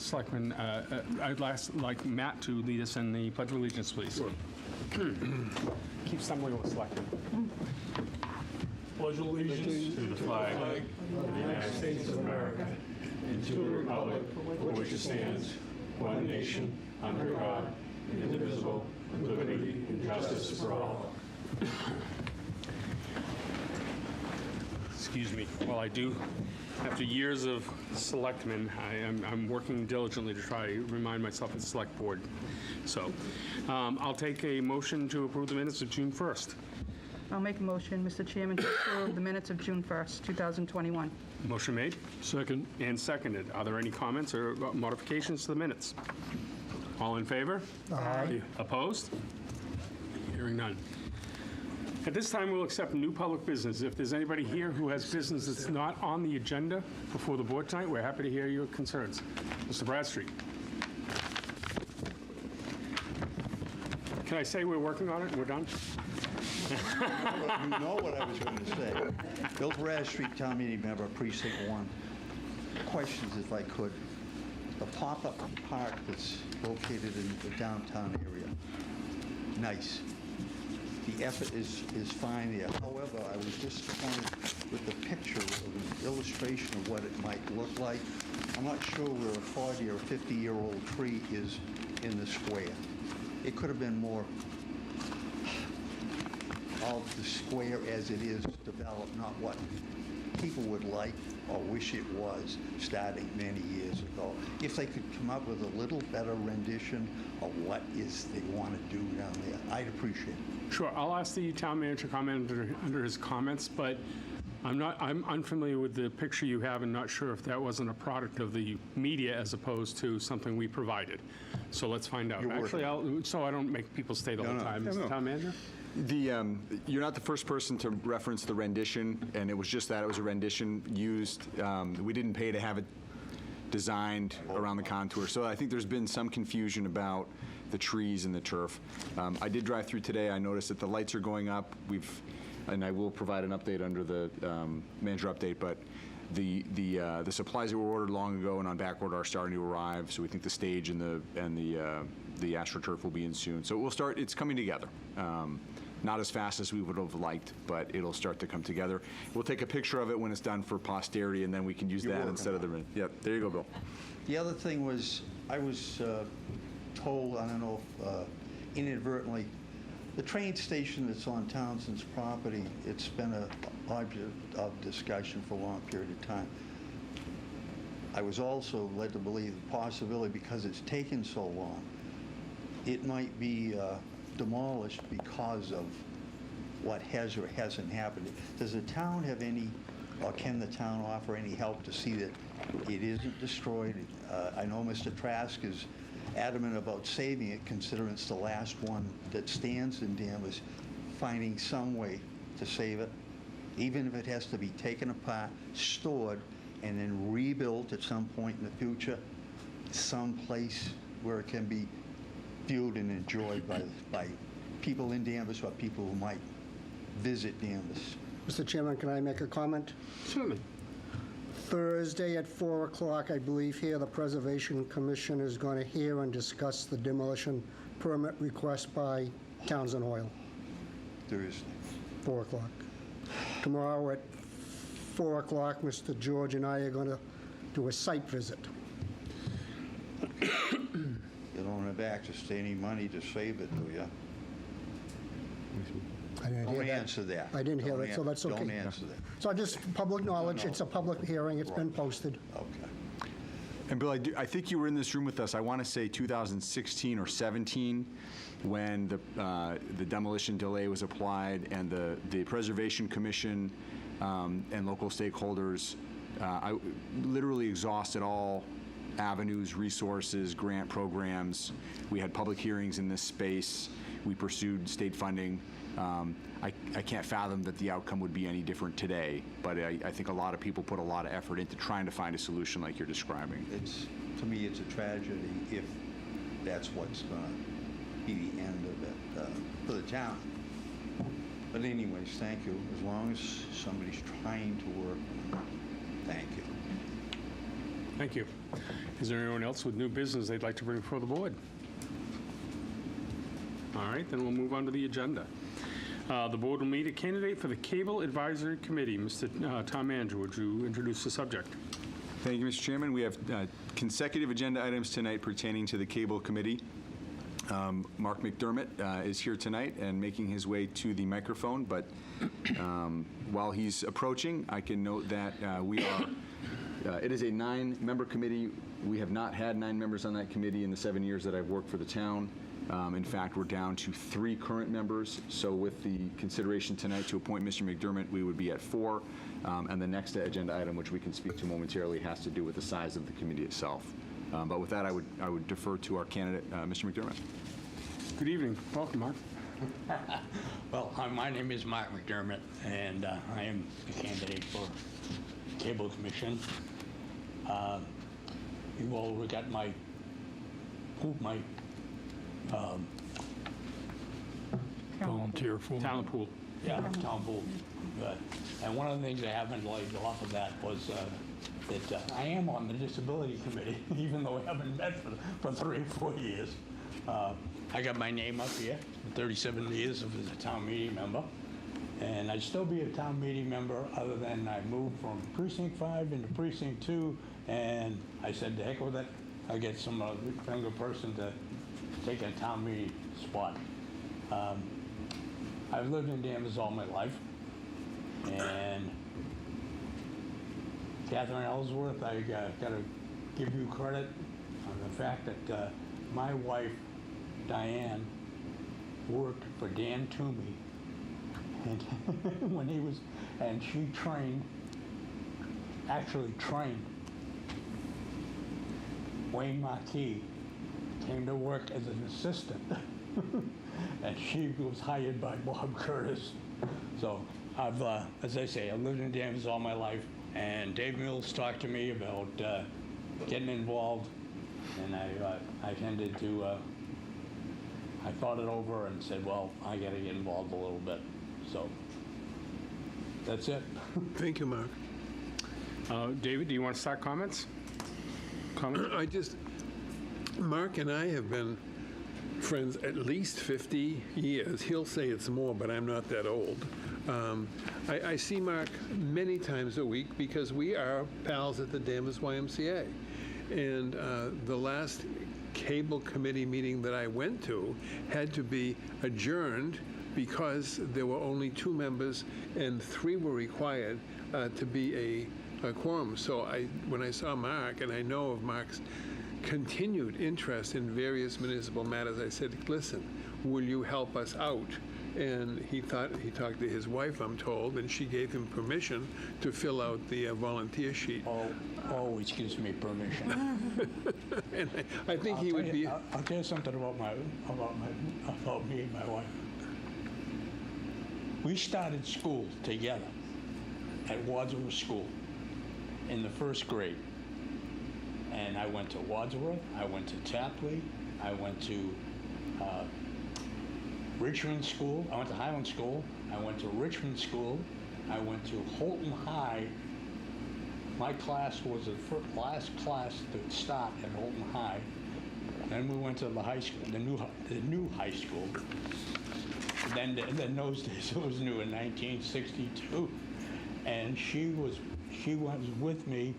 Selectman, I'd like Matt to lead us in the Pledge of Allegiance, please. Sure. Keep stumbling with Selectman. Pledge allegiance to the flag of the United States of America and to the republic for which it stands, one nation, under God, indivisible, with liberty and justice for all. Excuse me. Well, I do, after years of selectmen, I'm working diligently to try to remind myself of the select board. So I'll take a motion to approve the minutes of June 1st. I'll make a motion, Mr. Chairman, to approve the minutes of June 1st, 2021. Motion made. Second. And seconded. Are there any comments or modifications to the minutes? All in favor? Aye. Opposed? Hearing none. At this time, we'll accept new public business. If there's anybody here who has business that's not on the agenda before the board tonight, we're happy to hear your concerns. Mr. Bradstreet. Can I say we're working on it and we're done? You know what I was going to say. Bill Bradstreet, town meeting member, precinct 1. Questions, if I could. The pop-up park that's located in the downtown area, nice. The effort is fine there. However, I was disappointed with the picture of an illustration of what it might look like. I'm not sure where a 40 or 50-year-old tree is in the square. It could have been more of the square as it is developed, not what people would like or wish it was starting many years ago. If they could come up with a little better rendition of what is they want to do down there, I'd appreciate it. Sure, I'll ask the town manager to comment under his comments, but I'm unfamiliar with the picture you have and not sure if that wasn't a product of the media as opposed to something we provided. So let's find out. You're Actually, so I don't make people stay the whole time. Mr. Town manager? You're not the first person to reference the rendition, and it was just that. It was a rendition used. We didn't pay to have it designed around the contour. So I think there's been some confusion about the trees and the turf. I did drive through today. I noticed that the lights are going up. And I will provide an update under the manager update, but the supplies that were ordered long ago and on back order are starting to arrive. So we think the stage and the AstroTurf will be in soon. So it will start. It's coming together. Not as fast as we would have liked, but it'll start to come together. We'll take a picture of it when it's done for posterity, and then we can use that instead of the ring. Yep, there you go, Bill. The other thing was, I was told, I don't know if inadvertently, the train station that's on Townsend's property, it's been an object of discussion for a long period of time. I was also led to believe the possibility, because it's taken so long, it might be demolished because of what has or hasn't happened. Does the town have any, or can the town offer any help to see that it isn't destroyed? I know Mr. Trask is adamant about saving it, considering it's the last one that stands in Danvers, finding some way to save it, even if it has to be taken apart, stored, and then rebuilt at some point in the future, some place where it can be viewed and enjoyed by people in Danvers or people who might visit Danvers. Mr. Chairman, can I make a comment? Certainly. Thursday at 4 o'clock, I believe here, the Preservation Commission is going to hear and discuss the demolition permit request by Townsend Oil. Thursday. 4 o'clock. Tomorrow at 4 o'clock, Mr. George and I are going to do a site visit. You don't have access to any money to save it, do you? I didn't hear Don't that. answer that. I didn't hear Don't that, so that's okay. Don't answer that. So just public knowledge, No. it's a public hearing, it's been posted. Okay. And Bill, I think you were in this room with us, I want to say 2016 or 17, when the demolition delay was applied, and the Preservation Commission and local stakeholders I literally exhausted all avenues, resources, grant programs. We had public hearings in this space. We pursued state funding. I can't fathom that the outcome would be any different today, but I think a lot of people put a lot of effort into trying to find a solution like you're describing. To me, it's a tragedy if that's what's going to be the end of it for the town. But anyways, thank you. As long as somebody's trying to work, thank you. Thank you. Is there anyone else with new business they'd like to bring before the board? All right, then we'll move on to the agenda. The board will meet a candidate for the Cable Advisory Committee. Mr. Tom Andrew, would you introduce the subject? Thank you, Mr. Chairman. We have consecutive agenda items tonight pertaining to the Cable Committee. Mark McDermott is here tonight and making his way to the microphone, but while he's approaching, I can note that it is a 9-member committee. We have not had 9 members on that committee in the 7 years that I've worked for the town. In fact, we're down to 3 current members. So with the consideration tonight to appoint Mr. McDermott, we would be at 4. And the next agenda item, which we can speak to momentarily, has to do with the size of the committee itself. But with that, I would defer to our candidate, Mr. McDermott. Good evening. Welcome, Mark. Well, my name is Mark McDermott, and I am the candidate for Cable Commission. You all got my Volunteer for. Talent pool. town pool. And one of the things I haven't liked off of that was that I am on the disability committee, even though we haven't met for 3 or 4 years. I got my name up here, 37 years as a town meeting member. And I'd still be a town meeting member other than I moved from Precinct 5 into Precinct 2, and I said, to heck with it. I'll get some younger person to take a town meeting spot. I've lived in Danvers all my life, and Catherine Ellsworth, I got to give you credit on the fact that my wife, Diane, worked for Dan Toomey, and when he was, and she actually trained Wayne Marquis, came to work as an assistant, and she was hired by Bob Curtis. So I've, as I say, I've lived in Danvers all my life, and Dave Mills talked to me about getting involved, and I tended to, I thought it over and said, well, I got to get involved a little bit. So that's it. Thank you, Mark. David, do you want to start comments? Mark and I have been friends at least 50 years. He'll say it's more, but I'm not that old. I see Mark many times a week because we are pals at the Danvers YMCA. And the last cable committee meeting that I went to had to be adjourned because there were only 2 members and 3 were required to be a quorum. So when I saw Mark, and I know of Mark's continued interest in various municipal matters, I said, listen, will you help us out? And he talked to his wife, I'm told, and she gave him permission to fill out the volunteer sheet. Always gives me permission. And I think he would be. I'll tell you something about me and my wife. We started school together at Wadsworth School in the 1st grade. And I went to Wadsworth, I went to Tapley, I went to Richmond School, I went to Highland School, I went to Richmond School, I went to Holton High. My class was the last class to start at Holton High. Then we went to the high school, the new high school. Then in those days it was new in 1962, and she was with me,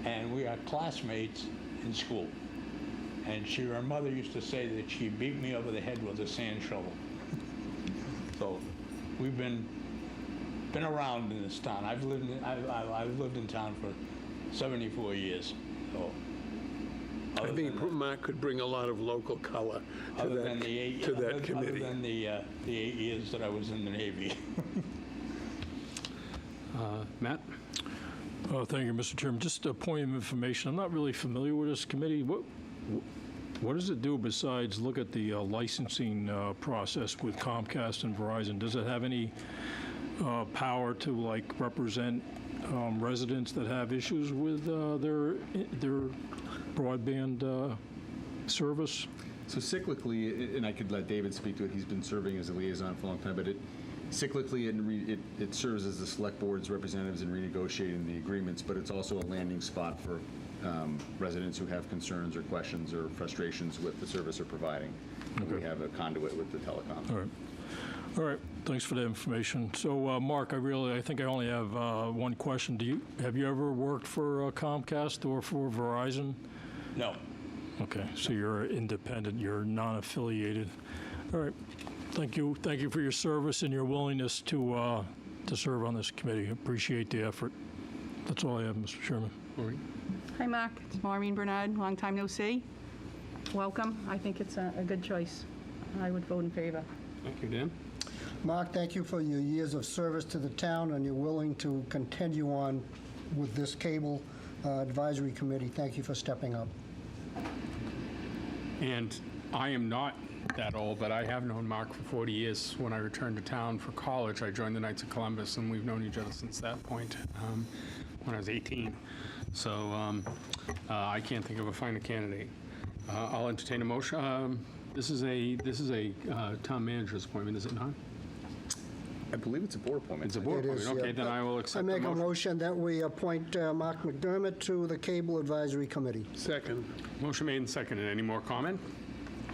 and we are classmates in school. And her mother used to say that she beat me over the head with a sand shovel. So we've been around in this town. I've lived in town for 74 years. So I think Mark could bring a lot of local color to that committee. Other than the 8 years that I was in the Navy. Matt? Thank you, Mr. Chairman. Just a point of information. I'm not really familiar with this committee. What does it do besides look at the licensing process with Comcast and Verizon? Does it have any power to represent residents that have issues with their broadband service? So cyclically, and I could let David speak to it, he's been serving as a liaison for a long time, but cyclically, it serves as the select board's representatives in renegotiating the agreements, but it's also a landing spot for residents who have concerns or questions or frustrations with the service they're providing. We have a conduit with the telecom. All right. All right, thanks for the information. So, Mark, I think I only have one question. Have you ever worked for Comcast or for Verizon? No. Okay, so you're independent, you're non-affiliated. All right, thank you. Thank you for your service and your willingness to serve on this committee. Appreciate the effort. That's all I have, Mr. Chairman. Hi, Mark. It's Maureen Bernard. Long time no see. Welcome. I think it's a good choice. I would vote in favor. Thank you, Dan. Mark, thank you for your years of service to the town, and you're willing to continue on with this cable advisory committee. Thank you for stepping up. And I am not that old, but I have known Mark for 40 years. When I returned to town for college, I joined the Knights of Columbus, and we've known each other since that point, when I was 18. So I can't think of a finer candidate. I'll entertain a motion. This is a town manager's appointment, is it not? I believe it's a board appointment. It's a board It is, appointment. Okay, yeah. then I will I accept the make a motion. motion that we appoint Mark McDermott to the Cable Advisory Committee. Second. Motion made and seconded. Any more comment?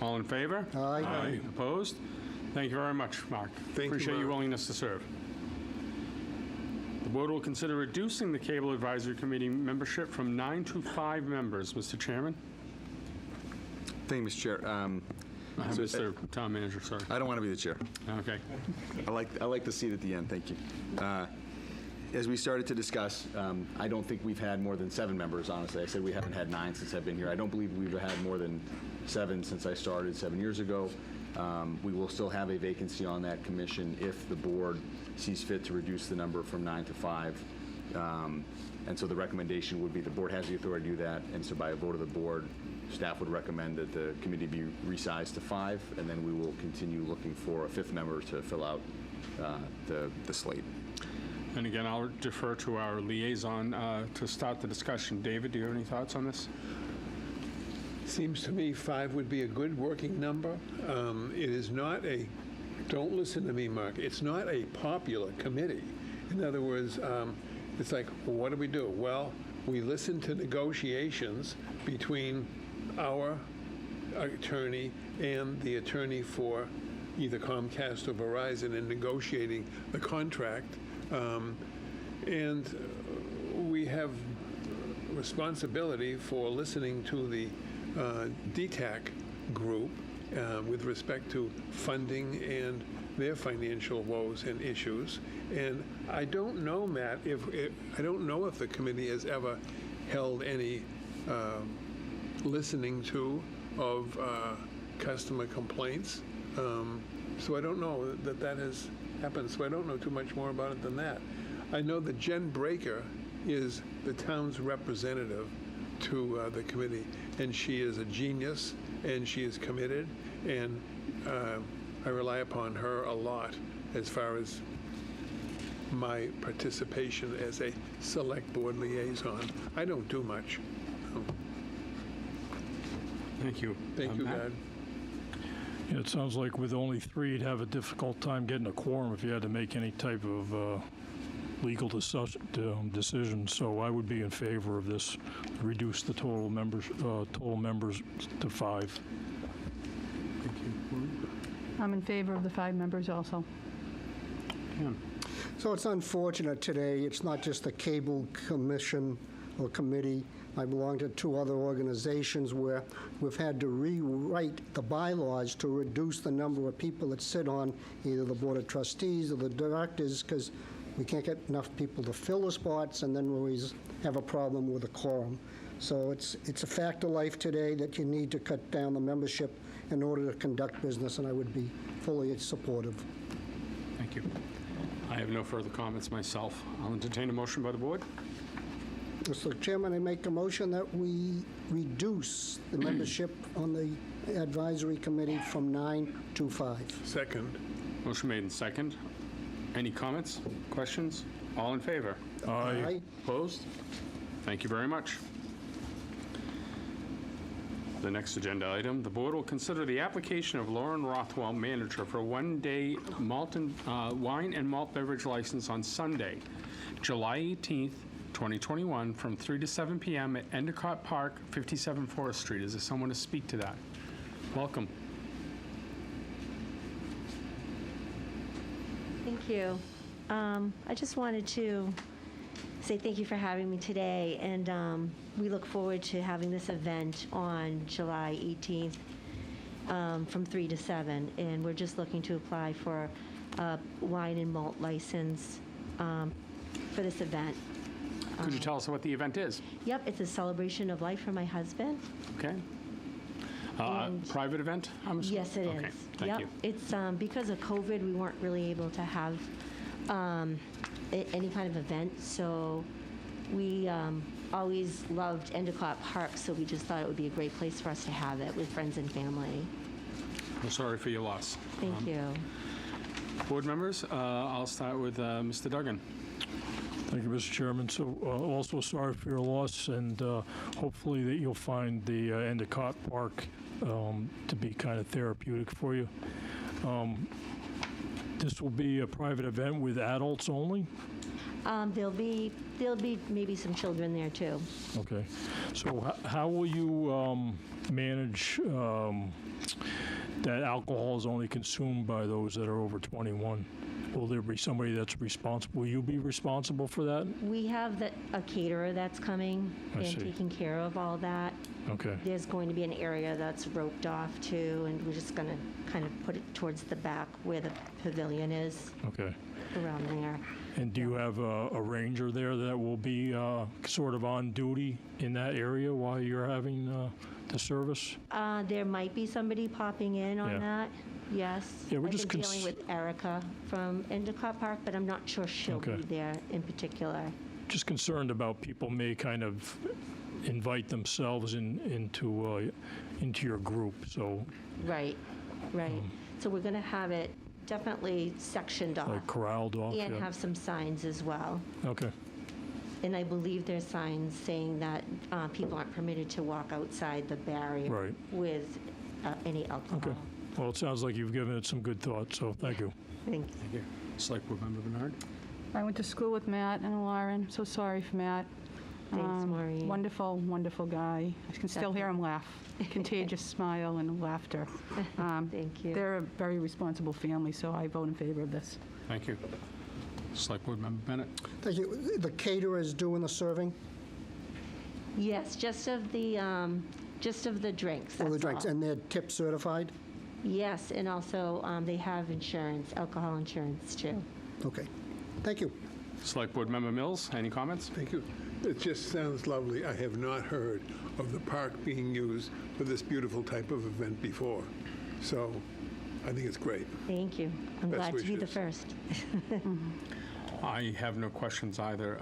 All in favor? Aye. Opposed? Thank you very much, Mark. Thank you, Appreciate your Mark. willingness to serve. The board will consider reducing the Cable Advisory Committee membership from 9 to 5 members, Mr. Chairman. Thank you, Mr. Chair. So, Mr. Town Manager, sorry. I don't want to be the chair. Okay. I like the seat at the end, thank you. As we started to discuss, I don't think we've had more than 7 members, honestly. I said we haven't had 9 since I've been here. I don't believe we've had more than 7 since I started 7 years ago. We will still have a vacancy on that commission if the board sees fit to reduce the number from 9 to 5. And so the recommendation would be the board has the authority to do that, and so by a vote of the board, staff would recommend that the committee be resized to 5, and then we will continue looking for a 5th member to fill out the slate. And again, I'll defer to our liaison to start the discussion. David, do you have any thoughts on this? Seems to me 5 would be a good working number. It is not don't listen to me, Mark, it's not a popular committee. In other words, it's like, well, what do we do? Well, we listen to negotiations between our attorney and the attorney for either Comcast or Verizon in negotiating the contract. And we have responsibility for listening to the DTAC group with respect to funding and their financial woes and issues. And I don't know, Matt, I don't know if the committee has ever held any listening to of customer complaints. So I don't know that has happened. So I don't know too much more about it than that. I know that Jen Breaker is the town's representative to the committee, and she is a genius, and she is committed, and I rely upon her a lot as far as my participation as a select board liaison. I don't do much. Thank you. Thank you, Matt? God. Yeah, it sounds like with only 3, you'd have a difficult time getting a quorum if you had to make any type of legal decision. So I would be in favor of this, reduce the total members to 5. Thank you. I'm in favor of the 5 members also. Ken? So it's unfortunate today, it's not just the Cable Commission or Committee. I belong to 2 other organizations where we've had to rewrite the bylaws to reduce the number of people that sit on either the Board of Trustees or the directors, because we can't get enough people to fill the spots, and then we always have a problem with a quorum. So it's a fact of life today that you need to cut down the membership in order to conduct business, and I would be fully supportive. Thank you. I have no further comments myself. I'll entertain a motion by the board. Mr. Chairman, I make a motion that we reduce the membership on the advisory committee from 9 to 5. Second. Motion made and second. Any comments, questions? All in favor? Aye. Opposed? Thank you very much. The next agenda item, the board will consider the application of Lauren Rothwell, manager, for a one-day wine and malt beverage license on Sunday, July 18th, 2021, from 3 to 7 p.m. at Endicott Park, 57 Forest Street. Is there someone to speak to that? Welcome. Thank you. I just wanted to say thank you for having me today, and we look forward to having this event on July 18th from 3 to 7, and we're just looking to apply for a wine and malt license for this event. Could you tell us what the event is? Yep, it's a celebration of life for my husband. Okay. And- Private event, I'm assuming? Yes, it is. Okay, thank Yep. you. It's because of COVID, we weren't really able to have any kind of event, so we always loved Endicott Park, so we just thought it would be a great place for us to have it with friends and family. I'm sorry for your loss. Thank you. Board members, I'll start with Mr. Duggan. Thank you, Mr. Chairman. So also sorry for your loss, and hopefully that you'll find the Endicott Park to be kind of therapeutic for you. This will be a private event with adults only? There'll be maybe some children there too. Okay. So how will you manage that alcohol is only consumed by those that are over 21? Will there be somebody that's responsible? Will you be responsible for that? We have a caterer that's coming I and see. taking care of all that. Okay. There's going to be an area that's roped off too, and we're just going to kind of put it towards the back where the pavilion is, Okay. around there. And do you have a ranger there that will be sort of on duty in that area while you're having the service? There might be somebody popping in on Yeah. that, yes. Yeah, we're I've just been dealing with Erica from Endicott Park, but I'm not sure she'll Okay. be there in particular. Just concerned about people may kind of invite themselves into your group, so Right. So we're going to have it definitely sectioned off. like corralled off. And yeah. have some signs as well. Okay. And I believe there's signs saying that people aren't permitted to walk outside the barrier Right. with any alcohol. Okay. Well, it sounds like you've given it some good thought, so thank you. Thank you. Thank you. Select Board Member Bernard. I went to school with Matt and Lauren. So sorry for Matt. Thanks, Maureen. Wonderful, wonderful guy. I can still hear him laugh. Contagious smile and laughter. Thank you. They're a very responsible family, so I vote in favor of this. Thank you. Select Board Member Bennett. Thank you. The caterer is doing the serving? Yes, just of the drinks. All the that's drinks, all. and they're tip certified? Yes, and also they have insurance, alcohol insurance too. Okay. Thank you. Select Board Member Mills, any comments? Thank you. It just sounds lovely. I have not heard of the park being used for this beautiful type of event before. So I think it's great. Thank you. I'm Best glad to be the wishes. first. I have no questions either.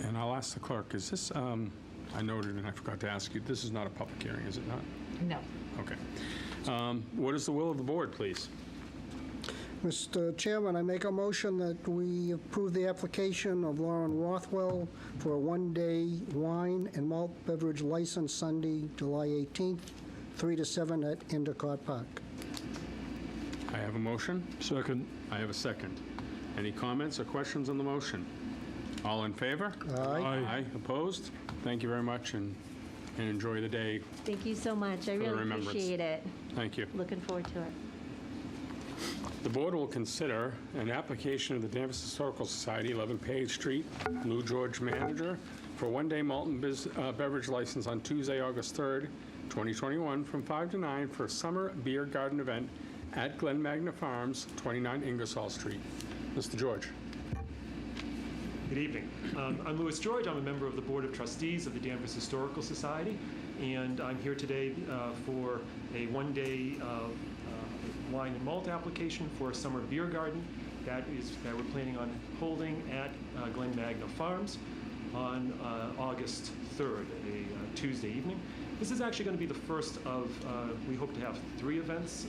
And I'll ask the clerk, is this, I noted and I forgot to ask you, this is not a public hearing, is it not? No. Okay. What is the will of the board, please? Mr. Chairman, I make a motion that we approve the application of Lauren Rothwell for a one-day wine and malt beverage license Sunday, July 18th, 3 to 7 at Endicott Park. I have a motion. Second. I have a second. Any comments or questions on the motion? All in favor? Aye. Aye. Opposed? Thank you very much and enjoy the day. Thank you so much. I the really remembrance. appreciate it. Thank you. Looking forward to it. The board will consider an application of the Danvers Historical Society, 11 Page Street, Lou George Manager, for a one-day malt and beverage license on Tuesday, August 3rd, 2021, from 5 to 9 for a summer beer garden event at Glen Magna Farms, 29 Ingersoll Street. Mr. George. Good evening. I'm Louis George. I'm a member of the Board of Trustees of the Danvers Historical Society, and I'm here today for a one-day wine and malt application for a summer beer garden that we're planning on holding at Glen Magna Farms on August 3rd, a Tuesday evening. This is actually going to be the first of, we hope to have 3 events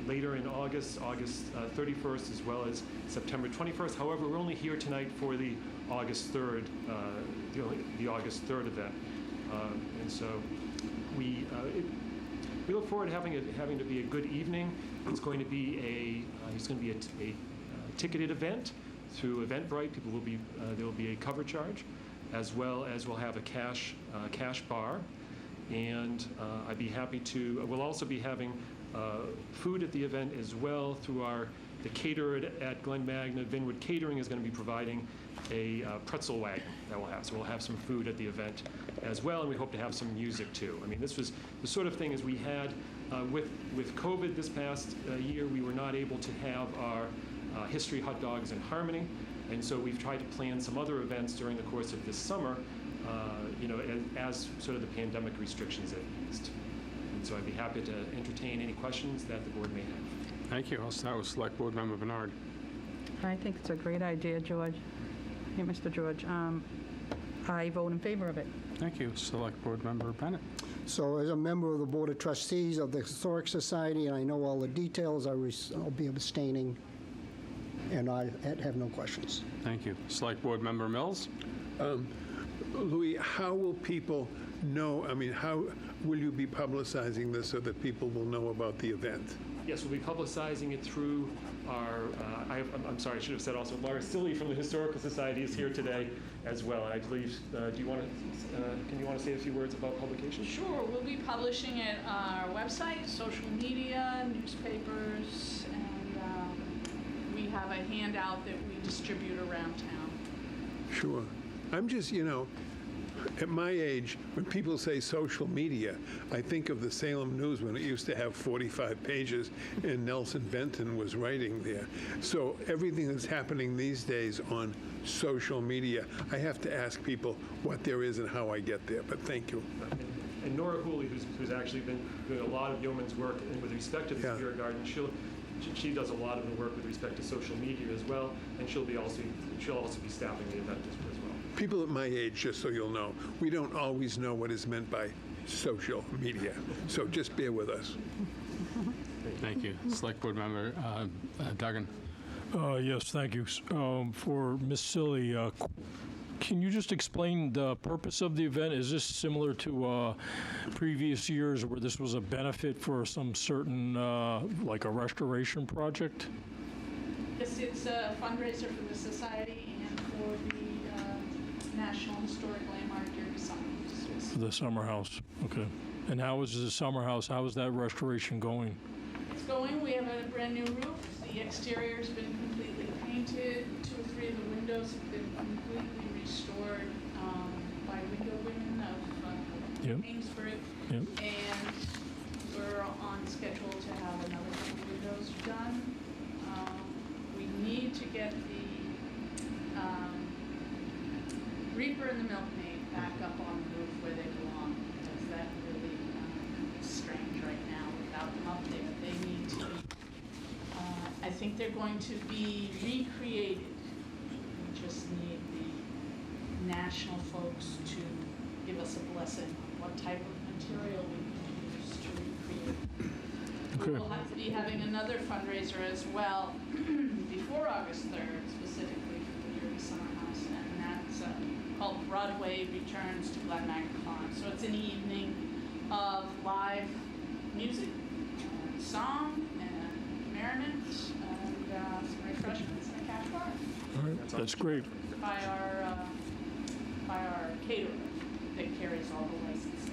later in August 31st, as well as September 21st. However, we're only here tonight for the August 3rd, the August 3rd event. And so we we look forward to having to be a good evening. It's going to be a ticketed event through Eventbrite. People will be there will be a cover charge, as well as we'll have a cash bar, and I'd be happy to. We'll also be having food at the event as well through the caterer at Glen Magna. Vinwood Catering is going to be providing a pretzel wagon that we'll have. So we'll have some food at the event as well, and we hope to have some music too. I mean, this was the sort of thing as we had with COVID this past year. We were not able to have our History Hot Dogs in Harmony, and so we've tried to plan some other events during the course of this summer, as sort of the pandemic restrictions have eased. And so I'd be happy to entertain any questions that the board may have. Thank you. I'll start with Select Board Member Bernard. I think it's a great idea, George. Hey, Mr. George. I vote in favor of it. Thank you. Select Board Member Bennett. So as a member of the Board of Trustees of the Historic Society, and I know all the details, I'll be abstaining, and I have no questions. Thank you. Select Board Member Mills. Louis, how will people know, I mean, how will you be publicizing this so that people will know about the event? Yes, we'll be publicizing it through our, I'm sorry, I should have said also, Laura Silly from the Historical Society is here today as well. And I believe, can you want to say a few words about publication? Sure, we'll be publishing it on our website, social media, newspapers, and we have a handout that we distribute around town. Sure. I'm just, at my age, when people say social media, I think of the Salem News when it used to have 45 pages and Nelson Benton was writing there. So everything that's happening these days on social media, I have to ask people what there is and how I get there, but thank you. And Nora Hooley, who's actually been doing a lot of yeoman's work with respect to the Spirit Garden, she does a lot of the work with respect to social media as well, and she'll also be staffing the event as well. People at my age, just so you'll know, we don't always know what is meant by social media, so just bear with us. Thank you. Select Board Member Duggan. Yes, thank you. For Ms. Silly, can you just explain the purpose of the event? Is this similar to previous years where this was a benefit for some certain, like a restoration project? Yes, it's a fundraiser for the Society and for the National Historic Landmark Derby Summer House. The summer house, okay. And how is the summer house, how is that restoration going? It's going. We have a brand new roof. The exterior's been completely painted. 2 or 3 of the windows have been completely restored by window women of Amesbury. Yep. And we're on schedule to have another couple of windows done. We need to get the reaper and the milkmaid back up on the roof where they belong, because that really is strange right now without them up there. They need to be, I think they're going to be recreated. We just need the national folks to give us a blessing on what type of material we can use to recreate. Okay. We'll have to be having another fundraiser as well before August 3rd, specifically for the Derby Summer House, and that's called Broadway Returns to Glen Magna Farm. So it's an evening of live music, and song, and merriment, and some refreshments and a cash bar. All right, that's great. By our caterer that carries all the licensing.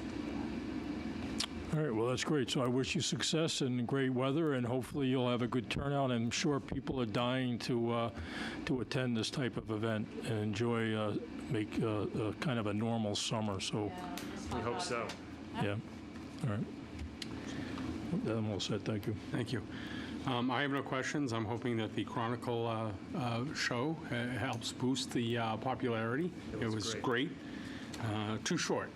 All right, well, that's great. So I wish you success and great weather, and hopefully you'll have a good turnout. I'm sure people are dying to attend this type of event and enjoy, make kind of a normal summer. So We hope so. yeah, all right. Then I'm all set. Thank you. Thank you. I have no questions. I'm hoping that the Chronicle show helps boost the popularity. It was great. Too short.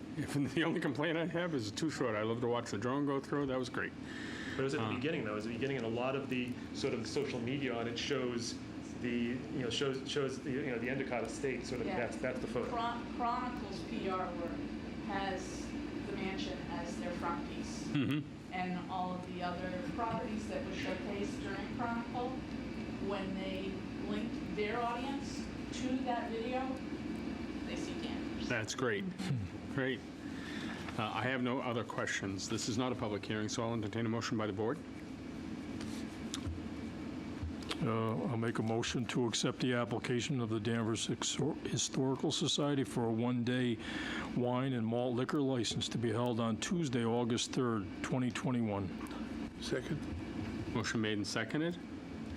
The only complaint I have is too short. I love to watch the drone go through. That was great. But it was at the beginning, though. It was at the beginning, and a lot of the sort of the social media on it shows the shows the Endicott estate. Sort of that's the photo. Chronicle's PR work has the mansion as their front piece, and all of the other properties that were showcased during Chronicle. When they linked their audience to that video, they see Danvers. That's great. Great. I have no other questions. This is not a public hearing, so I'll entertain a motion by the board. I'll make a motion to accept the application of the Danvers Historical Society for a one-day wine and malt liquor license to be held on Tuesday, August 3rd, 2021. Second. Motion made and seconded.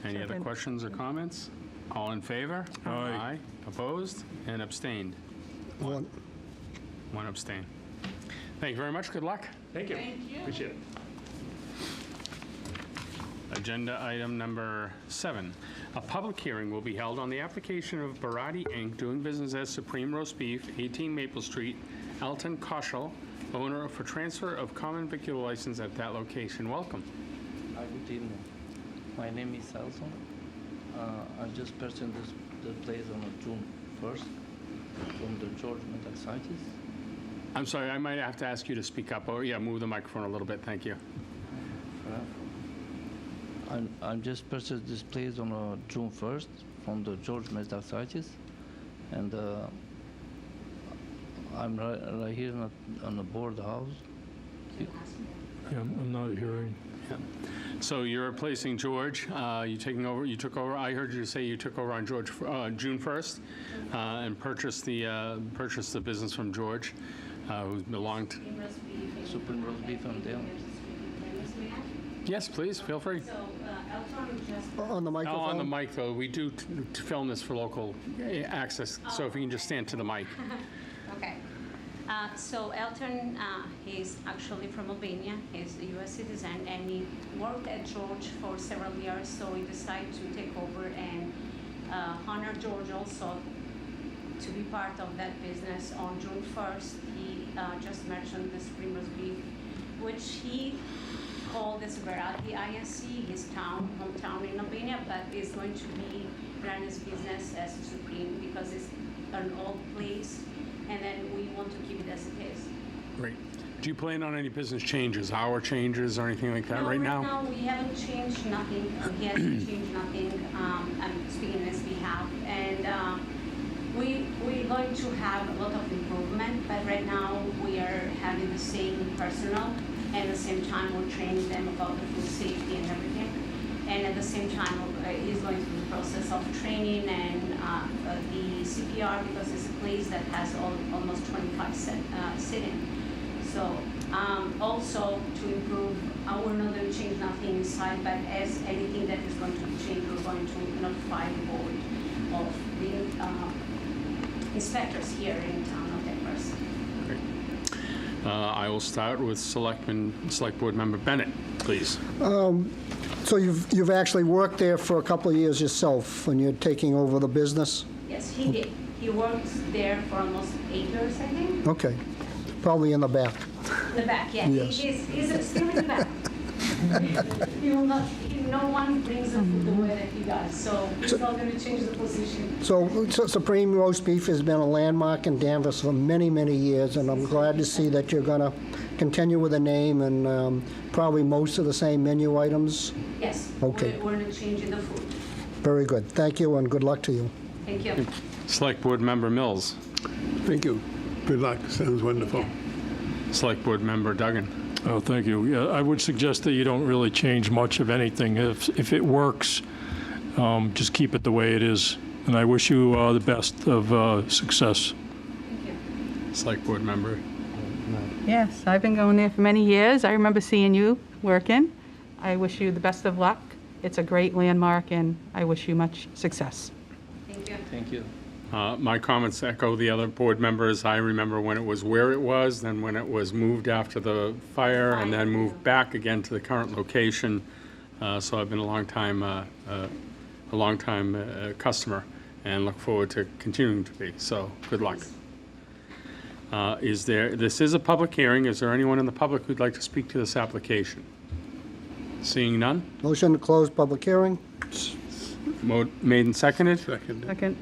Any other Second. questions or comments? All in favor? Aye. Opposed? And abstained? One. One abstain. Thank you very much. Good luck. Thank you. Thank you. Appreciate it. Agenda item number 7. A public hearing will be held on the application of Barati Inc., doing business as Supreme Roast Beef, 18 Maple Street, Elton Koschel, owner for transfer of common vicular license at that location. Welcome. Good evening. My name is Elson. I just purchased the place on June 1st from the George Metaxarchis. I'm sorry, I might have to ask you to speak up. Oh, yeah, move the microphone a little bit. Thank you. I just purchased this place on June 1st from the George Metaxarchis, and I'm right here on the board house. Yeah, I'm not hearing. So you're replacing George. You took over, I heard you say you took over on June 1st and purchased the business from George, who belonged. Supreme Roast Beef and Dale. Yes, please, feel free. On the microphone? Oh, on the mic, though. We do to film this for local access, so if you can just stand to the mic. Okay. So Elton, he's actually from Albania. He's a U.S. citizen, and he worked at George for several years, so he decided to take over and honor George also to be part of that business. On June 1st, he just mentioned the Supreme Roast Beef, which he called as Barati INC, his hometown in Albania, but is going to be run his business as Supreme because it's an old place, and then we want to keep it as it is. Great. Do you plan on any business changes, hour changes, or anything like that right now? No, we haven't changed nothing. He hasn't changed nothing. I'm speaking on his behalf. And we're going to have a lot of improvement, but right now we are having the same personnel, and at the same time we're training them about the food safety and everything. And at the same time, he's going through the process of training and the CPR, because it's a place that has almost 25 sitting. So also to improve, we're not going to change nothing inside, but as anything that is going to be changed, we're going to notify the board of the inspectors here in town of Danvers. I will start with Select Board Member Bennett, please. So you've actually worked there for a couple of years yourself, and you're taking over the business? Yes, he did. He worked there for almost 8 years, I think. Okay. Probably in the back. In the back, yeah. Yes. He's still in the back. No one brings the food the way that he does, so he's not going to change the position. So Supreme Roast Beef has been a landmark in Danvers for many, many years, and I'm glad to see that you're going to continue with the name and probably most of the same menu items. Yes. Okay. We're not changing the food. Very good. Thank you, and good luck to you. Thank you. Select Board Member Mills. Thank you. Good luck. Sounds wonderful. Select Board Member Duggan. Oh, thank you. Yeah, I would suggest that you don't really change much of anything. If it works, just keep it the way it is. And I wish you the best of success. Thank you. Select Board Member. Yes, I've been going there for many years. I remember seeing you working. I wish you the best of luck. It's a great landmark, and I wish you much success. Thank you. Thank you. My comments echo the other board members. I remember when it was where it was, then when it was moved after the fire, and then moved back again to the current location. So I've been a long time customer, and look forward to continuing to be. So good luck. This is a public hearing. Is there anyone in the public who'd like to speak to this application? Seeing none? Motion to close public hearing? Made and seconded? Second.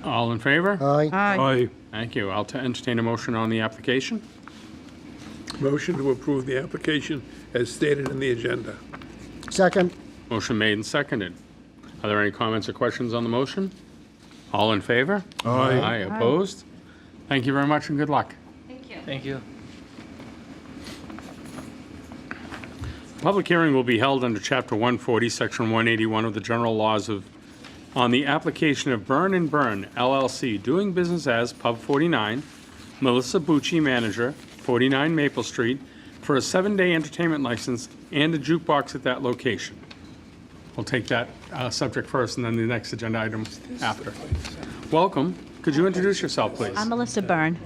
All in favor? Aye. Aye. Thank you. I'll entertain a motion on the application. Motion to approve the application as stated in the agenda. Second? Motion made and seconded. Are there any comments or questions on the motion? All in favor? Aye. Aye. Opposed? Thank you very much and good luck. Thank you. Thank you. Public hearing will be held under Chapter 140, Section 181 of the General Laws on the application of Burn and Burn LLC, doing business as Pub 49, Melissa Bucci, manager, 49 Maple Street, for a 7-day entertainment license and a jukebox at that location. We'll take that subject first and then the next agenda item after. Welcome. Could you introduce yourself, please? I'm Melissa Byrne.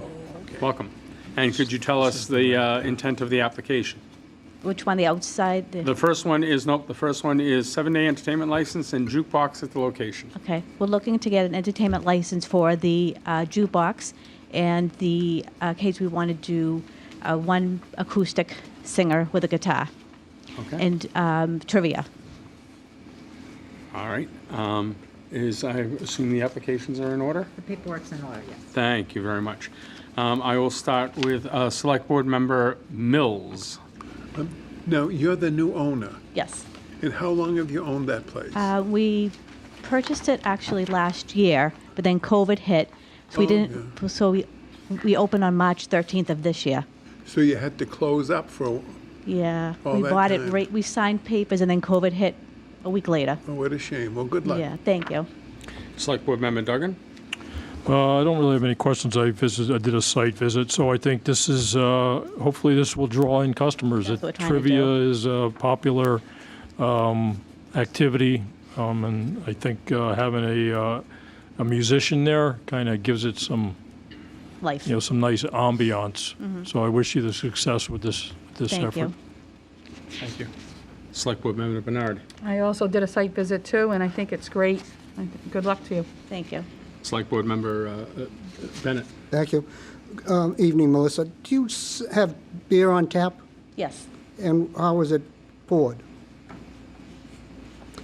Welcome. And could you tell us the intent of the application? Which one, the outside? The first one is 7-day entertainment license and jukebox at the location. Okay, we're looking to get an entertainment license for the jukebox, and the case we want to do one acoustic singer with a guitar. Okay. And trivia. All right. I assume the applications are in order? The paperwork's in order, yes. Thank you very much. I will start with Select Board Member Mills. Now, you're the new owner, Yes. and how long have you owned that place? We purchased it actually last year, but then COVID hit, so we didn't. Yeah. So we opened on March 13th of this year. So you had to close up for, Yeah, All we that bought it time. right. We signed papers, and then COVID hit a week later. oh, what a shame. Well, good luck. Yeah, thank you. Select Board Member Duggan? I don't really have any questions. I did a site visit, so I think this is, hopefully this will draw in customers. That's what we're trying to Trivia do. is a popular activity, and I think having a musician there kind of gives it some, Life. some nice ambiance. So I wish you the success with this Thank effort. you. Thank you. Select Board Member Bernard? I also did a site visit too, and I think it's great. Good luck to you. Thank you. Select Board Member Bennett? Thank you. Evening, Melissa. Do you have beer on tap? Yes. And how is it poured?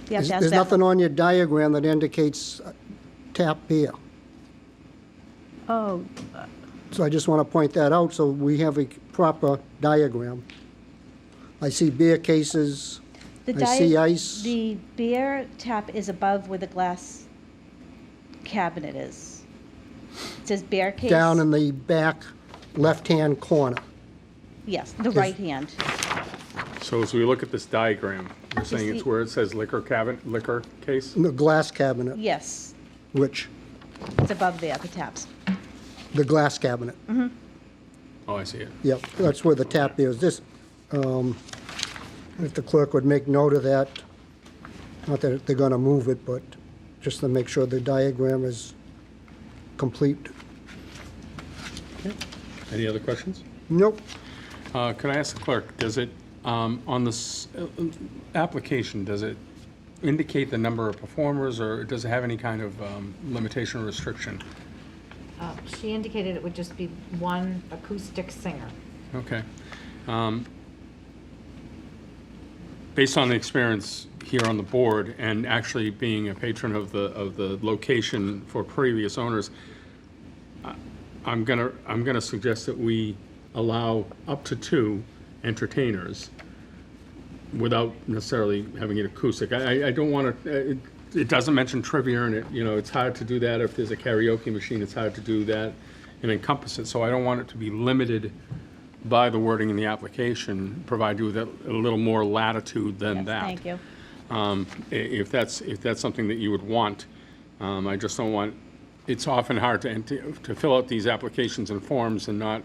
You have to ask There's that- nothing on your diagram that indicates tap beer. Oh, So I just want to point that out so we have a proper diagram. I see beer cases, the I see ice. The beer tap is above where the glass cabinet is. It says beer case. down in the back left-hand corner. Yes, the right hand. So as we look at this diagram, you're saying see- it's where it says liquor case? The glass cabinet, Yes, which, it's above there, the taps. the glass cabinet. Oh, I see it. Yep, that's where the tap is. This, if the clerk would make note of that, not that they're gonna move it, but just to make sure the diagram is complete. Any other questions? Nope. Could I ask the clerk, does it, on this application, does it indicate the number of performers, or does it have any kind of limitation or restriction? She indicated it would just be one acoustic singer. Okay. Based on the experience here on the board and actually being a patron of the location for previous owners, I'm gonna suggest that we allow up to 2 entertainers without necessarily having it acoustic. I don't want to, it doesn't mention trivia in it, it's hard to do that. If there's a karaoke machine, it's hard to do that and encompass it. So I don't want it to be limited by the wording in the application, provide you with a little more latitude than Yes, that. thank you. If that's something that you would want, I just don't want, it's often hard to fill out these applications and forms and not,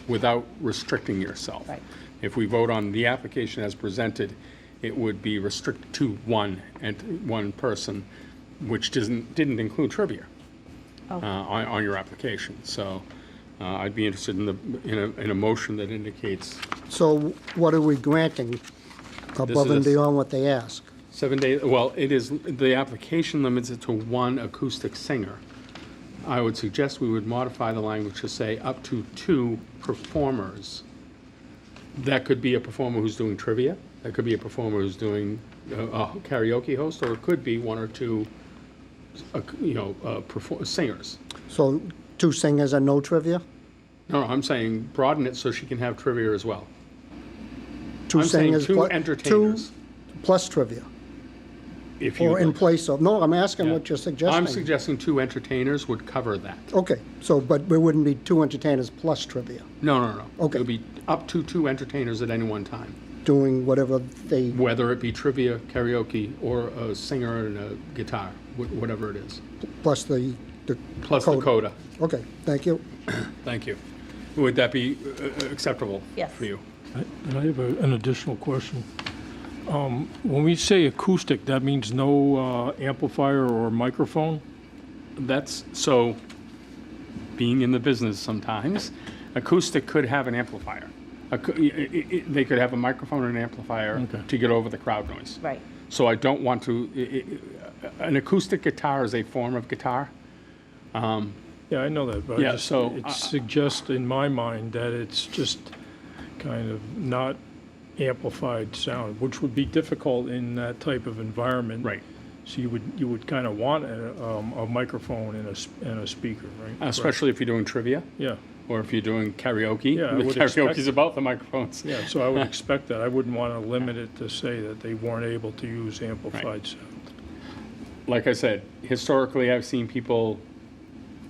without restricting yourself. Right. If we vote on the application as presented, it would be restricted to one person, which didn't include trivia Oh. on your application. So I'd be interested in a motion that indicates So what are we granting above and beyond what they ask? 7 days. Well, it is, the application limits it to 1 acoustic singer. I would suggest we would modify the language to say up to 2 performers. That could be a performer who's doing trivia, that could be a performer who's doing a karaoke host, or it could be 1 or 2, singers. So 2 singers and no trivia? No, I'm saying broaden it so she can have trivia as well. 2 I'm saying singers 2 plu- entertainers. 2 plus trivia? If you Or in would. place of, no, I'm asking Yeah. what you're suggesting. I'm suggesting 2 entertainers would cover that. Okay, so, but there wouldn't be 2 entertainers plus trivia? No. Okay. It would be up to 2 entertainers at any one time. doing whatever they, Whether it be trivia, karaoke, or a singer and a guitar, whatever it is. plus the Plus the coda. Okay, thank you. Thank you. Would that be acceptable Yes. for you? I have an additional question. When we say acoustic, that means no amplifier or microphone? That's, so, being in the business sometimes, acoustic could have an amplifier. They could have a microphone and an amplifier Okay. to get over the crowd noise. Right. So I don't want to, an acoustic guitar is a form of guitar. Yeah, I know that, but Yeah, I just, so, it suggests in my mind that it's just kind of not amplified sound, which would be difficult in that type of environment. Right. So you would kind of want a microphone and a speaker, right? Especially if you're doing trivia, Yeah, or if you're doing karaoke. Yeah, I The would karaoke's expect- about the microphones. yeah, so I would expect that. I wouldn't want to limit it to say that they weren't able to use amplified sound. Like I said, historically, I've seen people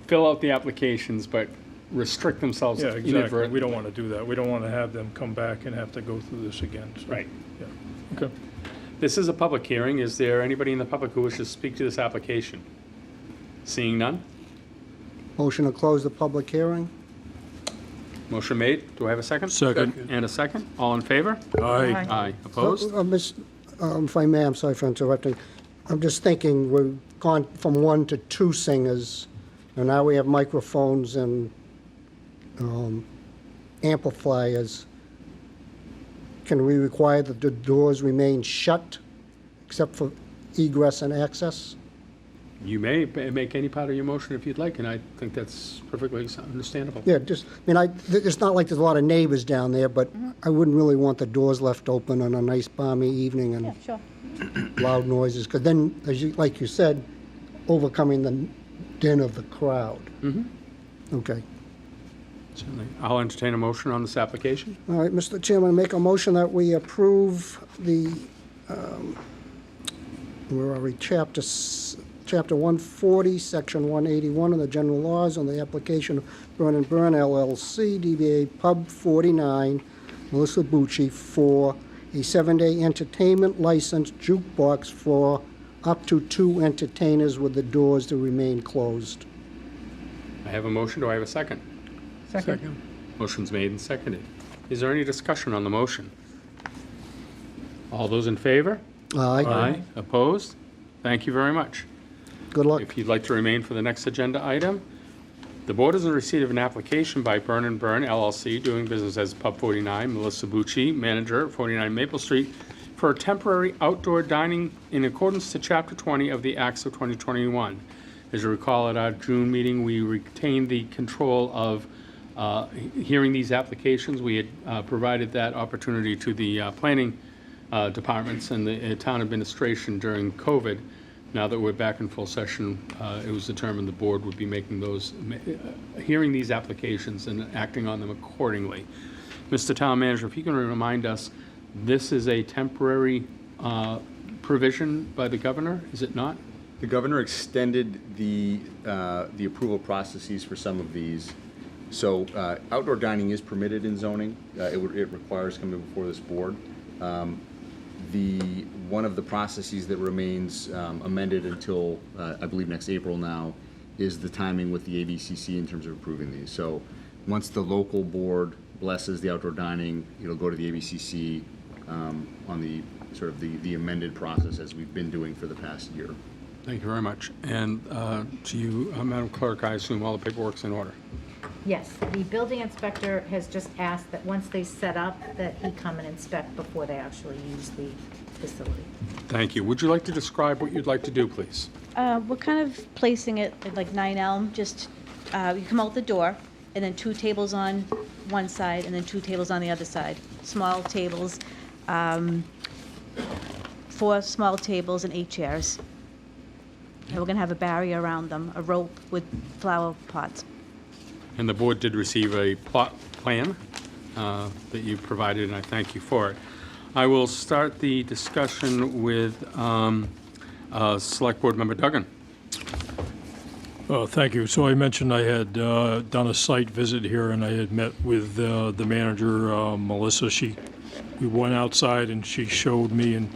fill out the applications, but restrict themselves Yeah, exactly. inadvertently. We don't want to do that. We don't want to have them come back and have to go through this again. So, Right. Yeah, okay. This is a public hearing. Is there anybody in the public who wishes to speak to this application? Seeing none? Motion to close the public hearing? Motion made. Do I have a second? Second. And a second? All in favor? Aye. Aye. Opposed? If I may, I'm sorry for interrupting. I'm just thinking, we've gone from 1 to 2 singers, and now we have microphones and amplifiers. Can we require that the doors remain shut, except for egress and access? You may make any part of your motion if you'd like, and I think that's perfectly understandable. Yeah, just, it's not like there's a lot of neighbors down there, but I wouldn't really want the doors left open on a nice balmy evening and Sure. loud noises, because then, like you said, overcoming the din of the crowd. Okay. Certainly. I'll entertain a motion on this application. All right, Mr. Chairman, I make a motion that we approve the, where are we, Chapter 140, Section 181 of the general laws on the application of Burn and Burn LLC, DBA Pub 49, Melissa Bucci, for a 7-day entertainment license jukebox for up to 2 entertainers with the doors to remain closed. I have a motion. Do I have a second? Second. Motion's made and seconded. Is there any discussion on the motion? All those in favor? Aye. Opposed? Thank you very much. Good luck. If you'd like to remain for the next agenda item, the board is in receipt of an application by Burn and Burn LLC, doing business as Pub 49, Melissa Bucci, manager, 49 Maple Street, for a temporary outdoor dining in accordance to Chapter 20 of the Acts of 2021. As you recall, at our June meeting, we retained the control of hearing these applications. We had provided that opportunity to the planning departments and the town administration during COVID. Now that we're back in full session, it was determined the board would be making those, hearing these applications and acting on them accordingly. Mr. Town Manager, if you can remind us, this is a temporary provision by the governor, is it not? The governor extended the approval processes for some of these. So outdoor dining is permitted in zoning. It requires coming before this board. One of the processes that remains amended until, I believe, next April now, is the timing with the ABCC in terms of approving these. So once the local board blesses the outdoor dining, it'll go to the ABCC on the sort of the amended process as we've been doing for the past year. Thank you very much. And to you, Madam Clerk, I assume all the paperwork's in order. Yes, the building inspector has just asked that once they set up, that he come and inspect before they actually use the facility. Thank you. Would you like to describe what you'd like to do, please? We're kind of placing it at like 9 Elm, just, you come out the door, and then 2 tables on one side, and then 2 tables on the other side. Small tables, 4 small tables and 8 chairs. And we're gonna have a barrier around them, a rope with flower pots. And the board did receive a plot plan that you provided, and I thank you for it. I will start the discussion with Select Board Member Duggan. Thank you. So I mentioned I had done a site visit here, and I had met with the manager, Melissa. She we went outside and she showed me and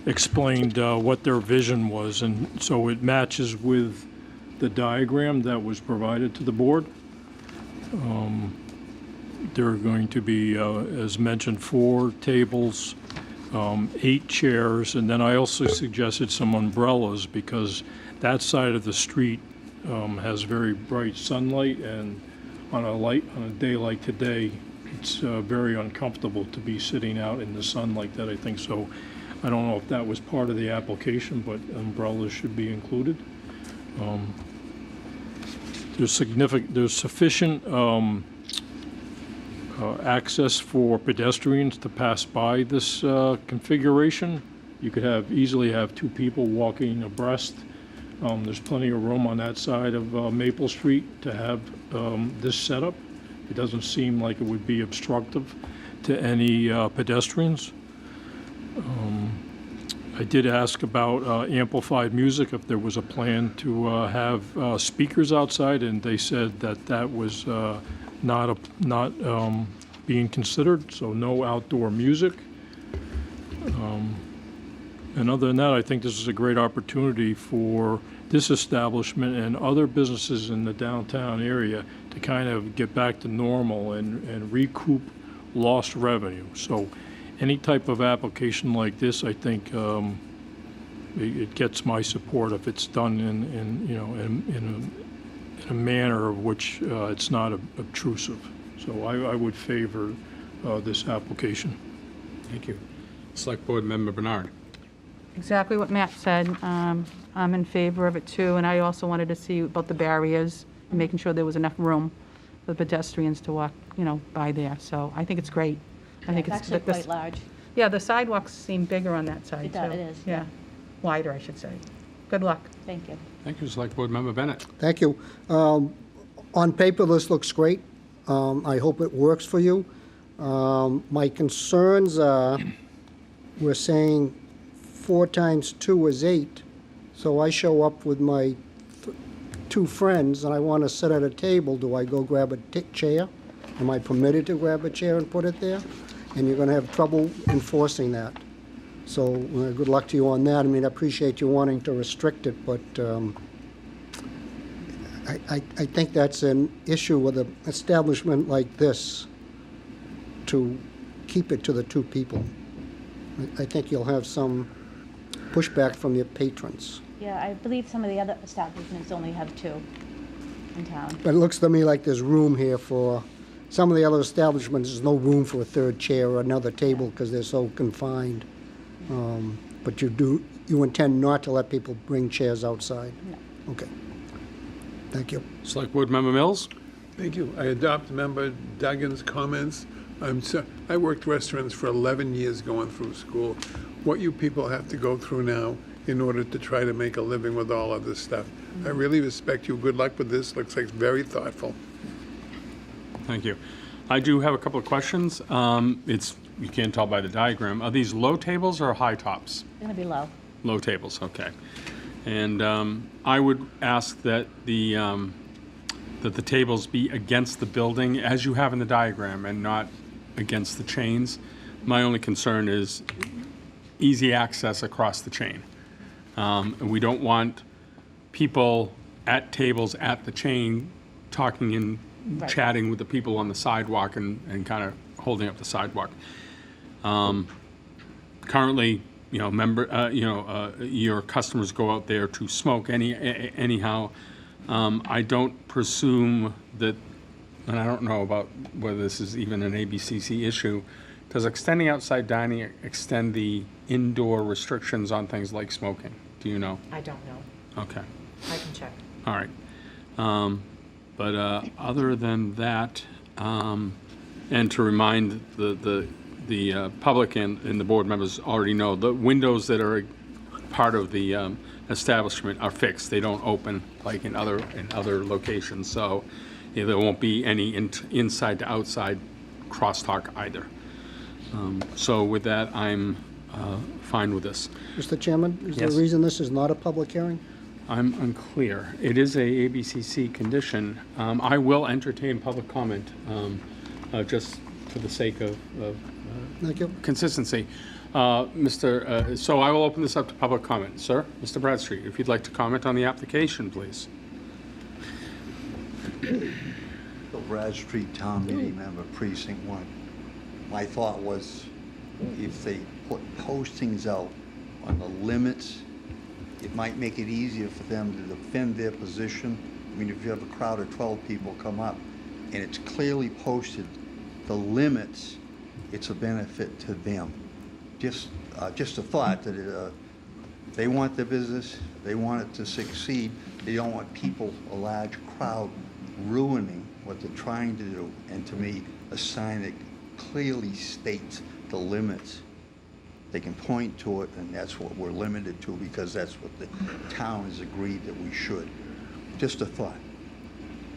explained what their vision was. And so it matches with the diagram that was provided to the board. There are going to be, as mentioned, 4 tables, 8 chairs, and then I also suggested some umbrellas because that side of the street has very bright sunlight, and on a day like today, it's very uncomfortable to be sitting out in the sun like that, I think. So I don't know if that was part of the application, but umbrellas should be included. There's sufficient access for pedestrians to pass by this configuration. You could easily have 2 people walking abreast. There's plenty of room on that side of Maple Street to have this setup. It doesn't seem like it would be obstructive to any pedestrians. I did ask about amplified music, if there was a plan to have speakers outside, and they said that that was not being considered, so no outdoor music. And other than that, I think this is a great opportunity for this establishment and other businesses in the downtown area to kind of get back to normal and recoup lost revenue. So any type of application like this, I think it gets my support if it's done in a manner of which it's not obtrusive. So I would favor this application. Thank you. Select Board Member Bernard. Exactly what Matt said. I'm in favor of it too, and I also wanted to see about the barriers, and making sure there was enough room for pedestrians to walk, by there. So I think it's great. I think It's it's actually quite large. Yeah, the sidewalks seem bigger on that side It too. does, it is, Yeah, wider, I should say. Good luck. Thank you. Thank you, Select Board Member Bennett. Thank you. On paper, this looks great. I hope it works for you. My concerns are, we're saying 4 times 2 is 8. So I show up with my 2 friends and I want to sit at a table. Do I go grab a chair? Am I permitted to grab a chair and put it there? And you're going to have trouble enforcing that. So good luck to you on that. I mean, I appreciate you wanting to restrict it, but I think that's an issue with an establishment like this, to keep it to the 2 people. I think you'll have some pushback from your patrons. Yeah, I believe some of the other establishments only have 2 in town. But it looks to me like there's room here for, some of the other establishments, there's no room for a 3rd chair or another table because they're so confined. But you intend not to let people bring chairs outside? No. Okay. Thank you. Select Board Member Mills. Thank you. I adopt Member Duggan's comments. I worked restaurants for 11 years going through school. What you people have to go through now in order to try to make a living with all of this stuff. I really respect you. Good luck with this. Looks like it's very thoughtful. Thank you. I do have a couple of questions. You can't tell by the diagram. Are these low tables or high tops? It's going to be low. Low tables, okay. And I would ask that the tables be against the building, as you have in the diagram, and not against the chains. My only concern is easy access across the chain. And we don't want people at tables at the chain talking and chatting with the people on the sidewalk and kind of holding up the sidewalk. Currently, your customers go out there to smoke anyhow. I don't presume that, and I don't know about whether this is even an ABCC issue, does extending outside dining extend the indoor restrictions on things like smoking? Do you know? I don't know. Okay. I can check. All right. But other than that, and to remind the public and the board members already know, the windows that are part of the establishment are fixed. They don't open like in other locations. So there won't be any inside to outside crosstalk either. So with that, I'm fine with this. Mr. Chairman, is there a Yes. reason this is not a public hearing? I'm unclear. It is a ABCC condition. I will entertain public comment, just for the sake of Thank you. consistency. So I will open this up to public comment. Sir, Mr. Bradstreet, if you'd like to comment on the application, please. The Bradstreet Town Meeting Member, Precinct 1. My thought was if they put postings out on the limits, it might make it easier for them to defend their position. I mean, if you have a crowd of 12 people come up and it's clearly posted, the limits, it's a benefit to them. Just a thought that they want the business, they want it to succeed. They don't want people, a large crowd, ruining what they're trying to do. And to me, a sign that clearly states the limits. They can point to it, and that's what we're limited to because that's what the town has agreed that we should. Just a thought.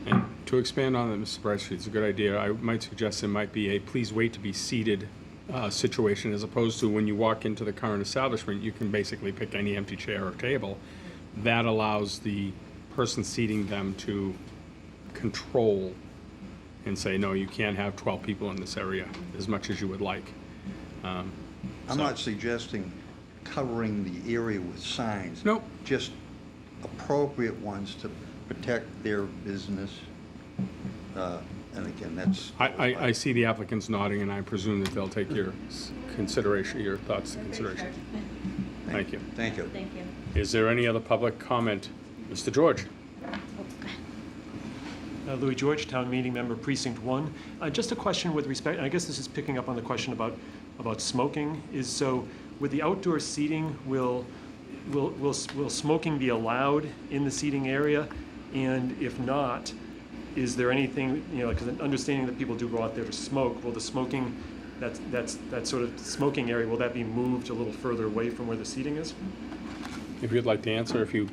And to expand on that, Mr. Bradstreet, it's a good idea. I might suggest it might be a please wait to be seated situation, as opposed to when you walk into the current establishment, you can basically pick any empty chair or table. That allows the person seating them to control and say, no, you can't have 12 people in this area as much as you would like. I'm not suggesting covering the area with signs. Nope. Just appropriate ones to protect their business. And again, that's... I see the applicants nodding, and I presume that they'll take your consideration, your thoughts into consideration. Thank you. Thank you. Thank you. Is there any other public comment? Mr. George? Louis George, Town Meeting Member, Precinct 1. Just a question with respect, and I guess this is picking up on the question about smoking, is so with the outdoor seating, will smoking be allowed in the seating area? And if not, is there anything, because understanding that people do go out there to smoke, will the smoking, that sort of smoking area, will that be moved a little further away from where the seating is? If you'd like to answer, if you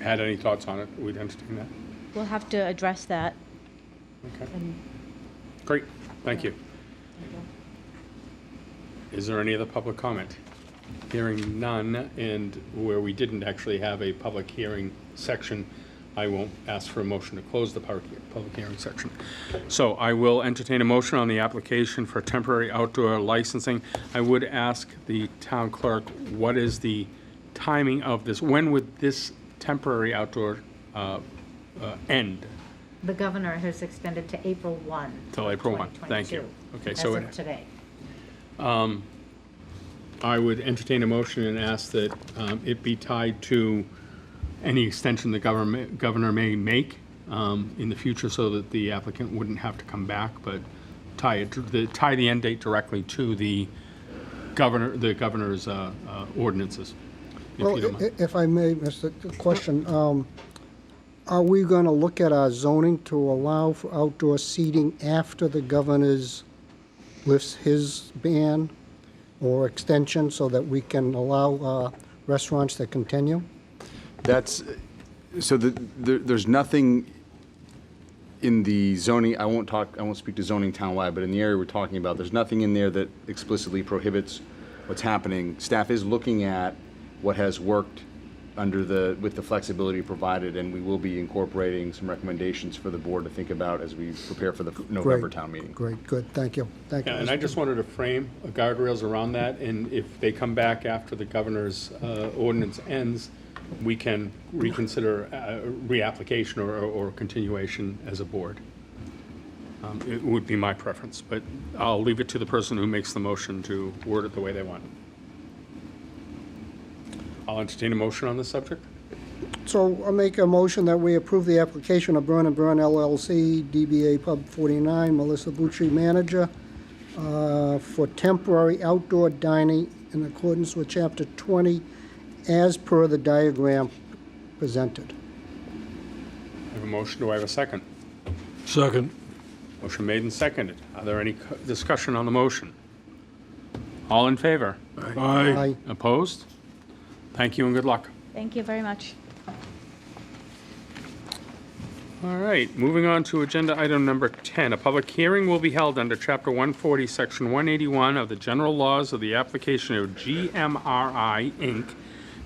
had any thoughts on it, we'd entertain that. We'll have to address that. Okay. Great, thank you. Is there any other public comment? Hearing none, and where we didn't actually have a public hearing section, I won't ask for a motion to close the public hearing section. So I will entertain a motion on the application for temporary outdoor licensing. I would ask the town clerk, what is the timing of this? When would this temporary outdoor end? The governor has extended to April 1. Till April 1, thank you. 2022, Okay, as so of today. I would entertain a motion and ask that it be tied to any extension the governor may make in the future, so that the applicant wouldn't have to come back, but tie the end date directly to the governor's ordinances. Well, if I may, Mr. Question, are we going to look at our zoning to allow for outdoor seating after the governor's lifts his ban or extension, so that we can allow restaurants to continue? There's nothing in the zoning, I won't speak to zoning townwide, but in the area we're talking about, there's nothing in there that explicitly prohibits what's happening. Staff is looking at what has worked with the flexibility provided, and we will be incorporating some recommendations for the board to think about as we prepare for the November town meeting. Great, good, thank you. Thank you. Yeah, and I just wanted to frame guardrails around that, and if they come back after the governor's ordinance ends, we can reconsider reapplication or continuation as a board. It would be my preference, but I'll leave it to the person who makes the motion to word it the way they want. I'll entertain a motion on this subject. So I'll make a motion that we approve the application of Burn and Burn LLC, DBA Pub 49, Melissa Bucci, manager, for temporary outdoor dining in accordance with Chapter 20, as per the diagram presented. I have a motion. Do I have a second? Second. Motion made and seconded. Are there any discussion on the motion? All in favor? Aye. Opposed? Thank you and good luck. Thank you very much. All right, moving on to agenda item number 10. A public hearing will be held under Chapter 140, Section 181 of the General Laws of the application of GMRI, Inc.,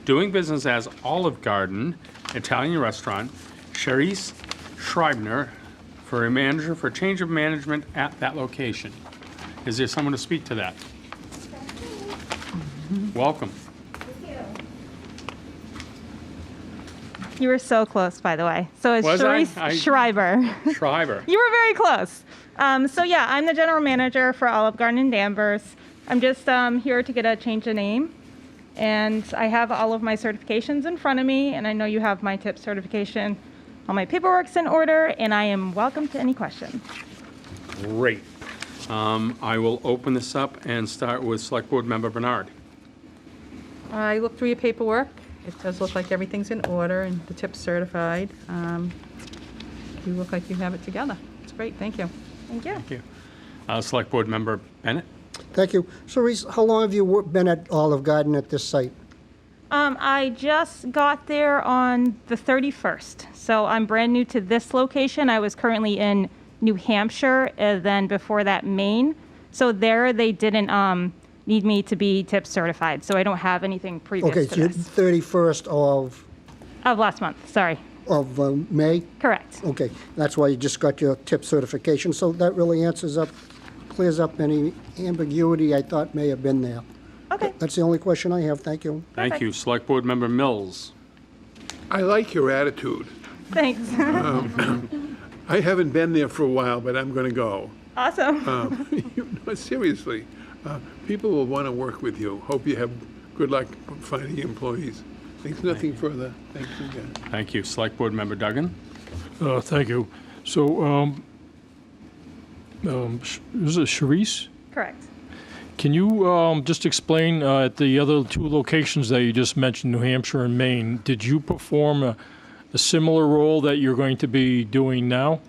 doing business as Olive Garden Italian Restaurant, Charisse Schreibner, for a manager for change of management at that location. Is there someone to speak to that? Welcome. You were so close, by the way. So it's Was I? Charisse Schreiber. Schreiber. You were very close. So yeah, I'm the general manager for Olive Garden in Danvers. I'm just here to get a change of name. And I have all of my certifications in front of me, and I know you have my tip certification. All my paperwork's in order, and I am welcome to any questions. Great. I will open this up and start with Select Board Member Bernard. I looked through your paperwork. It does look like everything's in order and the tip's certified. You look like you have it together. It's great, thank you. Thank you. Thank you. Select Board Member Bennett. Thank you. So, Reese, how long have you been at Olive Garden at this site? I just got there on the 31st, so I'm brand new to this location. I was currently in New Hampshire, and then before that, Maine. So there, they didn't need me to be tip certified, so I don't have anything previous Okay, to so you're this. 31st Of last month, sorry. of May? Correct. Okay, that's why you just got your tip certification. So that really clears up any ambiguity I thought may have been there. Okay. That's the only question I have. Thank you. Thank you. Select Board Member Mills. I like your attitude. Thanks. I haven't been there for a while, but I'm going to go. Awesome. Seriously, people will want to work with you. Hope you have good luck finding employees. Thanks, nothing further. Thank you again. Thank you. Select Board Member Duggan. Thank you. So, is it Charisse? Correct. Can you just explain at the other two locations that you just mentioned, New Hampshire and Maine, did you perform a similar role that you're going to be doing now?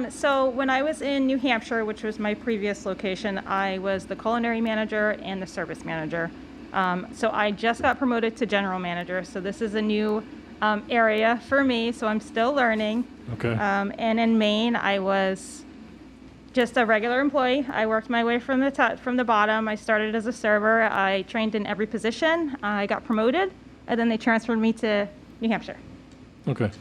So when I was in New Hampshire, which was my previous location, I was the culinary manager and the service manager. So I just got promoted to general manager, so this is a new area for me, so I'm still learning. Okay. And in Maine, I was just a regular employee. I worked my way from the top, from the bottom. I started as a server. I trained in every position. I got promoted, and then they transferred me to New Hampshire. Okay.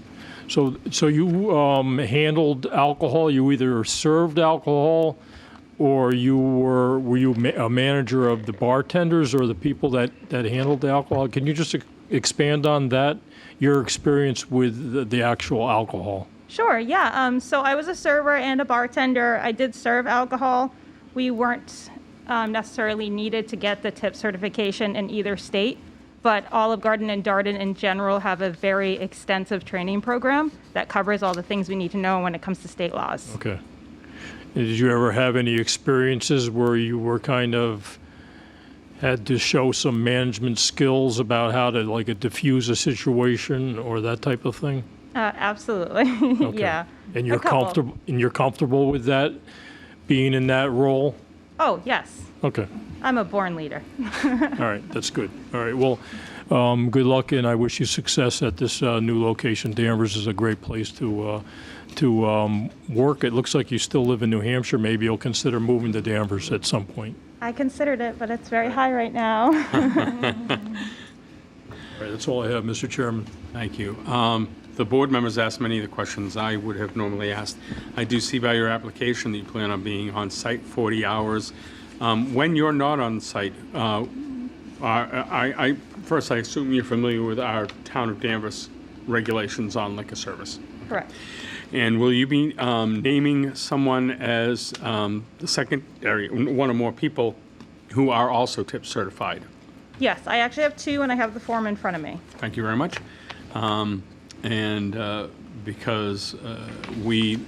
So you handled alcohol. You either served alcohol, or were you a manager of the bartenders or the people that handled the alcohol? Can you just expand on that, your experience with the actual alcohol? Sure, yeah. So I was a server and a bartender. I did serve alcohol. We weren't necessarily needed to get the tip certification in either state, but Olive Garden and Darden in general have a very extensive training program that covers all the things we need to know when it comes to state laws. Okay. Did you ever have any experiences where you were kind of had to show some management skills about how to diffuse a situation or that type of thing? Absolutely. Okay. Yeah. And A you're couple. comfortable. And you're comfortable with that, being in that role? Oh, yes. Okay. I'm a born leader. All right. That's good. All right. Well, good luck, and I wish you success at this new location. Danvers is a great place to work. It looks like you still live in New Hampshire. Maybe you'll consider moving to Danvers at some point. I considered it, but it's very high right now. All right. That's all I have, Mr. Chairman. Thank you. The board members asked many of the questions I would have normally asked. I do see by your application that you plan on being on site 40 hours. When you're not on site, first, I assume you're familiar with our Town of Danvers regulations on liquor service. Correct. And will you be naming someone as the secondary, one or more people who are also tip certified? Yes, I actually have two, and I have the form in front of me. Thank you very much. Because we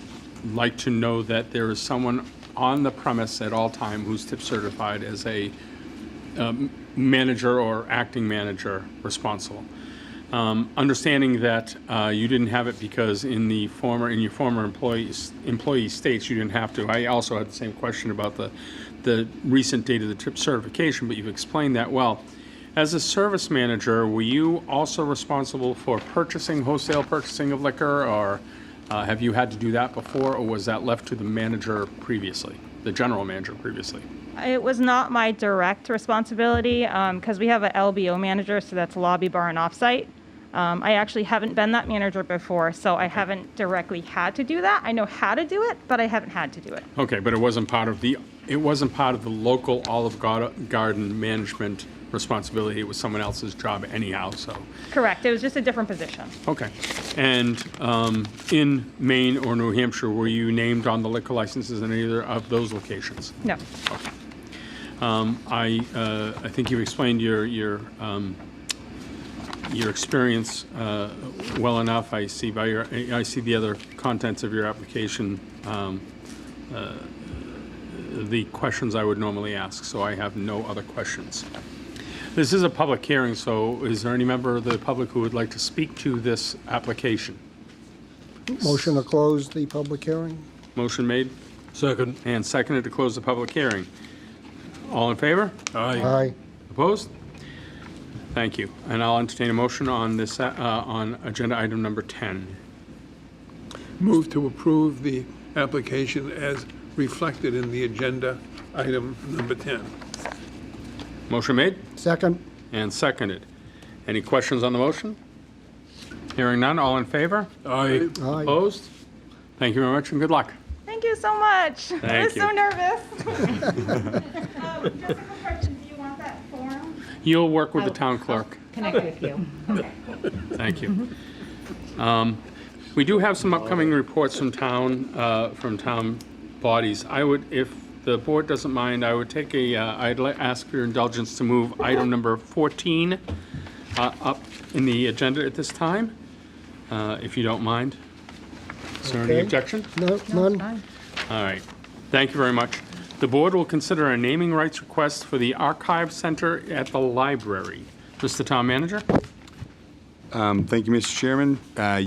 like to know that there is someone on the premise at all time who's tip certified as a manager or acting manager responsible. Understanding that you didn't have it because in your former employee states you didn't have to. I also had the same question about the recent date of the tip certification, but you've explained that well. As a service manager, were you also responsible for wholesale purchasing of liquor, or have you had to do that before, or was that left to the manager previously, the general manager previously? It was not my direct responsibility because we have an LBO manager, so that's lobby, bar, and offsite. I actually haven't been that manager before, so I haven't directly had to do that. I know how to do it, but I haven't had to do it. Okay, but it wasn't part of the local Olive Garden management responsibility. It was someone else's job anyhow, so. Correct. It was just a different position. Okay. And in Maine or New Hampshire, were you named on the liquor licenses in either of those locations? No. Okay. I think you explained your experience well enough. I see the other contents of your application, the questions I would normally ask, so I have no other questions. This is a public hearing, so is there any member of the public who would like to speak to this application? Motion to close the public hearing? Motion made Second. and seconded to close the public hearing. All in favor? Aye. Aye. Opposed? Thank you. And I'll entertain a motion on this, on agenda item number 10. Move to approve the application as reflected in the agenda item number 10. Motion made Second? and seconded. Any questions on the motion? Hearing none, all in favor? Aye. Aye. Opposed? Thank you very much and good luck. Thank you so much. I Thank was so you. nervous. Just a quick question. Do you want that form? You'll work with the town clerk. Connect with you. Thank you. We do have some upcoming reports from town bodies. I would, if the board doesn't mind, I would take I'd ask for your indulgence to move item number 14 up in the agenda at this time, if you don't mind. Is there any Okay. objection? No, none? All right. Thank you very much. The board will consider a naming rights request for the Archive Center at the library. Mr. Town Manager? Thank you, Mr. Chairman.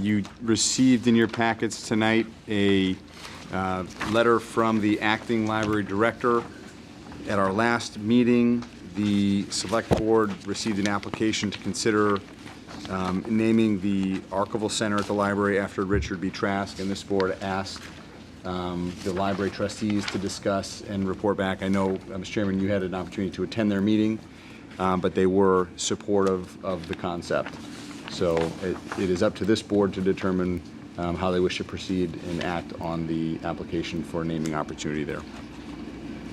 You received in your packets tonight a letter from the acting library director. At our last meeting, the select board received an application to consider naming the Archival Center at the library after Richard B. Trask, and this board asked the library trustees to discuss and report back. I know, Mr. Chairman, you had an opportunity to attend their meeting, but they were supportive of the concept. So it is up to this board to determine how they wish to proceed and act on the application for naming opportunity there.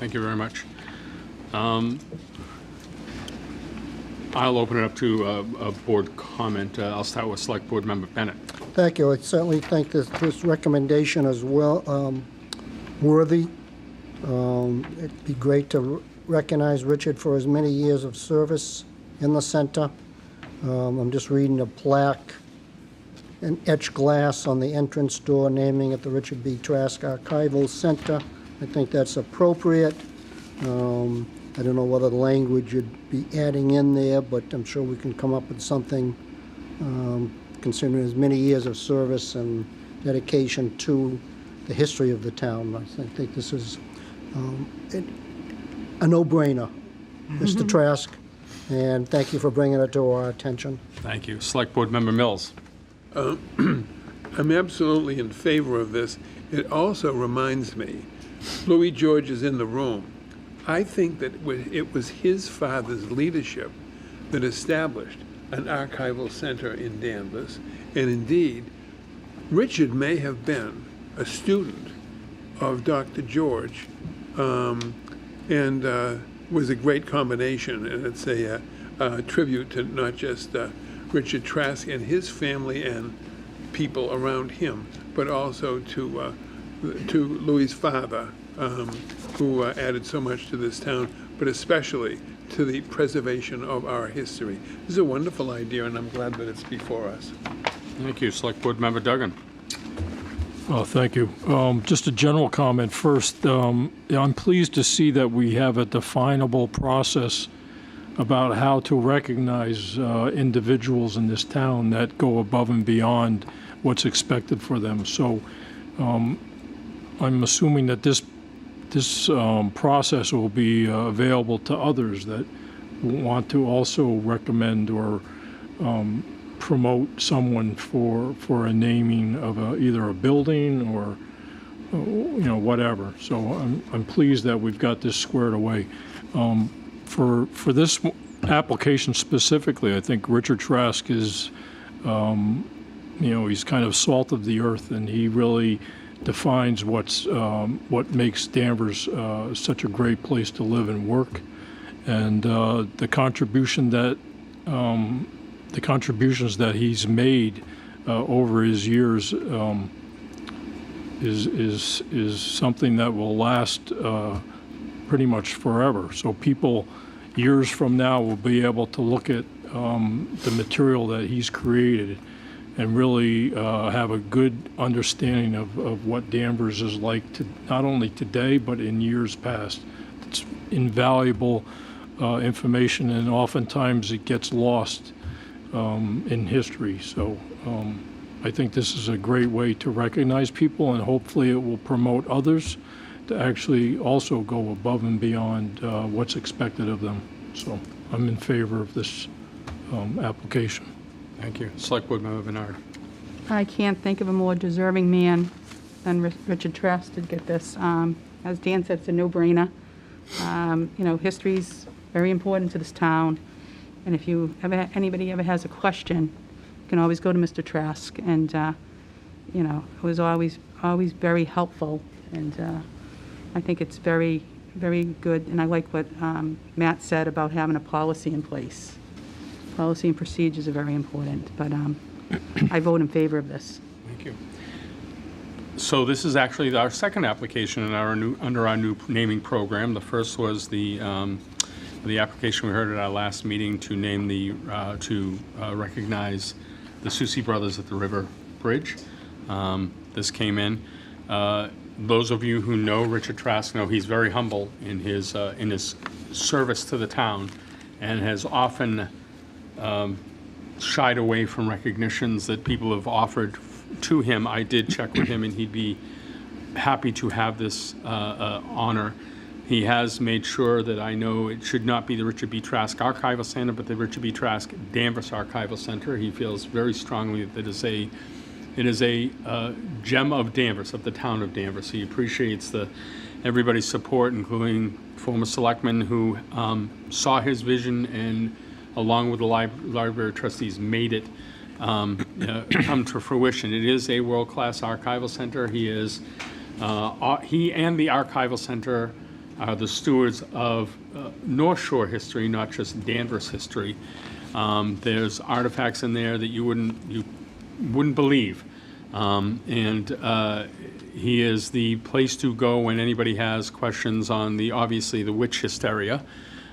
Thank you very much. I'll open it up to a board comment. I'll start with Select Board Member Bennett. Thank you. I certainly think this recommendation is well worthy. It'd be great to recognize Richard for his many years of service in the center. I'm just reading a plaque and etched glass on the entrance door naming it the Richard B. Trask Archival Center. I think that's appropriate. I don't know what other language you'd be adding in there, but I'm sure we can come up with something considering his many years of service and dedication to the history of the town. I think this is a no-brainer, Mr. Trask, and thank you for bringing it to our attention. Thank you. Select Board Member Mills. I'm absolutely in favor of this. It also reminds me, Louis George is in the room. I think that it was his father's leadership that established an archival center in Danvers, and indeed, Richard may have been a student of Dr. George, and was a great combination, and it's a tribute to not just Richard Trask and his family and people around him, but also to Louis's father, who added so much to this town, but especially to the preservation of our history. This is a wonderful idea, and I'm glad that it's before us. Thank you. Select Board Member Duggan. Oh, thank you. Just a general comment first. I'm pleased to see that we have a definable process about how to recognize individuals in this town that go above and beyond what's expected for them. So I'm assuming that this process will be available to others that want to also recommend or promote someone for a naming of either a building or whatever. So I'm pleased that we've got this squared away. For this application specifically, I think Richard Trask is He's kind of salt of the earth, and he really defines what makes Danvers such a great place to live and work. And the contributions that he's made over his years is something that will last pretty much forever. So people years from now will be able to look at the material that he's created and really have a good understanding of what Danvers is like not only today but in years past. It's invaluable information, and oftentimes it gets lost in history. So I think this is a great way to recognize people, and hopefully it will promote others to actually also go above and beyond what's expected of them. So I'm in favor of this application. Thank you. Select Board Member Bernard. I can't think of a more deserving man than Richard Trask to get this. As Dan said, it's a no-brainer. History's very important to this town, and if anybody ever has a question, you can always go to Mr. Trask, and it was always very helpful, and I think it's very, very good, and I like what Matt said about having a policy in place. Policy and procedures are very important, but I vote in favor of this. Thank you. So this is actually our second application under our new naming program. The first was the application we heard at our last meeting to name recognize the Susi brothers at the River Bridge. This came in. Those of you who know Richard Trask know he's very humble in his service to the town, and has often shied away from recognitions that people have offered to him. I did check with him, and he'd be happy to have this honor. He has made sure that I know it should not be the Richard B. Trask Archival Center, but the Richard B. Trask Danvers Archival Center. He feels very strongly that it is a gem of Danvers, of the town of Danvers. He appreciates everybody's support, including former selectmen who saw his vision and, along with the library trustees, made it come to fruition. It is a world-class archival center. He and the archival center are the stewards of North Shore history, not just Danvers history. There's artifacts in there that you wouldn't believe, and he is the place to go when anybody has questions on obviously the witch hysteria.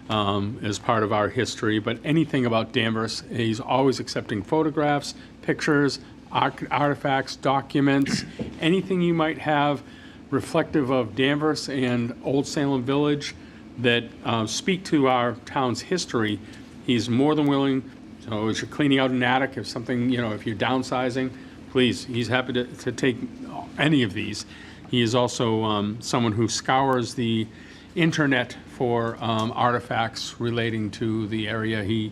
As part of our history, but anything about Danvers, he's always accepting photographs, pictures, artifacts, documents, anything you might have reflective of Danvers and Old Salem Village that speak to our town's history. He's more than willing. So as you're cleaning out an attic, if something, if you're downsizing, please, he's happy to take any of these. He is also someone who scours the internet for artifacts relating to the area. He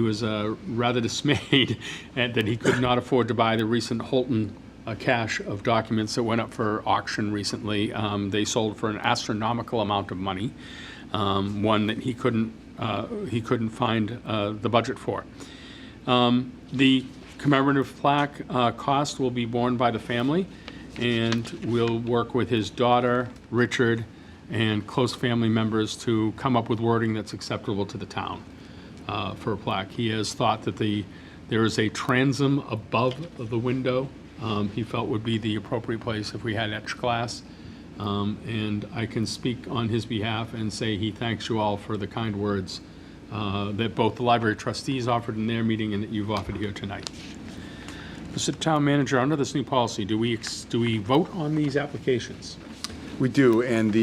was rather dismayed that he could not afford to buy the recent Holton cache of documents that went up for auction recently. They sold for an astronomical amount of money, one that he couldn't find the budget for. The commemorative plaque cost will be borne by the family, and we'll work with his daughter, Richard, and close family members to come up with wording that's acceptable to the town for a plaque. He has thought that there is a transom above the window he felt would be the appropriate place if we had etched glass. And I can speak on his behalf and say he thanks you all for the kind words that both the library trustees offered in their meeting and that you've offered here tonight. Mr. Town Manager, under this new policy, do we vote on these applications? We do, and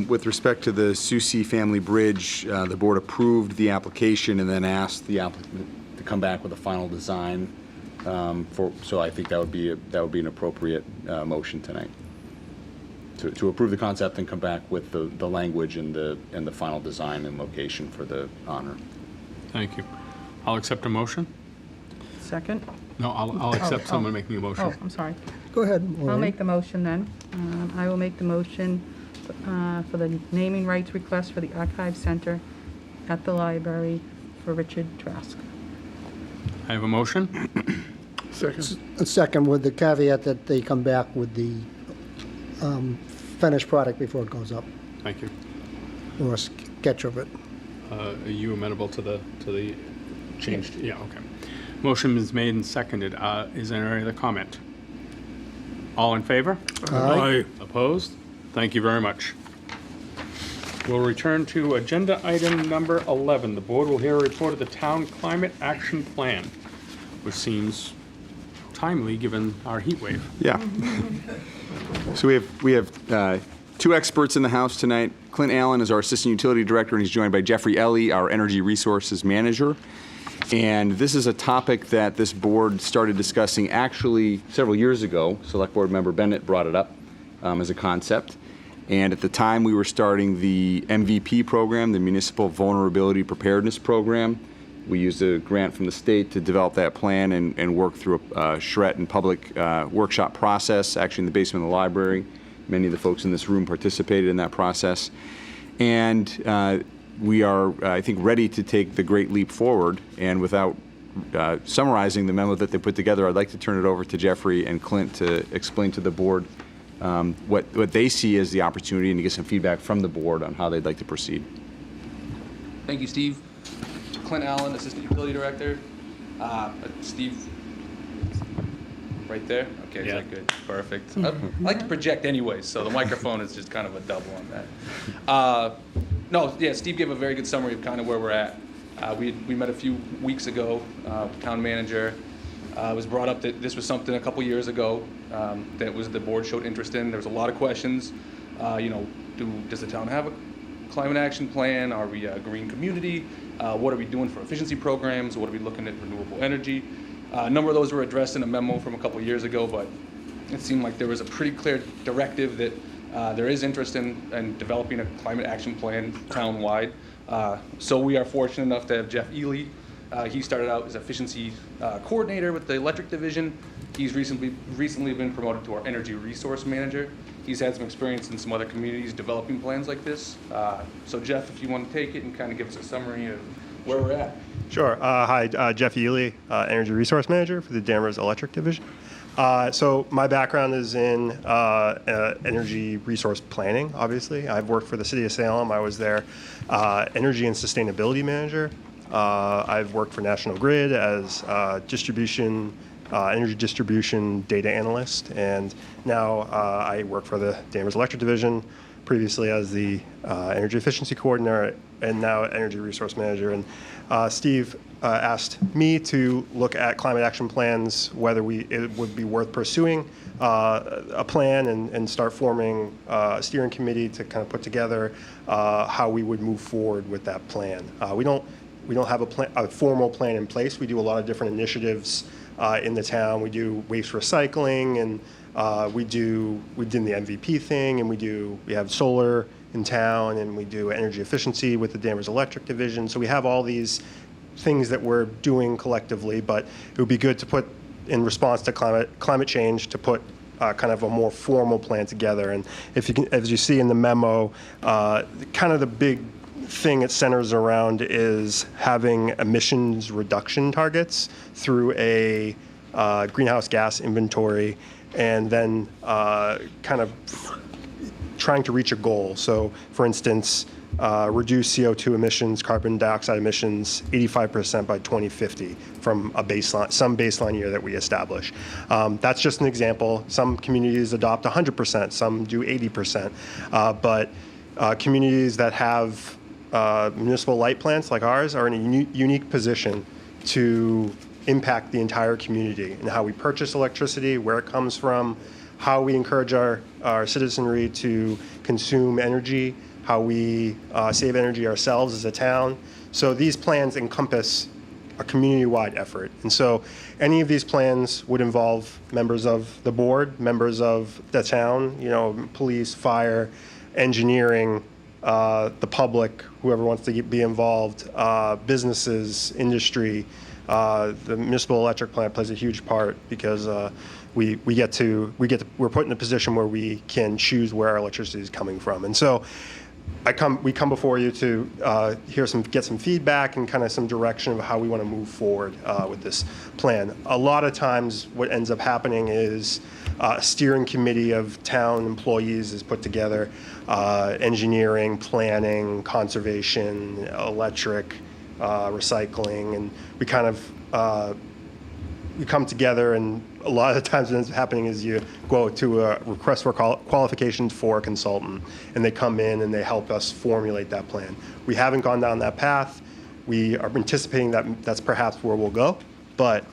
with respect to the Susi Family Bridge, the board approved the application and then asked the applicant to come back with a final design. So I think that would be an appropriate motion tonight to approve the concept and come back with the language and the final design and location for the honor. Thank you. I'll accept a motion. Second? No, I'll accept someone making a motion. Oh, I'm sorry. Go ahead, I'll Maureen. make the motion then. I will make the motion for the naming rights request for the Archive Center at the library for Richard Trask. I have a motion. A second with the caveat that they come back with the finished product before it goes up, Thank you. or a sketch of it. Are you amenable to the changed? Yeah, okay. Motion is made and seconded. Is there any other comment? All in favor? Aye. Opposed? Thank you very much. We'll return to agenda item number 11. The board will hear a report of the Town Climate Action Plan, which seems timely given our heat wave. Yeah. So we have two experts in the house tonight. Clint Allen is our Assistant Utility Director, and he's joined by Jeffrey Ellie, our Energy Resources Manager. And this is a topic that this board started discussing actually several years ago. Select Board Member Bennett brought it up as a concept. And at the time, we were starting the MVP program, the Municipal Vulnerability Preparedness Program. We used a grant from the state to develop that plan and work through a charrette and public workshop process, actually in the basement of the library. Many of the folks in this room participated in that process. And we are, I think, ready to take the great leap forward. And without summarizing the memo that they put together, I'd like to turn it over to Jeffrey and Clint to explain to the board what they see as the opportunity and to get some feedback from the board on how they'd like to proceed. Thank you, Steve. Clint Allen, Assistant Utility Director. Steve, right there? Okay, Yeah. is that good? Perfect. I like to project anyways, so the microphone is just kind of a double on that. No, yeah, Steve gave a very good summary of kind of where we're at. We met a few weeks ago. Town manager was brought up that this was something a couple years ago that was the board showed interest in. There was a lot of questions. Does the town have a climate action plan? Are we a green community? What are we doing for efficiency programs? What are we looking at renewable energy? A number of those were addressed in a memo from a couple years ago, but it seemed like there was a pretty clear directive that there is interest in developing a climate action plan town-wide. So we are fortunate enough to have Jeff Ely. He started out as efficiency coordinator with the electric division. He's recently been promoted to our energy resource manager. He's had some experience in some other communities developing plans like this. So Jeff, if you want to take it and kind of give us a summary of where we're at. Sure. Hi, Jeff Ely, Energy Resource Manager for the Danvers Electric Division. So my background is in energy resource planning, obviously. I've worked for the City of Salem. I was their Energy and Sustainability Manager. I've worked for National Grid as energy distribution data analyst, and now I work for the Danvers Electric Division, previously as the energy efficiency coordinator, and now energy resource manager. And Steve asked me to look at climate action plans, whether it would be worth pursuing a plan and start forming a steering committee to kind of put together how we would move forward with that plan. We don't have a formal plan in place. We do a lot of different initiatives in the town. We do waste recycling, and we did the MVP thing, and we have solar in town, and we do energy efficiency with the Danvers Electric Division. So we have all these things that we're doing collectively, but it would be good to put, in response to climate change, to put kind of a more formal plan together. And if you can, as you see in the memo, kind of the big thing it centers around is having emissions reduction targets through a greenhouse gas inventory, and then kind of trying to reach a goal. So, for instance, reduce CO2 emissions, carbon dioxide emissions 85% by 2050 from some baseline year that we establish. That's just an example. Some communities adopt 100%, some do 80%. But communities that have municipal light plants like ours are in a unique position to impact the entire community and how we purchase electricity, where it comes from, how we encourage our citizenry to consume energy, how we save energy ourselves as a town. So these plans encompass a community-wide effort. And so any of these plans would involve members of the board, members of the town, police, fire, engineering, the public, whoever wants to be involved, businesses, industry. The municipal electric plant plays a huge part because we're put in a position where we can choose where our electricity is coming from. And so we come before you to get some feedback and kind of some direction of how we want to move forward with this plan. A lot of times what ends up happening is a steering committee of town employees is put together, engineering, planning, conservation, electric, recycling, and we kind of we come together, and a lot of the times what ends up happening is you go to a request for qualifications for a consultant, and they come in and they help us formulate that plan. We haven't gone down that path. We are anticipating that that's perhaps where we'll go, but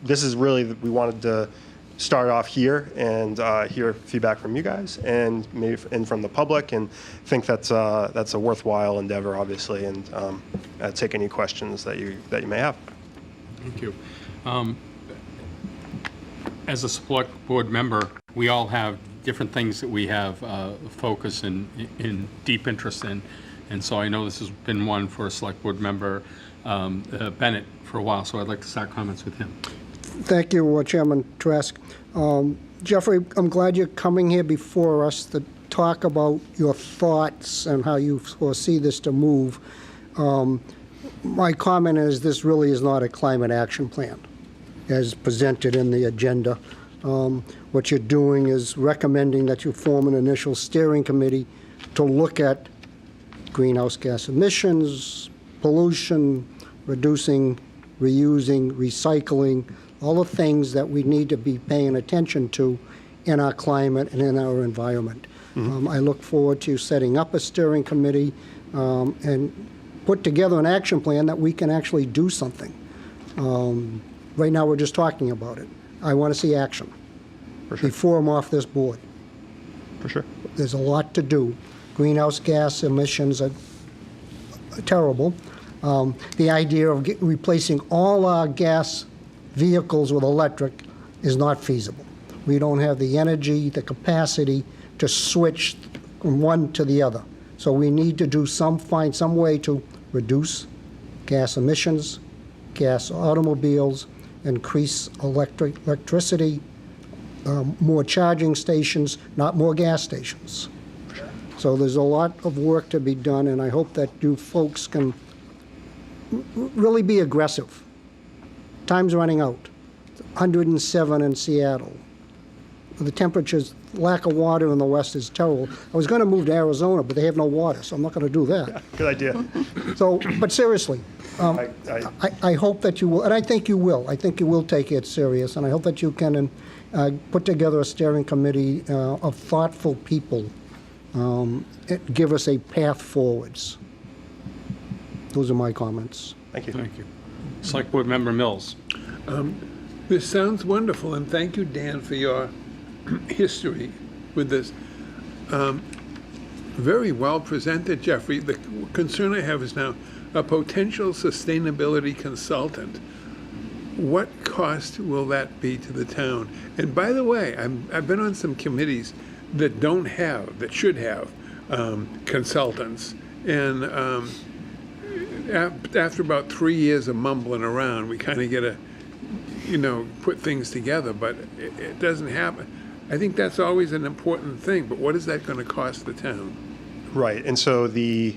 this is really, we wanted to start off here and hear feedback from you guys and maybe from the public, and think that's a worthwhile endeavor, obviously, and take any questions that you may have. Thank you. As a select board member, we all have different things that we have focus and in deep interest in, and so I know this has been one for a select board member, Bennett, for a while, so I'd like to start comments with him. Thank you, Chairman Trask. Jeffrey, I'm glad you're coming here before us to talk about your thoughts and how you foresee this to move. My comment is this really is not a climate action plan as presented in the agenda. What you're doing is recommending that you form an initial steering committee to look at greenhouse gas emissions, pollution, reducing, reusing, recycling, all the things that we need to be paying attention to in our climate and in our environment. I look forward to setting up a steering committee and put together an action plan that we can actually do something. Right now, we're just talking about it. I want to see action before I'm off this board. For sure. There's a lot to do. Greenhouse gas emissions are terrible. The idea of replacing all our gas vehicles with electric is not feasible. We don't have the energy, the capacity to switch from one to the other. So we need to find some way to reduce gas emissions, gas automobiles, increase electricity, more charging stations, not more gas stations. So there's a lot of work to be done, and I hope that you folks can really be aggressive. Time's running out. 107 in Seattle. The temperatures, lack of water in the west is terrible. I was going to move to Arizona, but they have no water, so I'm not going to do that. Yeah, good idea. So, but seriously, I hope that you will, and I think you will. I think you will take it serious, and I hope that you can put together a steering committee of thoughtful people, give us a path forwards. Those are my comments. Thank you. Thank you. Select Board Member Mills. This sounds wonderful, and thank you, Dan, for your history with this. Very well presented, Jeffrey. The concern I have is now a potential sustainability consultant. What cost will that be to the town? And by the way, I've been on some committees that should have consultants. And after about 3 years of mumbling around, we kind of get put things together, but it doesn't happen. I think that's always an important thing, but what is that going to cost the town? Right, and so the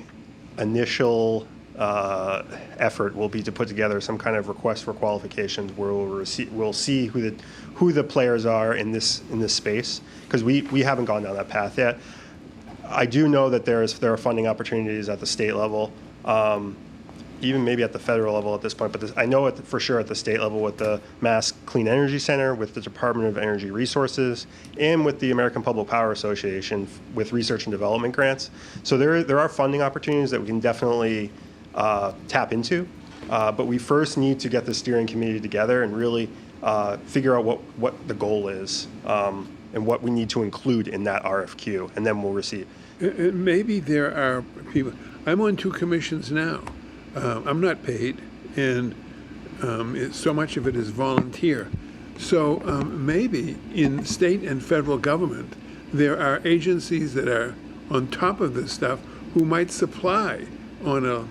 initial effort will be to put together some kind of request for qualifications where we'll see who the players are in this space, because we haven't gone down that path yet. I do know that there are funding opportunities at the state level, even maybe at the federal level at this point, but I know for sure at the state level with the Mass Clean Energy Center, with the Department of Energy Resources, and with the American Public Power Association with research and development grants. So there are funding opportunities that we can definitely tap into, but we first need to get the steering committee together and really figure out what the goal is and what we need to include in that RFQ, and then we'll receive. Maybe there are people, I'm on 2 commissions now. I'm not paid, and so much of it is volunteer. So maybe in state and federal government, there are agencies that are on top of this stuff who might supply on a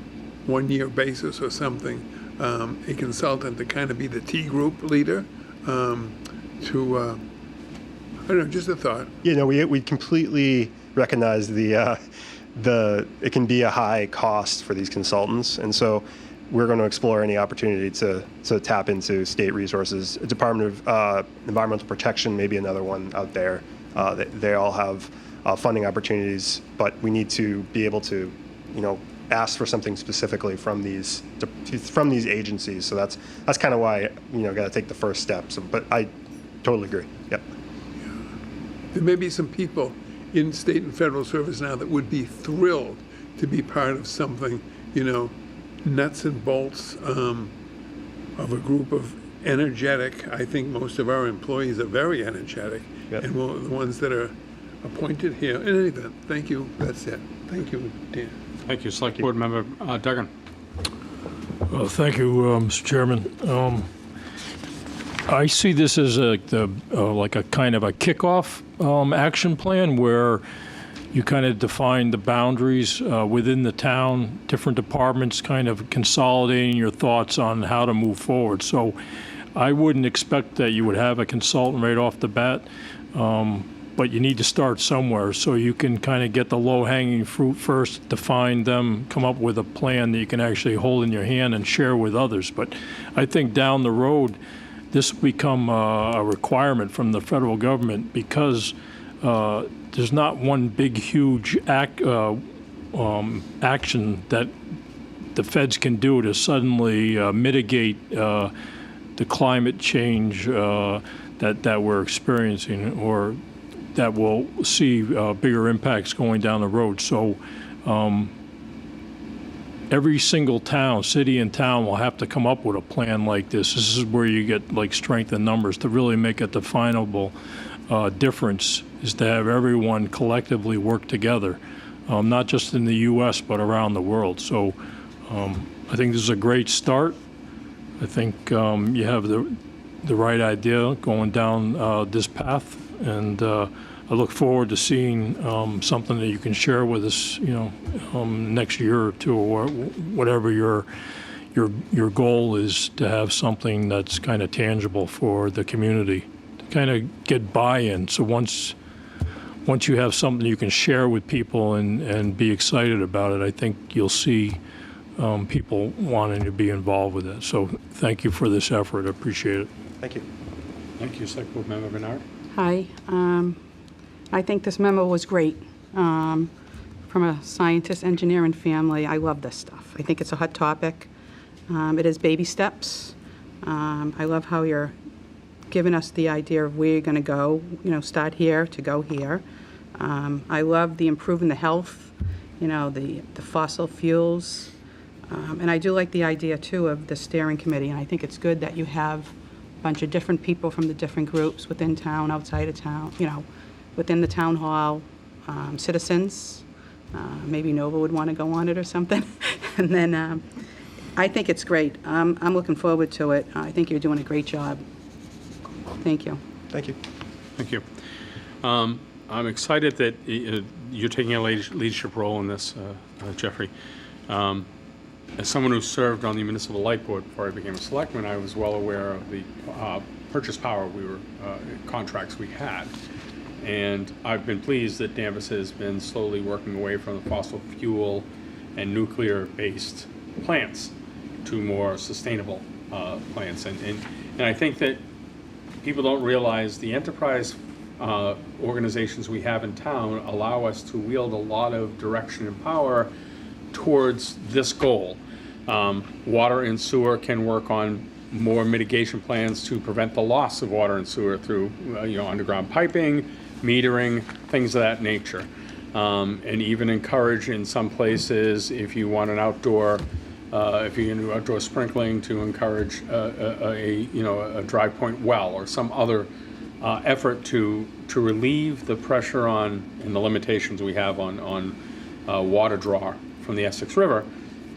one-year basis or something a consultant to kind of be the T group leader I don't know, just a thought. We completely recognize the it can be a high cost for these consultants, and so we're going to explore any opportunity to tap into state resources. Department of Environmental Protection may be another one out there. They all have funding opportunities, but we need to be able to, ask for something specifically from these agencies. So that's kind of why got to take the first steps. But I totally agree. Yep. There may be some people in state and federal service now that would be thrilled to be part of something, nuts and bolts of a group of energetic. I think most of our employees are very energetic, and the ones that are appointed here. In any event, thank you. That's it. Thank you, Dan. Thank you. Select Board Member Duggan. Thank you, Mr. Chairman. I see this as like a kind of a kickoff action plan where you kind of define the boundaries within the town, different departments kind of consolidating your thoughts on how to move forward. So I wouldn't expect that you would have a consultant right off the bat, but you need to start somewhere so you can kind of get the low-hanging fruit first, define them, come up with a plan that you can actually hold in your hand and share with others. But I think down the road, this will become a requirement from the federal government because there's not one big, huge action that the feds can do to suddenly mitigate the climate change that we're experiencing, or that will see bigger impacts going down the road. So every single town, city and town will have to come up with a plan like this. This is where you get like strength in numbers to really make a definable difference, is to have everyone collectively work together, not just in the U.S., but around the world. So I think this is a great start. I think you have the right idea going down this path, and I look forward to seeing something that you can share with us, next year or two, or whatever your goal is, to have something that's kind of tangible for the community, to kind of get buy-in. So once you have something you can share with people and be excited about it, I think you'll see people wanting to be involved with it. So thank you for this effort. I appreciate it. Thank you. Thank you. Select Board Member Bernard. Hi. I think this memo was great. From a scientist, engineer, and family, I love this stuff. I think it's a hot topic. It is baby steps. I love how you're giving us the idea of where you're going to go, start here to go here. I love the improving the health, the fossil fuels. And I do like the idea, too, of the steering committee. And I think it's good that you have a bunch of different people from the different groups within town, outside of town, within the town hall, citizens. Maybe Nova would want to go on it or something. And then I think it's great. I'm looking forward to it. I think you're doing a great job. Thank you. Thank you. Thank you. I'm excited that you're taking a leadership role in this, Jeffrey. As someone who served on the Municipal Light Board before I became a selectman, I was well aware of the purchase power contracts we had. And I've been pleased that Danvers has been slowly working away from the fossil fuel and nuclear-based plants to more sustainable plants. And I think that people don't realize the enterprise organizations we have in town allow us to wield a lot of direction and power towards this goal. Water and sewer can work on more mitigation plans to prevent the loss of water and sewer through underground piping, metering, things of that nature. And even encourage in some places, if you want an outdoor, if you can do outdoor sprinkling, to encourage a dry point well or some other effort to relieve the pressure on and the limitations we have on water draw from the Essex River.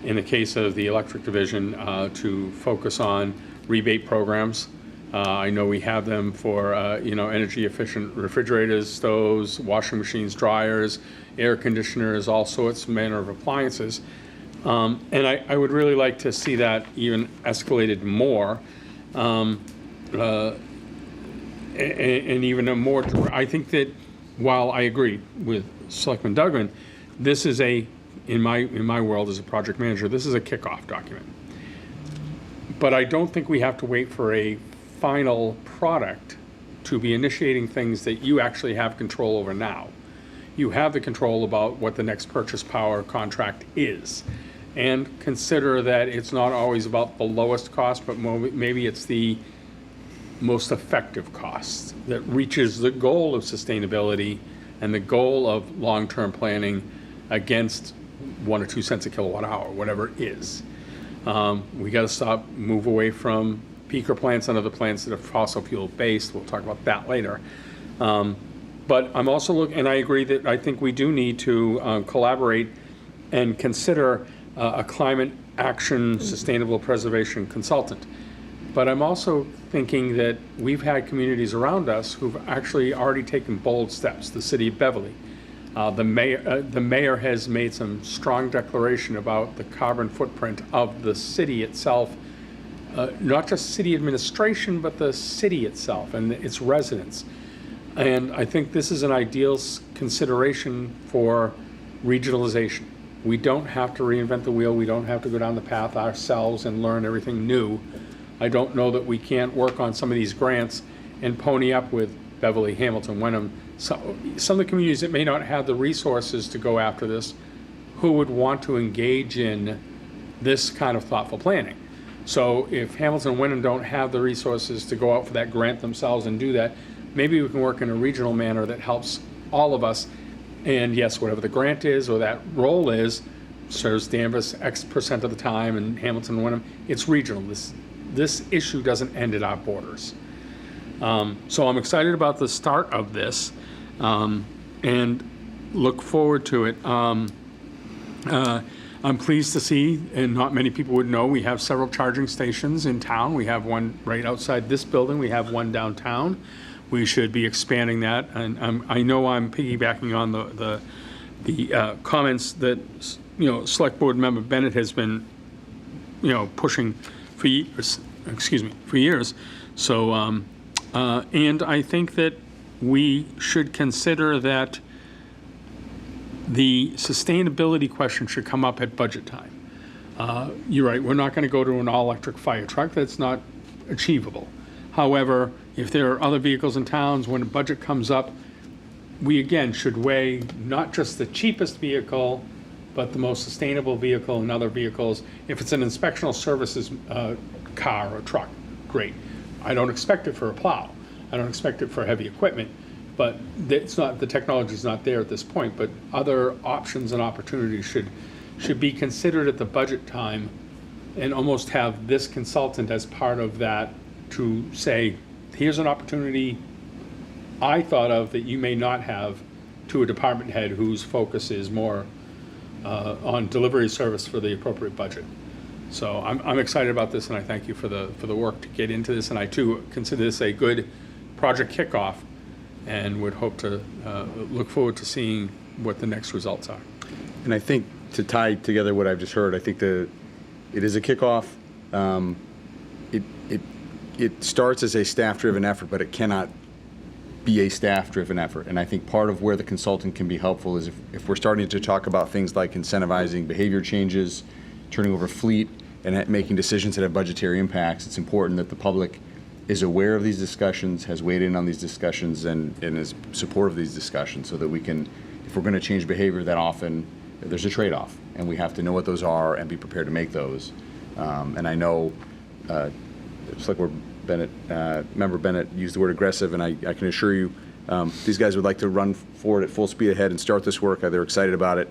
In the case of the electric division, to focus on rebate programs. I know we have them for energy efficient refrigerators, stoves, washing machines, dryers, air conditioners, all sorts manner of appliances. And I would really like to see that even escalated more. And even a more, I think that while I agree with Selectman Duggan this is in my world as a project manager, this is a kickoff document. But I don't think we have to wait for a final product to be initiating things that you actually have control over now. You have the control about what the next purchase power contract is. And consider that it's not always about the lowest cost, but maybe it's the most effective cost that reaches the goal of sustainability and the goal of long-term planning against 1 or 2 cents a kilowatt hour, whatever it is. We got to move away from peaker plants and other plants that are fossil fuel based. We'll talk about that later. But I'm also looking, and I agree that I think we do need to collaborate and consider a climate action sustainable preservation consultant. But I'm also thinking that we've had communities around us who've actually already taken bold steps. The city of Beverly. The mayor has made some strong declaration about the carbon footprint of the city itself, not just city administration, but the city itself and its residents. And I think this is an ideal consideration for regionalization. We don't have to reinvent the wheel. We don't have to go down the path ourselves and learn everything new. I don't know that we can't work on some of these grants and pony up with Beverly, Hamilton, Wenham, some of the communities that may not have the resources to go after this, who would want to engage in this kind of thoughtful planning. So if Hamilton and Wenham don't have the resources to go out for that grant themselves and do that, maybe we can work in a regional manner that helps all of us. And yes, whatever the grant is or that role is, serves Danvers X% of the time and Hamilton and Wenham, it's regional. This issue doesn't end at our borders. So I'm excited about the start of this and look forward to it. I'm pleased to see, and not many people would know, we have several charging stations in town. We have one right outside this building. We have one downtown. We should be expanding that. And I know I'm piggybacking on the comments that Select Board Member Bennett has been pushing for years. For years. So and I think that we should consider that the sustainability question should come up at budget time. You're right, we're not going to go to an all-electric fire truck. That's not achievable. However, if there are other vehicles in towns, when a budget comes up, we again should weigh not just the cheapest vehicle, but the most sustainable vehicle and other vehicles. If it's an inspectional services car or truck, great. I don't expect it for a plow. I don't expect it for heavy equipment, but it's not, the technology is not there at this point, but other options and opportunities should be considered at the budget time and almost have this consultant as part of that to say, here's an opportunity I thought of that you may not have to a department head whose focus is more on delivery service for the appropriate budget. So I'm excited about this, and I thank you for the work to get into this, and I too consider this a good project kickoff and would hope to look forward to seeing what the next results are. And I think to tie together what I've just heard, I think it is a kickoff. It starts as a staff-driven effort, but it cannot be a staff-driven effort. And I think part of where the consultant can be helpful is if we're starting to talk about things like incentivizing behavior changes, turning over fleet, and making decisions that have budgetary impacts, it's important that the public is aware of these discussions, has weighed in on these discussions, and is supportive of these discussions so that we can, if we're going to change behavior that often, there's a trade-off, and we have to know what those are and be prepared to make those. And I know, Select Board Bennett, Member Bennett used the word aggressive, and I can assure you these guys would like to run forward at full speed ahead and start this work. They're excited about it.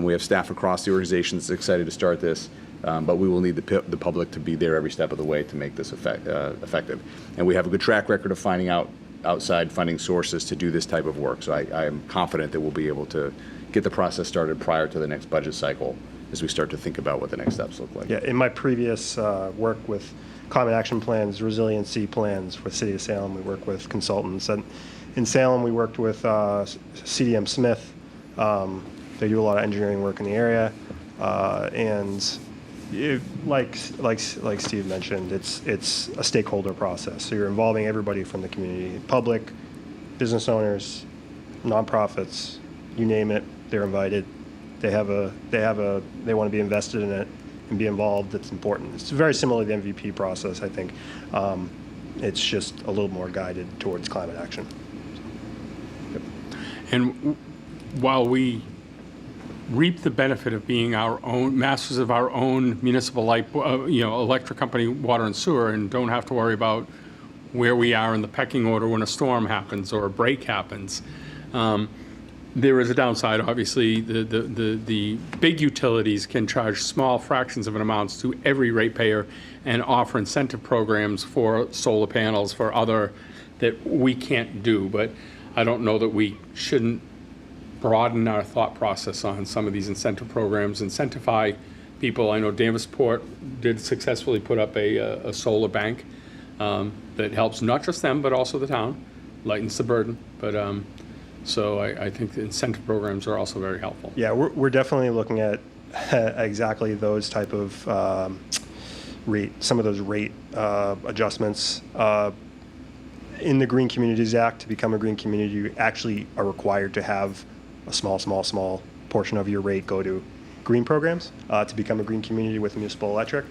We have staff across the organization that's excited to start this. But we will need the public to be there every step of the way to make this effective. And we have a good track record of finding out outside funding sources to do this type of work. So I am confident that we'll be able to get the process started prior to the next budget cycle as we start to think about what the next steps look like. Yeah, in my previous work with common action plans, resiliency plans with City of Salem, we work with consultants. And in Salem, we worked with CDM Smith. They do a lot of engineering work in the area. And like Steve mentioned, it's a stakeholder process. So you're involving everybody from the community, public, business owners, nonprofits, you name it, they're invited. they want to be invested in it and be involved. It's important. It's very similar to the MVP process, I think. It's just a little more guided towards climate action. And while we reap the benefit of being our own masters of our own municipal electric company, water and sewer, and don't have to worry about where we are in the pecking order when a storm happens or a break happens, there is a downside. Obviously, the big utilities can charge small fractions of an amounts to every ratepayer and offer incentive programs for solar panels, for other that we can't do. But I don't know that we shouldn't broaden our thought process on some of these incentive programs, incentivize people. I know Danvers Port did successfully put up a solar bank that helps not just them, but also the town, lightens the burden. But so I think the incentive programs are also very helpful. Yeah, we're definitely looking at exactly those type of some of those rate adjustments. In the Green Communities Act, to become a green community, you actually are required to have a small portion of your rate go to green programs to become a green community with municipal electric.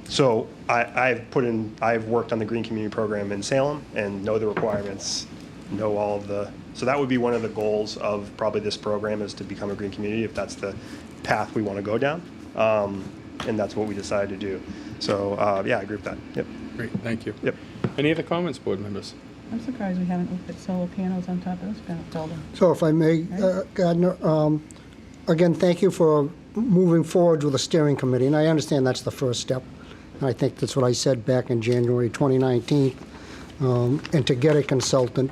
So I've worked on the green community program in Salem and know the requirements, know all of the. So that would be one of the goals of probably this program, is to become a green community, if that's the path we want to go down, and that's what we decided to do. So yeah, I agree with that. Yep. Great, thank you. Yep. Any other comments, board members? I'm surprised we haven't looked at solar panels on top of this building. So if I may, Gardner, again, thank you for moving forward with the steering committee, and I understand that's the first step. And I think that's what I said back in January 2019, and to get a consultant.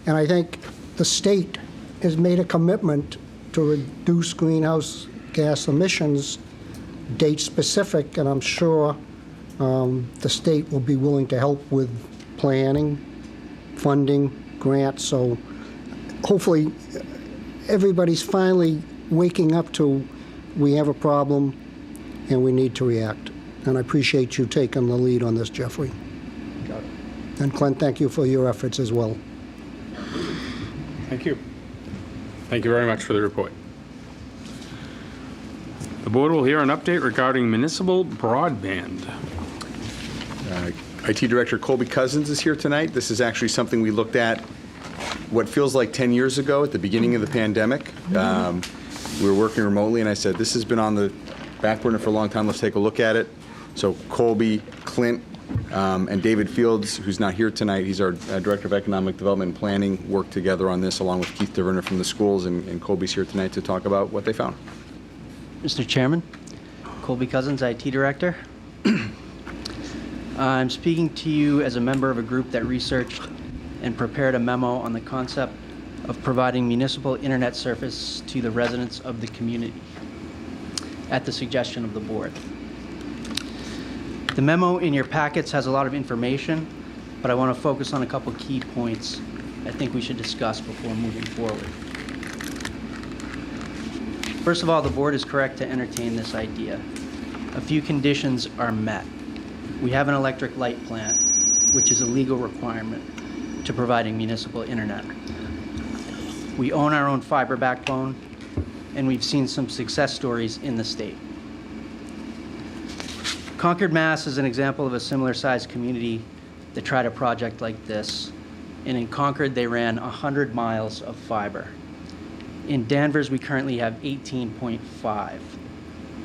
And I think the state has made a commitment to reduce greenhouse gas emissions, date specific, and I'm sure the state will be willing to help with planning, funding, grants. So hopefully everybody's finally waking up to, we have a problem and we need to react. And I appreciate you taking the lead on this, Jeffrey. Got it. And Clint, thank you for your efforts as well. Thank you. Thank you very much for the report. The board will hear an update regarding municipal broadband. IT Director Colby Cousins is here tonight. This is actually something we looked at what feels like 10 years ago at the beginning of the pandemic. We were working remotely, and I said, this has been on the back burner for a long time. Let's take a look at it. So Colby, Clint, and David Fields, who's not here tonight, he's our Director of Economic Development and Planning, worked together on this along with Keith DeVerner from the schools, and Colby's here tonight to talk about what they found. Mr. Chairman, Colby Cousins, IT Director. I'm speaking to you as a member of a group that researched and prepared a memo on the concept of providing municipal internet service to the residents of the community at the suggestion of the board. The memo in your packets has a lot of information, but I want to focus on a couple key points I think we should discuss before moving forward. First of all, the board is correct to entertain this idea. A few conditions are met. We have an electric light plant, which is a legal requirement to providing municipal internet. We own our own fiber backbone, and we've seen some success stories in the state. Concord, Mass. is an example of a similar-sized community that tried a project like this, and in Concord they ran 100 miles of fiber. In Danvers we currently have 18.5,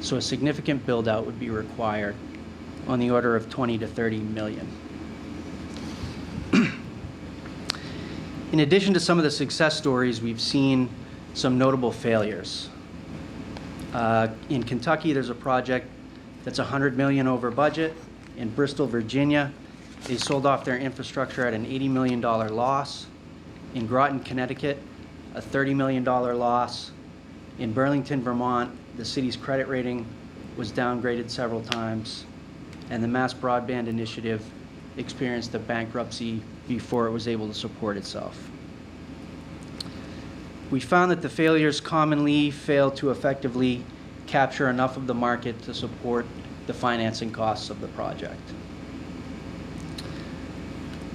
so a significant build-out would be required on the order of 20 to 30 million. In addition to some of the success stories, we've seen some notable failures. In Kentucky, there's a project that's 100 million over budget. In Bristol, Virginia, they sold off their infrastructure at an $80 million loss. In Groton, Connecticut, a $30 million loss. In Burlington, Vermont, the city's credit rating was downgraded several times, and the Mass Broadband Initiative experienced a bankruptcy before it was able to support itself. We found that the failures commonly fail to effectively capture enough of the market to support the financing costs of the project.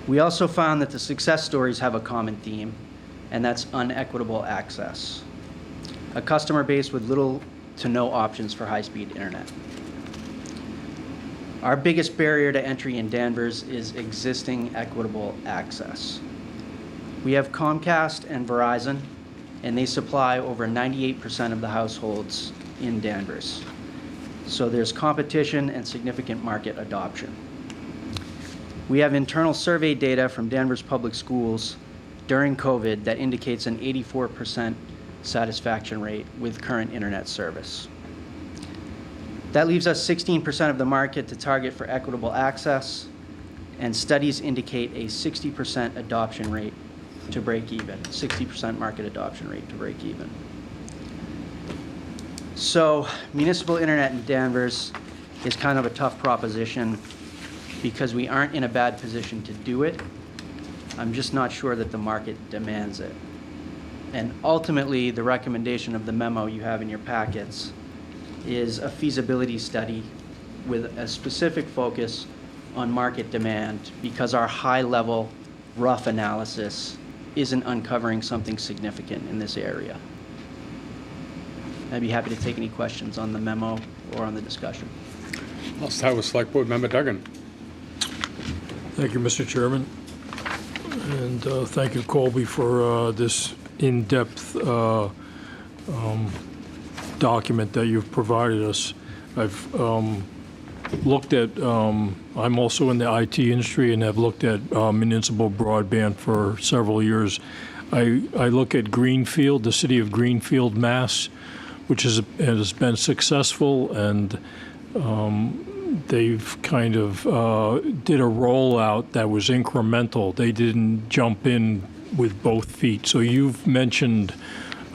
We also found that the success stories have a common theme, and that's unequitable access. a customer base with little to no options for high-speed internet. Our biggest barrier to entry in Danvers is existing equitable access. We have Comcast and Verizon, and they supply over 98% of the households in Danvers. So there's competition and significant market adoption. We have internal survey data from Danvers Public Schools during COVID that indicates an 84% satisfaction rate with current internet service. That leaves us 16% of the market to target for equitable access, and studies indicate a 60% adoption rate to break even, 60% market adoption rate to break even. So municipal internet in Danvers is kind of a tough proposition because we aren't in a bad position to do it. I'm just not sure that the market demands it. And ultimately, the recommendation of the memo you have in your packets is a feasibility study with a specific focus on market demand, because our high-level rough analysis isn't uncovering something significant in this area. I'd be happy to take any questions on the memo or on the discussion. I'll start with Select Board Member Duggan. Thank you, Mr. Chairman. And thank you, Colby, for this in-depth document that you've provided us. I've looked at, I'm also in the IT industry and have looked at municipal broadband for several years. I look at Greenfield, the city of Greenfield, Mass., which has been successful, and they've kind of did a rollout that was incremental. They didn't jump in with both feet. So you've mentioned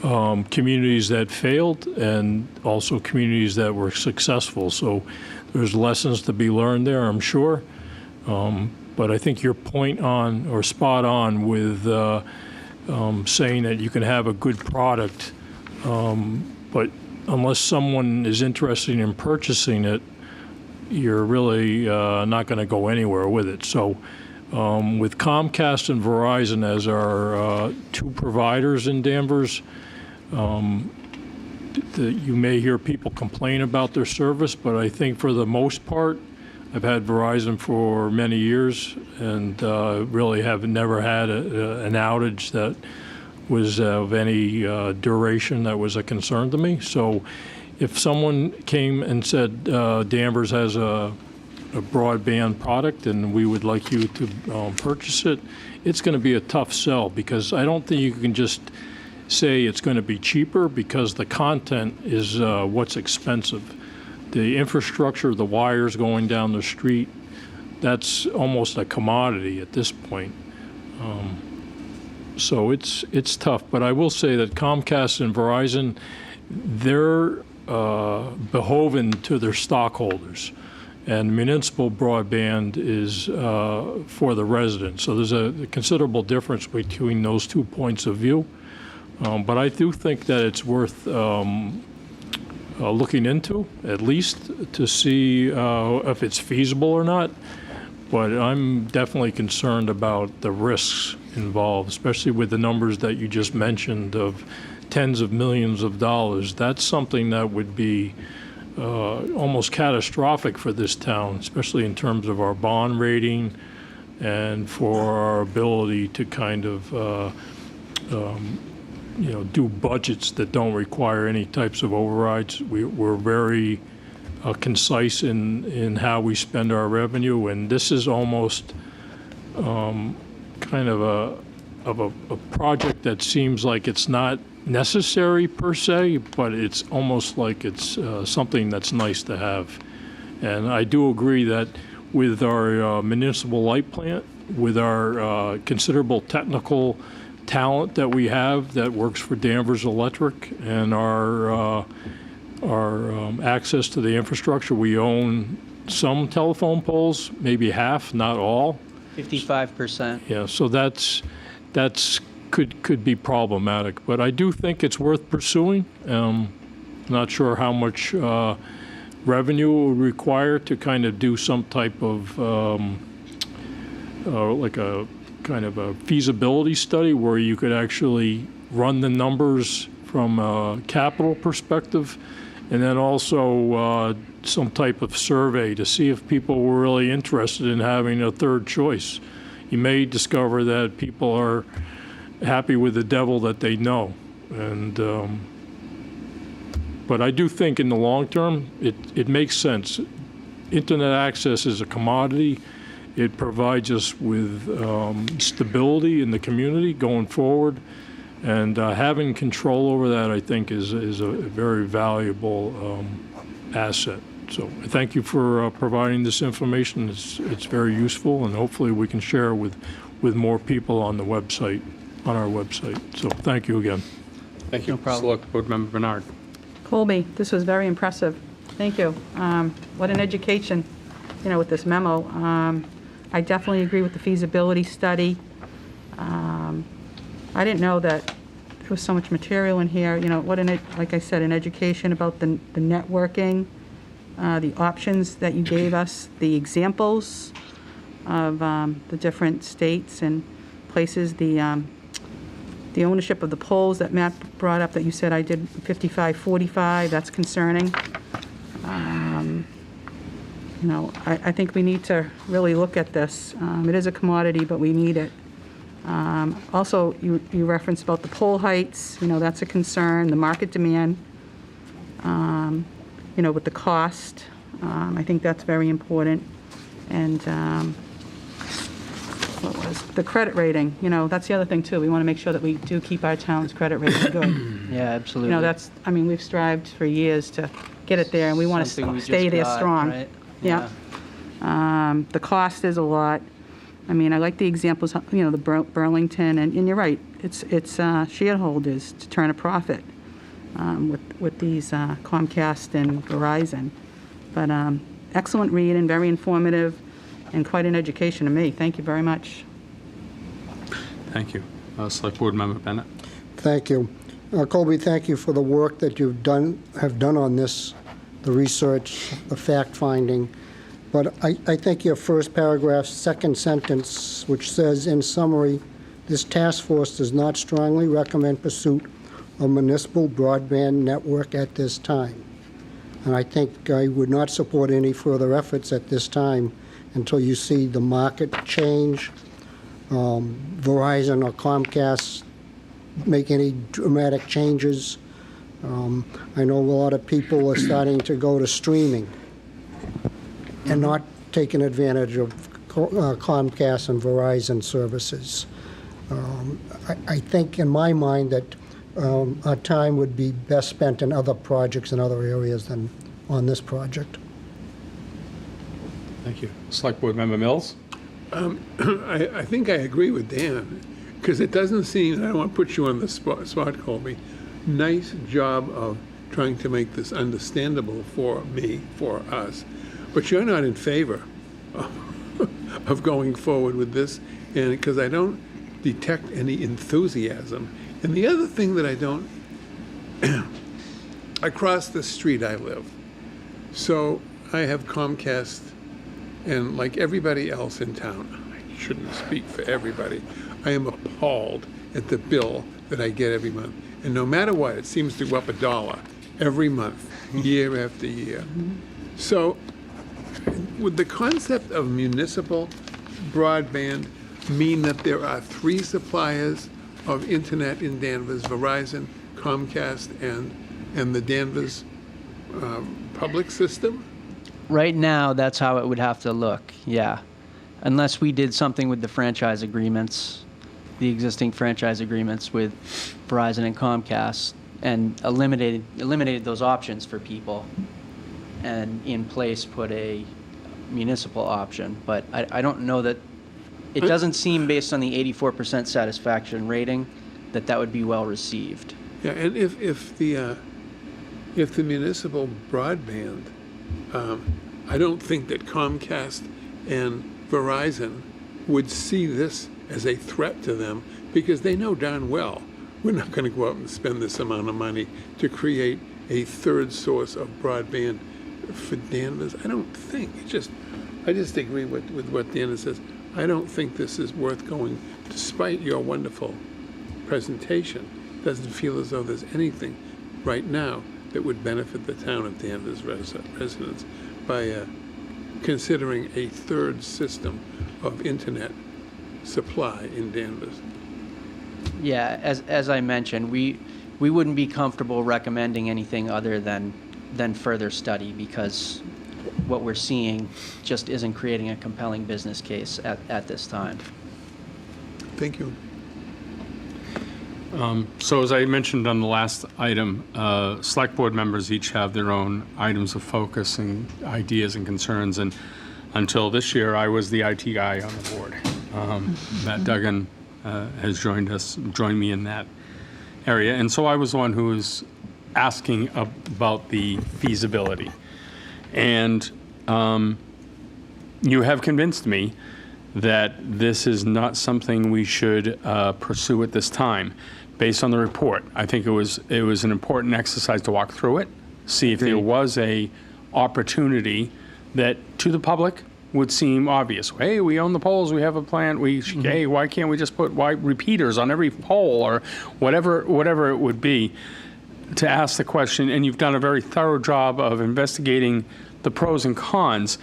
communities that failed and also communities that were successful. So there's lessons to be learned there, I'm sure. But I think your point on, or spot on, with saying that you can have a good product, but unless someone is interested in purchasing it, you're really not going to go anywhere with it. So with Comcast and Verizon as our two providers in Danvers, you may hear people complain about their service, but I think for the most part, I've had Verizon for many years and really have never had an outage that was of any duration that was a concern to me. So if someone came and said Danvers has a broadband product and we would like you to purchase it, it's going to be a tough sell, because I don't think you can just say it's going to be cheaper, because the content is what's expensive. The infrastructure, the wires going down the street, that's almost a commodity at this point. So it's tough. But I will say that Comcast and Verizon, they're beholden to their stockholders. And municipal broadband is for the residents. So there's a considerable difference between those 2 points of view. But I do think that it's worth looking into, at least to see if it's feasible or not. But I'm definitely concerned about the risks involved, especially with the numbers that you just mentioned of tens of millions of dollars. That's something that would be almost catastrophic for this town, especially in terms of our bond rating and for our ability to kind of do budgets that don't require any types of overrides. We're very concise in how we spend our revenue, and this is almost kind of a project that seems like it's not necessary per se, but it's almost like it's something that's nice to have. And I do agree that with our municipal light plant, with our considerable technical talent that we have that works for Danvers Electric, and our access to the infrastructure, we own some telephone poles, maybe half, not all. 55%. Yeah, so that's could be problematic, but I do think it's worth pursuing. Not sure how much revenue it would require to kind of do some type of like a kind of a feasibility study where you could actually run the numbers from a capital perspective, and then also some type of survey to see if people were really interested in having a third choice. You may discover that people are happy with the devil that they know. And but I do think in the long term, it makes sense. Internet access is a commodity. It provides us with stability in the community going forward. And having control over that, I think, is a very valuable asset. So thank you for providing this information. It's very useful, and hopefully we can share it with more people on the website, on our website. So thank you again. Thank you. No problem. Select Board Member Bernard. Colby, this was very impressive. Thank you. What an education, with this memo. I definitely agree with the feasibility study. I didn't know that there was so much material in here. Like I said, an education about the networking, the options that you gave us, the examples of the different states and places, the ownership of the polls that Matt brought up that you said I did 55-45, that's concerning. I think we need to really look at this. It is a commodity, but we need it. Also, you referenced about the pole heights, that's a concern, the market demand, with the cost. I think that's very important. And what was the credit rating? That's the other thing too. We want to make sure that we do keep our town's credit rating good. Yeah, absolutely. We've strived for years to get it there, and we want Something we to stay just there got, strong. right? Yeah. The cost is a lot. I like the examples, the Burlington, and you're right. It's shareholders to turn a profit with these Comcast and Verizon. But excellent read and very informative, and quite an education to me. Thank you very much. Thank you. Select Board Member Bennett. Thank you. Colby, thank you for the work that have done on this, the research, the fact-finding. But I think your first paragraph, second sentence, which says, in summary, this task force does not strongly recommend pursuit of municipal broadband network at this time. And I think I would not support any further efforts at this time until you see the market change, Verizon or Comcast make any dramatic changes. I know a lot of people are starting to go to streaming and not taking advantage of Comcast and Verizon services. I think in my mind that our time would be best spent in other projects in other areas than on this project. Thank you. Select Board Member Mills. I think I agree with Dan, because it doesn't seem, and I don't want to put you on the spot, Colby, nice job of trying to make this understandable for me, for us. But you're not in favor of going forward with this, and because I don't detect any enthusiasm. And the other thing that I don't, across the street I live, so I have Comcast, and like everybody else in town, I shouldn't speak for everybody, I am appalled at the bill that I get every month. And no matter what, it seems to go up $1 every month, year after year. So would the concept of municipal broadband mean that there are 3 suppliers of internet in Danvers, Verizon, Comcast, and the Danvers public system? Right now, that's how it would have to look, yeah. Unless we did something with the franchise agreements, the existing franchise agreements with Verizon and Comcast, and eliminated those options for people, and in place put a municipal option. But I don't know that, it doesn't seem, based on the 84% satisfaction rating, that would be well received. Yeah, and if the municipal broadband, I don't think that Comcast and Verizon would see this as a threat to them, because they know darn well we're not going to go out and spend this amount of money to create a third source of broadband for Danvers. I don't think. I just agree with what Danvers says. I don't think this is worth going, despite your wonderful presentation. doesn't feel as though there's anything right now that would benefit the town of Danvers residents by considering a third system of internet supply in Danvers. Yeah, as I mentioned, we wouldn't be comfortable recommending anything other than further study, because what we're seeing just isn't creating a compelling business case at this time. Thank you. So as I mentioned on the last item, select board members each have their own items of focus and ideas and concerns, and until this year, I was the IT guy on the board. Matt Duggan has joined me in that area, and so I was the one who was asking about the feasibility. And you have convinced me that this is not something we should pursue at this time. Based on the report, I think it was an important exercise to walk through it, see if there was a opportunity that to the public would seem obvious. Hey, we own the poles, we have a plan. Hey, why can't we just put repeaters on every pole or whatever it would be? To ask the question, and you've done a very thorough job of investigating the pros and cons.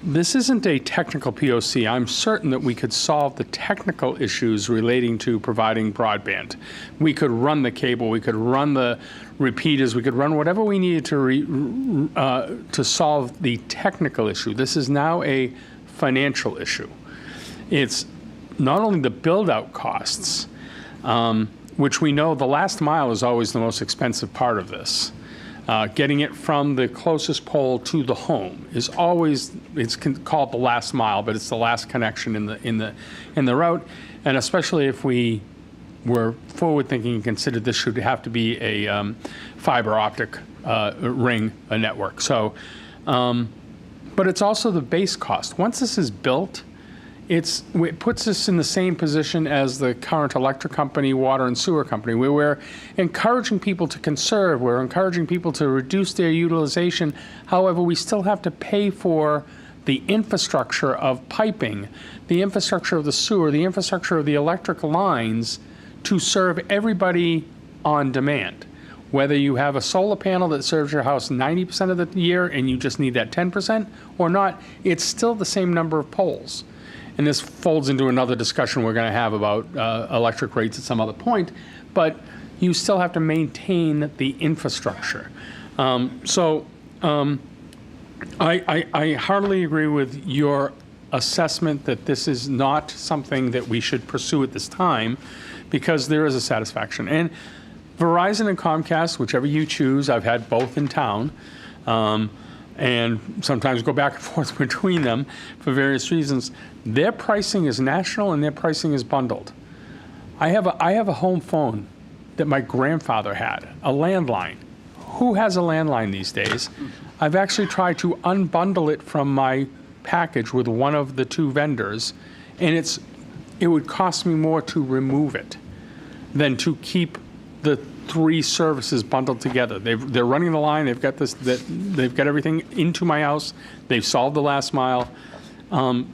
This isn't a technical POC. I'm certain that we could solve the technical issues relating to providing broadband. We could run the cable, we could run the repeaters, we could run whatever we needed to solve the technical issue. This is now a financial issue. It's not only the build-out costs, which we know the last mile is always the most expensive part of this. Getting it from the closest pole to the home is always, it's called the last mile, but it's the last connection in the route. And especially if we were forward thinking and considered this should have to be a fiber optic ring, a network. So, but it's also the base cost. Once this is built, it puts us in the same position as the current electric company, water and sewer company, where we're encouraging people to conserve, we're encouraging people to reduce their utilization. However, we still have to pay for the infrastructure of piping, the infrastructure of the sewer, the infrastructure of the electric lines to serve everybody on demand. Whether you have a solar panel that serves your house 90% of the year and you just need that 10% or not, it's still the same number of poles. And this folds into another discussion we're going to have about electric rates at some other point, but you still have to maintain the infrastructure. I heartily agree with your assessment that this is not something that we should pursue at this time, because there is a satisfaction. And Verizon and Comcast, whichever you choose, I've had both in town, and sometimes go back and forth between them for various reasons. Their pricing is national and their pricing is bundled. I have a home phone that my grandfather had, a landline. Who has a landline these days? I've actually tried to unbundle it from my package with one of the two vendors, and it would cost me more to remove it than to keep the three services bundled together. They're running the line. They've got they've got everything into my house. They've solved the last mile, and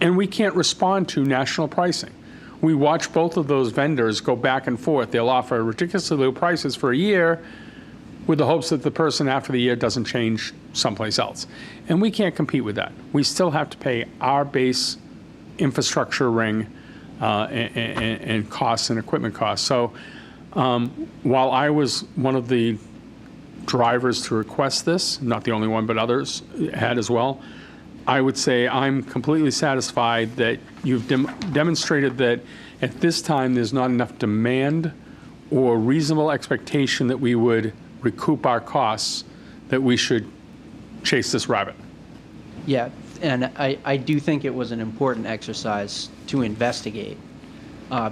we can't respond to national pricing. We watch both of those vendors go back and forth. They'll offer ridiculously low prices for a year, with the hopes that the person after the year doesn't change someplace else, and we can't compete with that. We still have to pay our base infrastructure ring and costs and equipment costs. So. While I was one of the drivers to request this, not the only one, but others had as well, I would say I'm completely satisfied that you've demonstrated that at this time there's not enough demand or reasonable expectation that we would recoup our costs, that we should chase this rabbit. Yeah, and I do think it was an important exercise to investigate.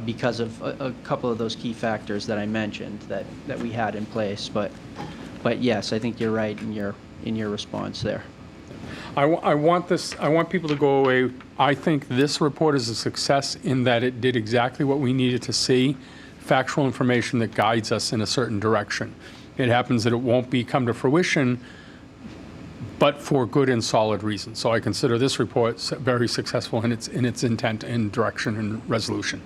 Because of a couple of those key factors that I mentioned that we had in place, but yes, I think you're right in your response there. I want people to go away. I think this report is a success in that it did exactly what we needed to see, factual information that guides us in a certain direction. It happens that it won't come to fruition, but for good and solid reasons. So I consider this report very successful in its intent and direction and resolution.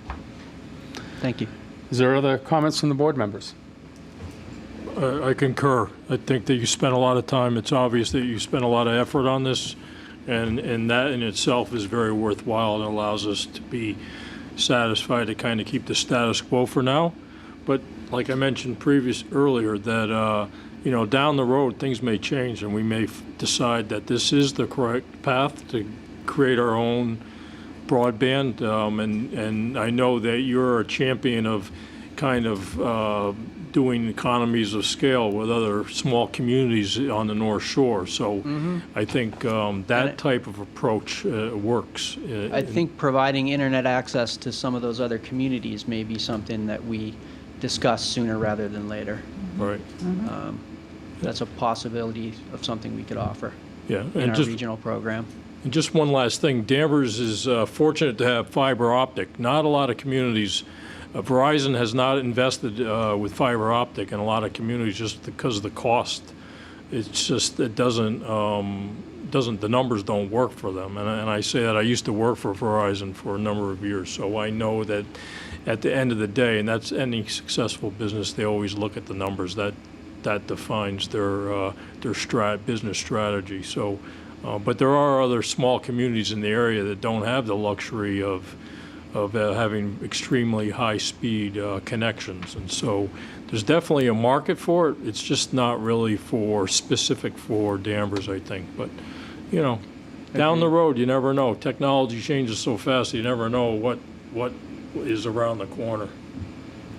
Thank you. Is there other comments from the board members? I concur. I think that you spent a lot of time, it's obvious that you spent a lot of effort on this, and that in itself is very worthwhile and allows us to be satisfied to kind of keep the status quo for now. But like I mentioned earlier, that, down the road, things may change, and we may decide that this is the correct path to create our own broadband. And I know that you're a champion of kind of doing economies of scale with other small communities on the North Shore. So I think that type of approach works. I think providing internet access to some of those other communities may be something that we discuss sooner rather than later. Right. That's a possibility of something we could offer Yeah, in and our just regional program. And just one last thing, Danvers is fortunate to have fiber optic. Not a lot of communities. Verizon has not invested with fiber optic in a lot of communities just because of the cost. It's just it doesn't the numbers don't work for them. And I say that I used to work for Verizon for a number of years, so I know that at the end of the day, and that's any successful business, they always look at the numbers. That defines their business strategy. So, but there are other small communities in the area that don't have the luxury of having extremely high-speed connections, and so there's definitely a market for it. It's just not really specific for Danvers, I think. But down the road, you never know. Technology changes so fast, you never know what is around the corner.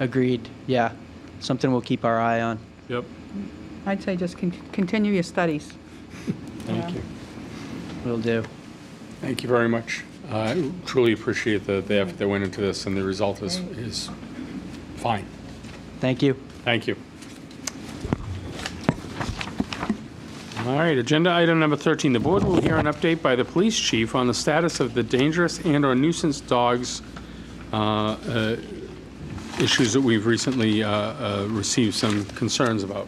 Agreed. Yeah, something we'll keep our eye on. Yep. I'd say just continue your studies. Thank you. Will do. Thank you very much. I truly appreciate the effort that went into this, and the result is fine. Thank you. Thank you. All right, agenda item number 13. The board will hear an update by the police chief on the status of the dangerous and/or nuisance dogs issues that we've recently received some concerns about.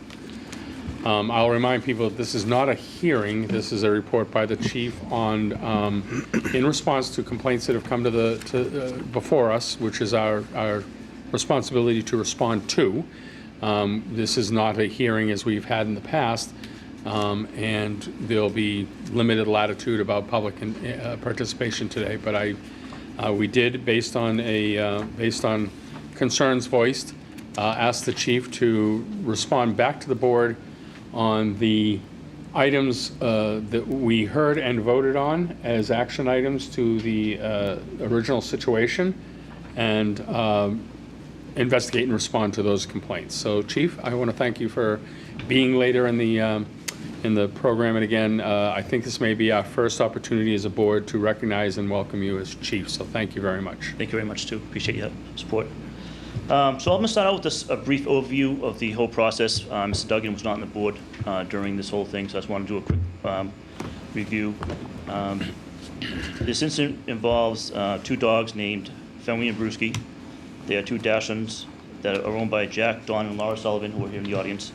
I'll remind people that this is not a hearing. This is a report by the chief on, in response to complaints that have come before us, which is our responsibility to respond to. This is not a hearing as we've had in the past, and there'll be limited latitude about public participation today. But we did, based on concerns voiced, ask the chief to respond back to the board on the items that we heard and voted on as action items to the original situation, and investigate and respond to those complaints. So, Chief, I want to thank you for being later in the program. And again, I think this may be our first opportunity as a board to recognize and welcome you as chief. So thank you very much. Thank you very much, too. Appreciate your support. So I'm going to start out with a brief overview of the whole process. Mr. Duggan was not on the board during this whole thing, so I just want to do a quick review. This incident involves two dogs named Fenway and Brewski. They are two Dachshunds that are owned by Jack, Don, and Laura Sullivan, who are here in the audience.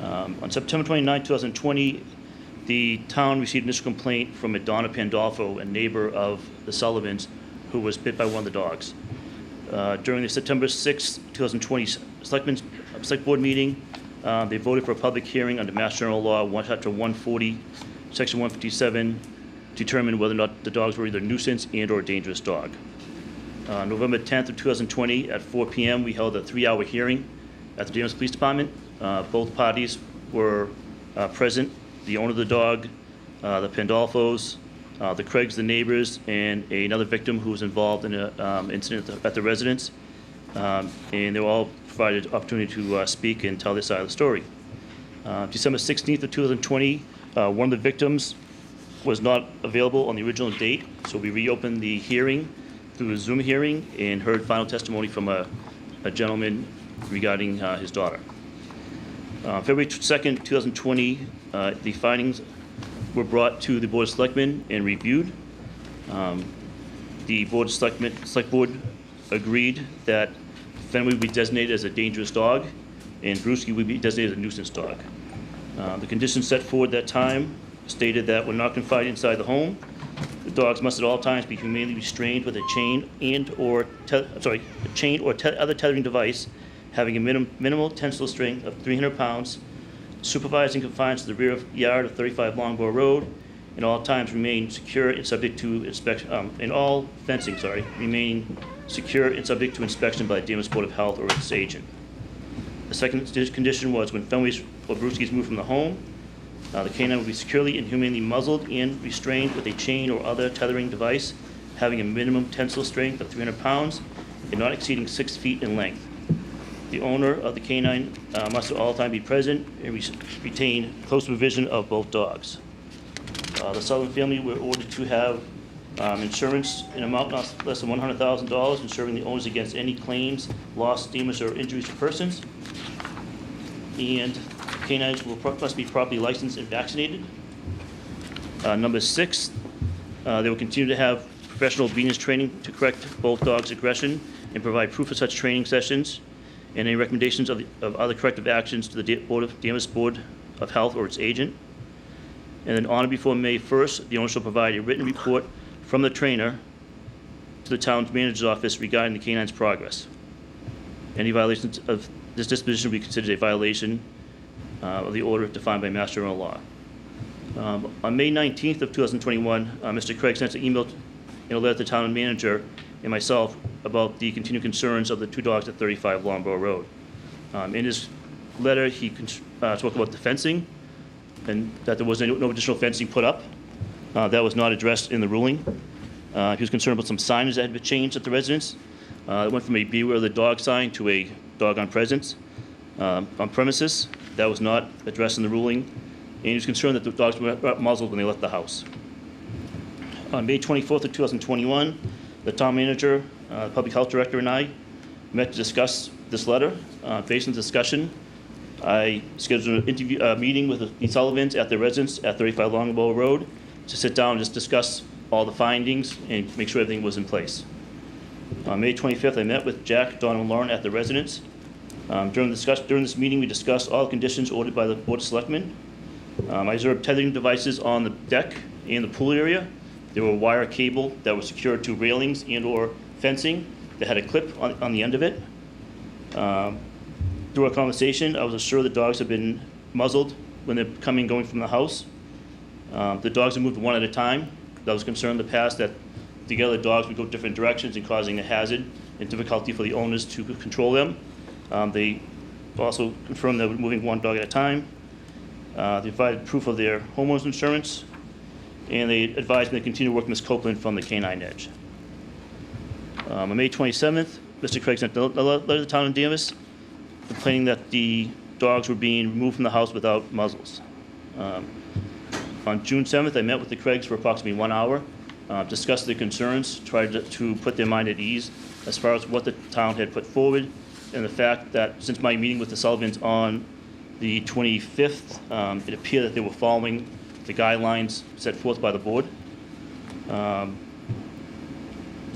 On September 29, 2020, the town received an initial complaint from a Donna Pandolfo, a neighbor of the Sullivans, who was bit by one of the dogs. During the September 6, 2020 Select Board meeting, they voted for a public hearing under Mass General Law, Chapter 140, Section 157, to determine whether or not the dogs were either nuisance and/or a dangerous dog. November 10th of 2020 at 4 p.m., we held a 3-hour hearing at the Danvers Police Department. Both parties were present: the owner of the dog, the Pandolfos, the Craigs, the neighbors, and another victim who was involved in an incident at the residence. And they were all provided opportunity to speak and tell their side of the story. December 16th of 2020, one of the victims was not available on the original date, so we reopened the hearing through a Zoom hearing and heard final testimony from a gentleman regarding his daughter. February 2nd, 2020, the findings were brought to the Board of Selectmen and reviewed. The Select Board agreed that Fenway would be designated as a dangerous dog and Brewski would be designated as a nuisance dog. The conditions set forward at that time stated that when not confined inside the home, The dogs must at all times be humanely restrained with a chain and/or other tethering device having a minimal tensile strength of 300 pounds, supervised and confined to the rear yard of 35 Longbow Road, and all times remain secure and subject to inspection. And all fencing, remain secure and subject to inspection by the Danvers Board of Health or its agent. The second condition was when Fenway's or Brewski's moved from the home, the canine will be securely and humanely muzzled and restrained with a chain or other tethering device having a minimum tensile strength of 300 pounds and not exceeding 6 feet in length. The owner of the canine must at all times be present and retain close supervision of both dogs. The Sullivan family were ordered to have insurance in amount not less than $100,000, insuring the owners against any claims, loss, damage, or injuries to persons. And canines must be properly licensed and vaccinated. Number 6, they will continue to have professional obedience training to correct both dogs' aggression and provide proof of such training sessions and any recommendations of other corrective actions to the Danvers Board of Health or its agent. And then on or before May 1st, the owner shall provide a written report from the trainer to the town's manager's office regarding the canine's progress. Any violations of this disposition will be considered a violation of the order defined by Mass General Law. On May 19th of 2021, Mr. Craig sent an email and a letter to the town manager and myself about the continued concerns of the 2 dogs at 35 Longbow Road. In his letter, he spoke about the fencing and that there was no additional fencing put up. That was not addressed in the ruling. He was concerned about some signage that had been changed at the residence. It went from a beware of the dog sign to a dog on premises. That was not addressed in the ruling. And he was concerned that the dogs were muzzled when they left the house. On May 24th of 2021, the town manager, public health director, and I met to discuss this letter. Based on the discussion, I scheduled an meeting with the Sullivans at their residence at 35 Longbow Road to sit down and just discuss all the findings and make sure everything was in place. On May 25th, I met with Jack, Don, and Lauren at the residence. During this meeting, we discussed all the conditions ordered by the Board of Selectmen. I observed tethering devices on the deck and the pool area. There were wire cable that was secured to railings and/or fencing that had a clip on the end of it. Through our conversation, I was assured the dogs had been muzzled when they're coming and going from the house. The dogs had moved one at a time. I was concerned in the past that together the dogs would go different directions and causing a hazard and difficulty for the owners to control them. They also confirmed they were moving one dog at a time. They provided proof of their homeowner's insurance, and they advised me to continue working with Ms. Copeland from the Canine Edge. On May 27th, Mr. Craig sent a letter to the town of Danvers complaining that the dogs were being removed from the house without muzzles. On June 7th, I met with the Craigs for approximately 1 hour, discussed their concerns, tried to put their mind at ease as far as what the town had put forward, and the fact that since my meeting with the Sullivans on the 25th, it appeared that they were following the guidelines set forth by the board.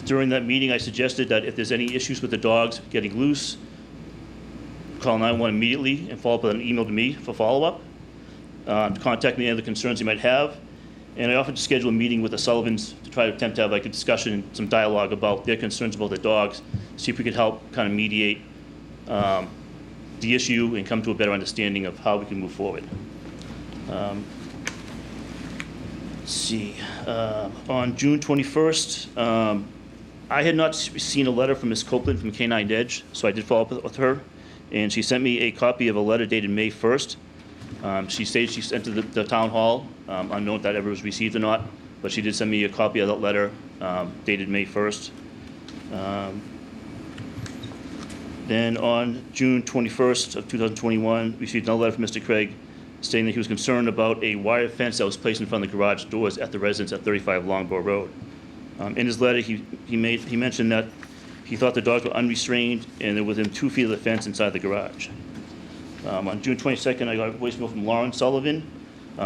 During that meeting, I suggested that if there's any issues with the dogs getting loose, call 911 immediately and follow up with an email to me for follow-up. To contact me any other concerns you might have. And I offered to schedule a meeting with the Sullivans to try to attempt to have like a discussion and some dialogue about their concerns about the dogs, see if we could help kind of mediate the issue and come to a better understanding of how we can move forward. Let's see. On June 21st, I had not seen a letter from Ms. Copeland from Canine Edge, so I did follow up with her, and she sent me a copy of a letter dated May 1st. She stated she sent to the town hall, unknown if that ever was received or not, but she did send me a copy of that letter dated May 1st. Then on June 21st of 2021, we received another letter from Mr. Craig stating that he was concerned about a wire fence that was placed in front of the garage doors at the residence at 35 Longbow Road. In his letter, he mentioned that he thought the dogs were unrestrained and they're within 2 feet of the fence inside the garage. On June 22nd, I got a voicemail from Lauren Sullivan.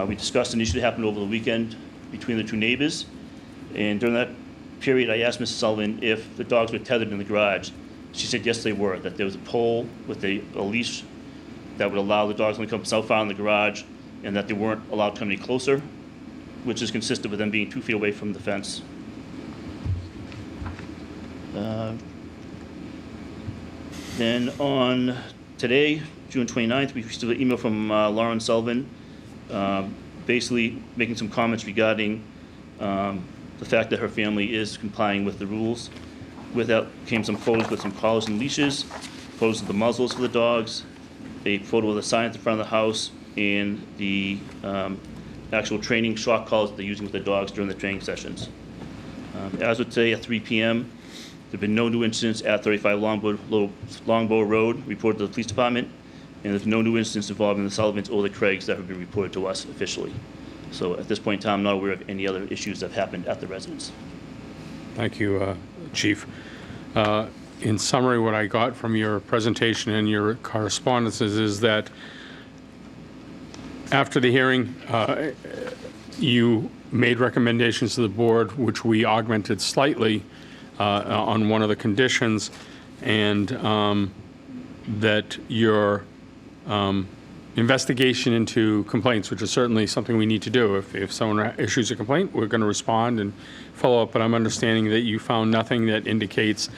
We discussed an issue that happened over the weekend between the 2 neighbors. And during that period, I asked Mrs. Sullivan if the dogs were tethered in the garage. She said yes, they were, that there was a pole with a leash that would allow the dogs to come so far in the garage and that they weren't allowed to come any closer. which is consistent with them being 2 feet away from the fence. Then on today, June 29th, we received an email from Lauren Sullivan, basically making some comments regarding the fact that her family is complying with the rules. With that came some photos with some collars and leashes, photos of the muzzles for the dogs, a photo of the sign at the front of the house, and the actual training shock collars that they're using with the dogs during the training sessions. As of today at 3 p.m., there have been no new incidents at 35 Longbow Road reported to the police department, and there's no new incidents involving the Sullivans or the Craigs that have been reported to us officially. So at this point in time, I'm not aware of any other issues that have happened at the residence. Thank you, Chief. In summary, what I got from your presentation and your correspondences is that after the hearing, you made recommendations to the board, which we augmented slightly on one of the conditions, and that your investigation into complaints, which is certainly something we need to do. If someone issues a complaint, we're going to respond and follow up, but I'm understanding that you found nothing that indicates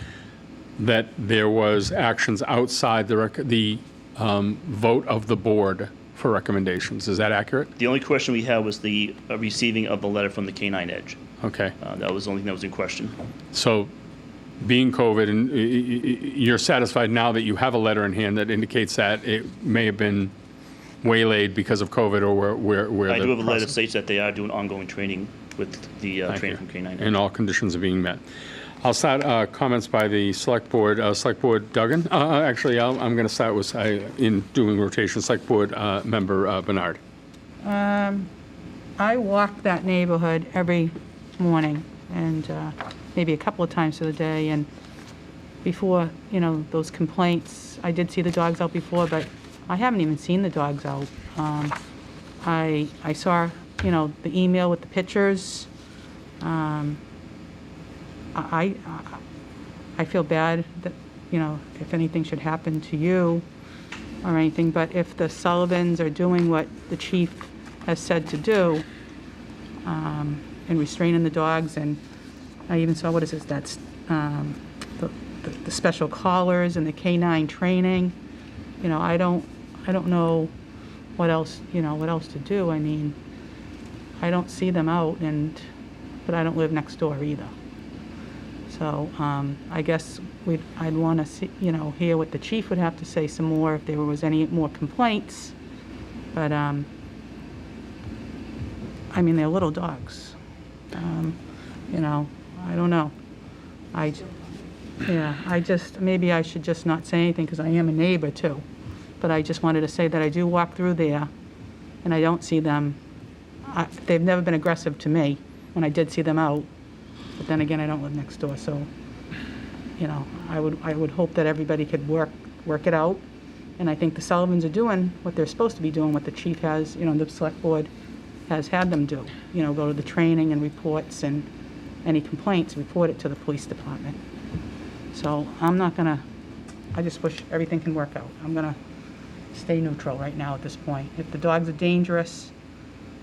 that there was actions outside the vote of the board for recommendations. Is that accurate? The only question we had was the receiving of the letter from the Canine Edge. Okay. That was the only thing that was in question. So, being COVID, and you're satisfied now that you have a letter in hand that indicates that it may have been waylaid because of COVID, or where I the do have a letter that process- states that they are doing ongoing training with the training from Canine Edge. and all conditions are being met. I'll start comments by the Select Board. Select Board Duggan. Actually, I'm going to start with, in doing rotation, Select Board Member Bernard. I walk that neighborhood every morning, and maybe a couple of times of the day, and before, those complaints, I did see the dogs out before, but I haven't even seen the dogs out. I saw, the email with the pictures. I feel bad that, if anything should happen to you or anything, but if the Sullivans are doing what the chief has said to do, and restraining the dogs, and I even saw, what is this, that's the special collars and the canine training, I don't know what else, what else to do. I mean, I don't see them out, but I don't live next door either. So I guess I'd want to see, hear what the chief would have to say some more if there was any more complaints. But I mean, they're little dogs. I don't know. Maybe I should just not say anything because I am a neighbor too. But I just wanted to say that I do walk through there, and I don't see them. They've never been aggressive to me when I did see them out. But then again, I don't live next door, so, I would hope that everybody could work it out. And I think the Sullivans are doing what they're supposed to be doing, what the chief has, the Select Board has had them do. Go to the training and reports, and any complaints, report it to the police department. So I'm not gonna, I just wish everything can work out. I'm gonna stay neutral right now at this point. If the dogs are dangerous,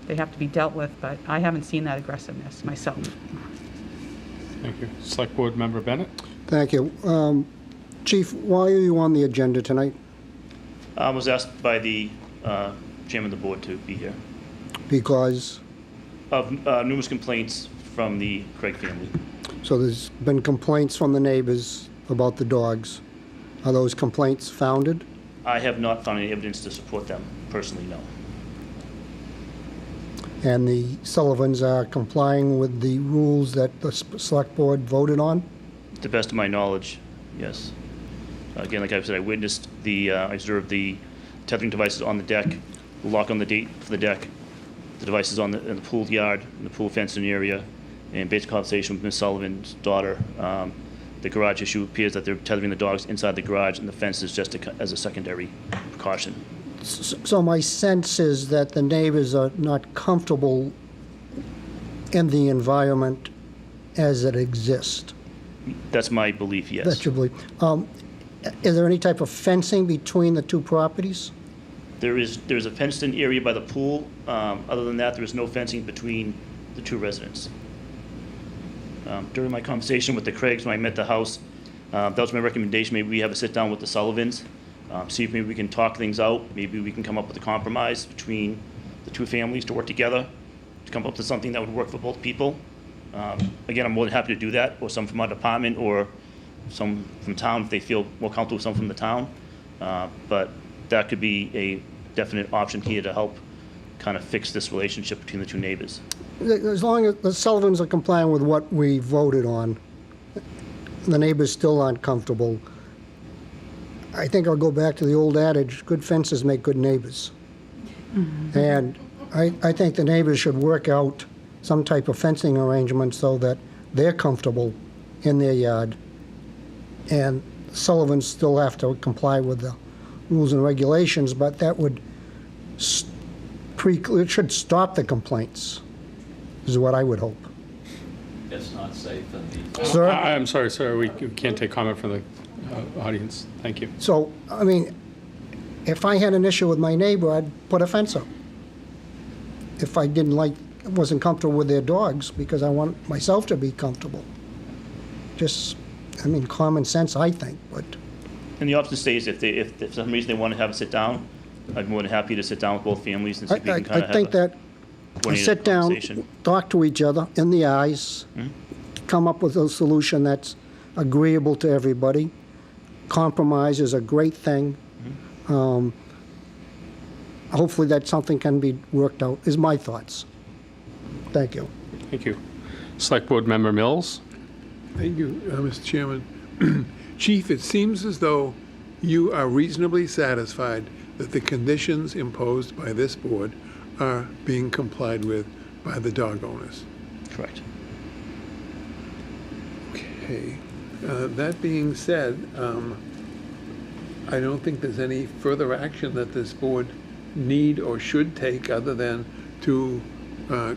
they have to be dealt with, but I haven't seen that aggressiveness myself. Thank you. Select Board Member Bennett. Thank you. Chief, why are you on the agenda tonight? I was asked by the chairman of the board to be here. Because? Of numerous complaints from the Craig family. So there's been complaints from the neighbors about the dogs. Are those complaints founded? I have not found any evidence to support them, personally, no. And the Sullivans are complying with the rules that the Select Board voted on? To the best of my knowledge, yes. Again, like I said, I witnessed I observed the tethering devices on the deck, the lock on the gate for the deck, the devices in the pool yard, in the pool fencing area, and basic conversation with Ms. Sullivan's daughter. The garage issue appears that they're tethering the dogs inside the garage, and the fence is just as a secondary precaution. So my sense is that the neighbors are not comfortable in the environment as it exists. That's my belief, yes. That's your belief. Is there any type of fencing between the two properties? There's a fenced-in area by the pool. Other than that, there is no fencing between the two residents. During my conversation with the Craigs when I met the house, that was my recommendation. Maybe we have a sit down with the Sullivans, see if maybe we can talk things out. Maybe we can come up with a compromise between the two families to work together, to come up with something that would work for both people. Again, I'm more than happy to do that, or some from our department, or some from town if they feel more comfortable with some from the town. But that could be a definite option here to help kind of fix this relationship between the two neighbors. As long as the Sullivans are complying with what we voted on, the neighbors still aren't comfortable, I think I'll go back to the old adage, good fences make good neighbors. And I think the neighbors should work out some type of fencing arrangement so that they're comfortable in their yard. And Sullivans still have to comply with the rules and regulations, but that would, it should stop the complaints, is what I would hope. It's not safe in the... Sir? I'm sorry, sir, we can't take comment from the audience. Thank you. So, I mean, if I had an issue with my neighbor, I'd put a fence up. If I wasn't comfortable with their dogs, because I want myself to be comfortable. Just, I mean, common sense, I think, but... And the option stays, if for some reason they want to have a sit down, I'd be more than happy to sit down with both families and see if we can kind of have I think that we coordinated sit down, conversation. talk to each other in the eyes, come up with a solution that's agreeable to everybody. Compromise is a great thing. Hopefully that something can be worked out, is my thoughts. Thank you. Thank you. Select Board Member Mills? Thank you, Mr. Chairman. Chief, it seems as though you are reasonably satisfied that the conditions imposed by this board are being complied with by the dog owners. Correct. Okay. That being said, I don't think there's any further action that this board need or should take other than to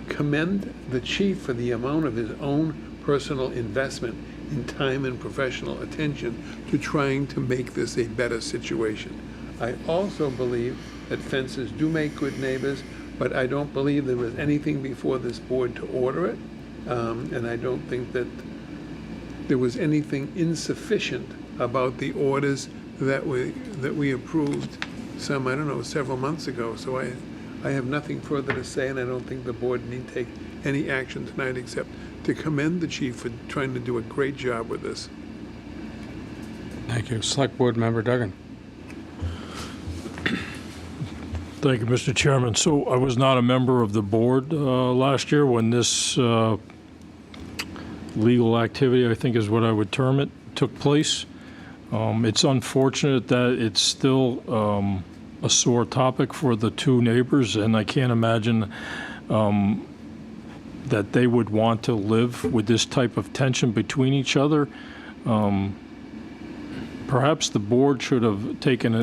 commend the chief for the amount of his own personal investment in time and professional attention to trying to make this a better situation. I also believe that fences do make good neighbors, but I don't believe there was anything before this board to order it, and I don't think that there was anything insufficient about the orders that we approved some, I don't know, several months ago. So I have nothing further to say, and I don't think the board need take any action tonight except to commend the chief for trying to do a great job with this. Thank you. Select Board Member Duggan. Thank you, Mr. Chairman. So I was not a member of the board last year when this legal activity, I think is what I would term it, took place. It's unfortunate that it's still a sore topic for the two neighbors, and I can't imagine that they would want to live with this type of tension between each other. Perhaps the board should have taken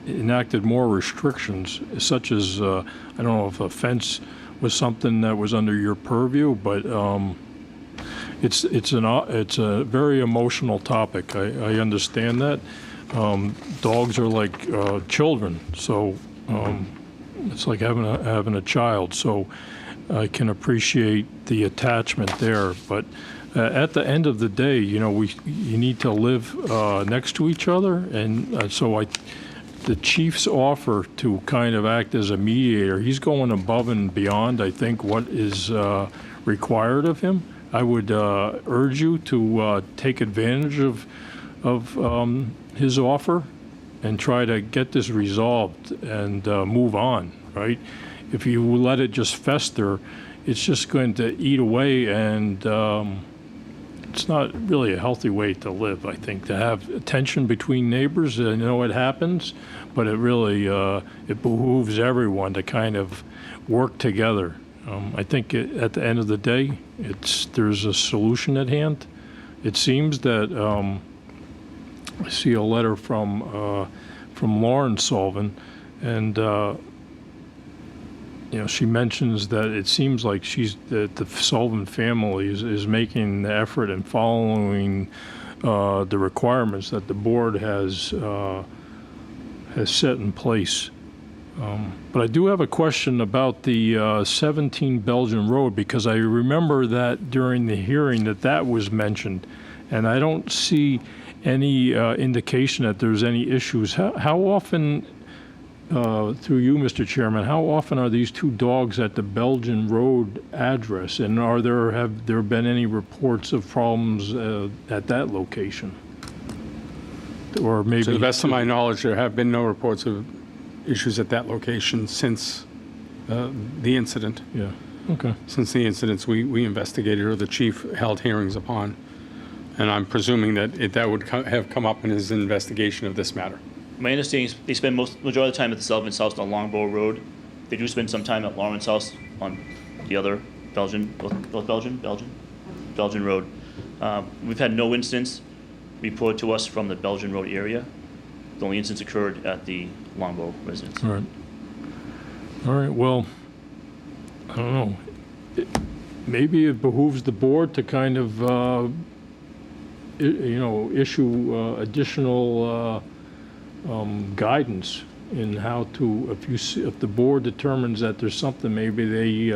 enacted more restrictions, such as, I don't know if a fence was something that was under your purview, but it's a very emotional topic. I understand that. Dogs are like children, so it's like having a child. So I can appreciate the attachment there, but at the end of the day, you know, you need to live next to each other, and so the chief's offer to kind of act as a mediator, he's going above and beyond, I think, what is required of him. I would urge you to take advantage of his offer and try to get this resolved and move on, right? If you let it just fester, it's just going to eat away, and it's not really a healthy way to live, I think, to have tension between neighbors. I know it happens, but it really, it behooves everyone to kind of work together. I think at the end of the day, there's a solution at hand. It seems that I see a letter from Lauren Sullivan, and you know, she mentions that it seems like that the Sullivan family is making the effort and following the requirements that the board has set in place. But I do have a question about the 17 Belgian Road, because I remember that during the hearing that was mentioned, and I don't see any indication that there's any issues. How often, through you, Mr. Chairman, how often are these two dogs at the Belgian Road address, and have there been any reports of problems at that location? Or maybe, To the best of my knowledge, there have been no reports of issues at that location since the incident. Yeah, okay. Since the incidents we investigated or the chief held hearings upon. And I'm presuming that that would have come up in his investigation of this matter. My understanding is they spend majority of the time at the Sullivan's house on Longbow Road. They do spend some time at Lauren's house on the other Belgian Road. We've had no incidents reported to us from the Belgian Road area. The only incidents occurred at the Longbow residence. All right. All right, well, I don't know. Maybe it behooves the board to kind of, issue additional guidance in how to, if the board determines that there's something, maybe they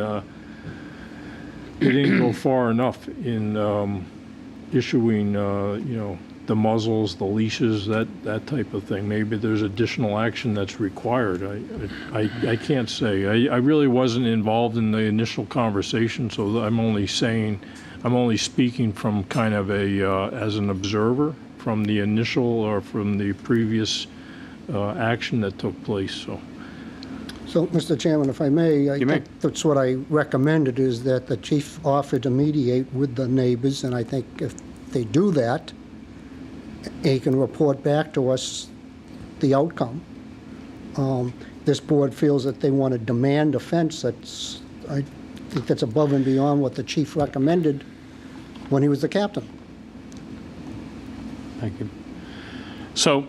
didn't go far enough in issuing, the muzzles, the leashes, that type of thing. Maybe there's additional action that's required. I can't say. I really wasn't involved in the initial conversation, so I'm only speaking from kind of as an observer from the initial or from the previous action that took place, so. So, Mr. Chairman, if I may, I think that's what I recommended, is that the chief offer to mediate with the neighbors, and I think if they do that, he can report back to us the outcome. This board feels that they want to demand a fence. I think that's above and beyond what the chief recommended when he was the captain. Thank you. So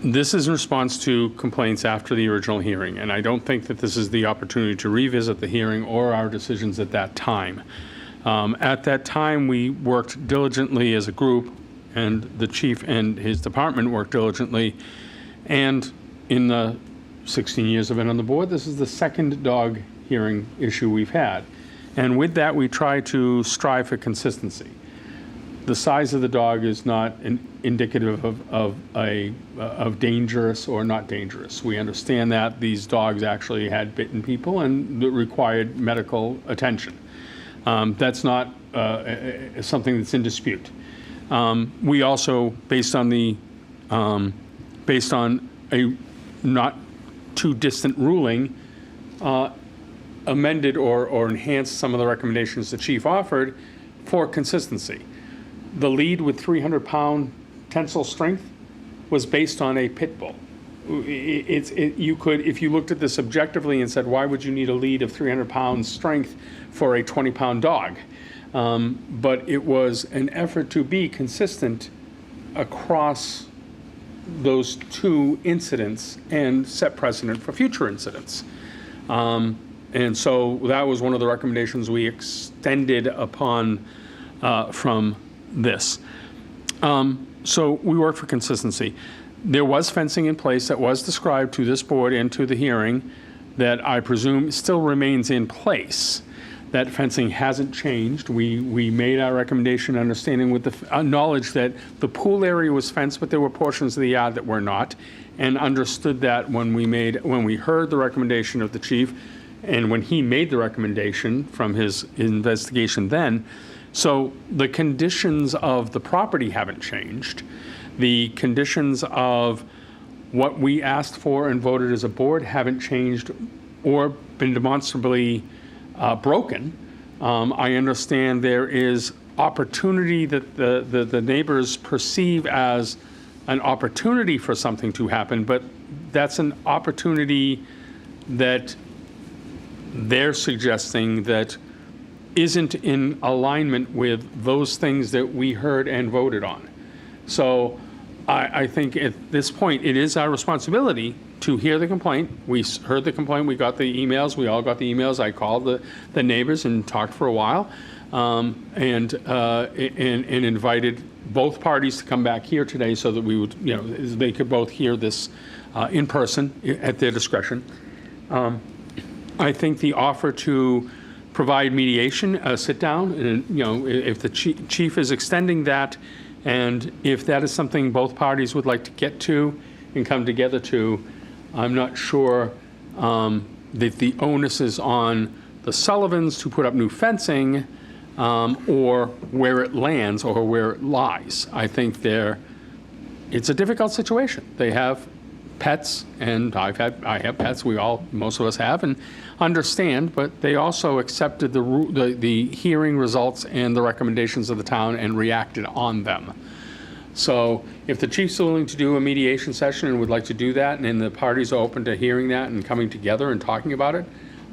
this is in response to complaints after the original hearing, and I don't think that this is the opportunity to revisit the hearing or our decisions at that time. At that time, we worked diligently as a group, and the chief and his department worked diligently. And in the 16 years I've been on the board, this is the second dog hearing issue we've had. And with that, we try to strive for consistency. The size of the dog is not indicative of dangerous or not dangerous. We understand that these dogs actually had bitten people and required medical attention. That's not something that's in dispute. We also, based on a not too distant ruling, amended or enhanced some of the recommendations the chief offered for consistency. The lead with 300-pound tensile strength was based on a pit bull. You could, if you looked at this objectively and said, why would you need a lead of 300-pound strength for a 20-pound dog? But it was an effort to be consistent across those two incidents and set precedent for future incidents. And so that was one of the recommendations we extended upon from this. So we worked for consistency. There was fencing in place that was described to this board and to the hearing that I presume still remains in place. That fencing hasn't changed. We made our recommendation understanding with the knowledge that the pool area was fenced, but there were portions of the yard that were not, and understood that when we heard the recommendation of the chief and when he made the recommendation from his investigation then. So the conditions of the property haven't changed. The conditions of what we asked for and voted as a board haven't changed or been demonstrably broken. I understand there is opportunity that the neighbors perceive as an opportunity for something to happen, but that's an opportunity that they're suggesting that isn't in alignment with those things that we heard and voted on. So I think at this point, it is our responsibility to hear the complaint. We heard the complaint, we got the emails, we all got the emails. I called the neighbors and talked for a while, and invited both parties to come back here today so that we would, they could both hear this in person at their discretion. I think the offer to provide mediation, sit down, and, if the chief is extending that, and if that is something both parties would like to get to and come together to, I'm not sure that the onus is on the Sullivans to put up new fencing, or where it lands or where it lies. I think it's a difficult situation. They have pets, and I have pets. Most of us have, and understand. But they also accepted the hearing results and the recommendations of the town and reacted on them. So if the chief's willing to do a mediation session and would like to do that, and the parties are open to hearing that and coming together and talking about it,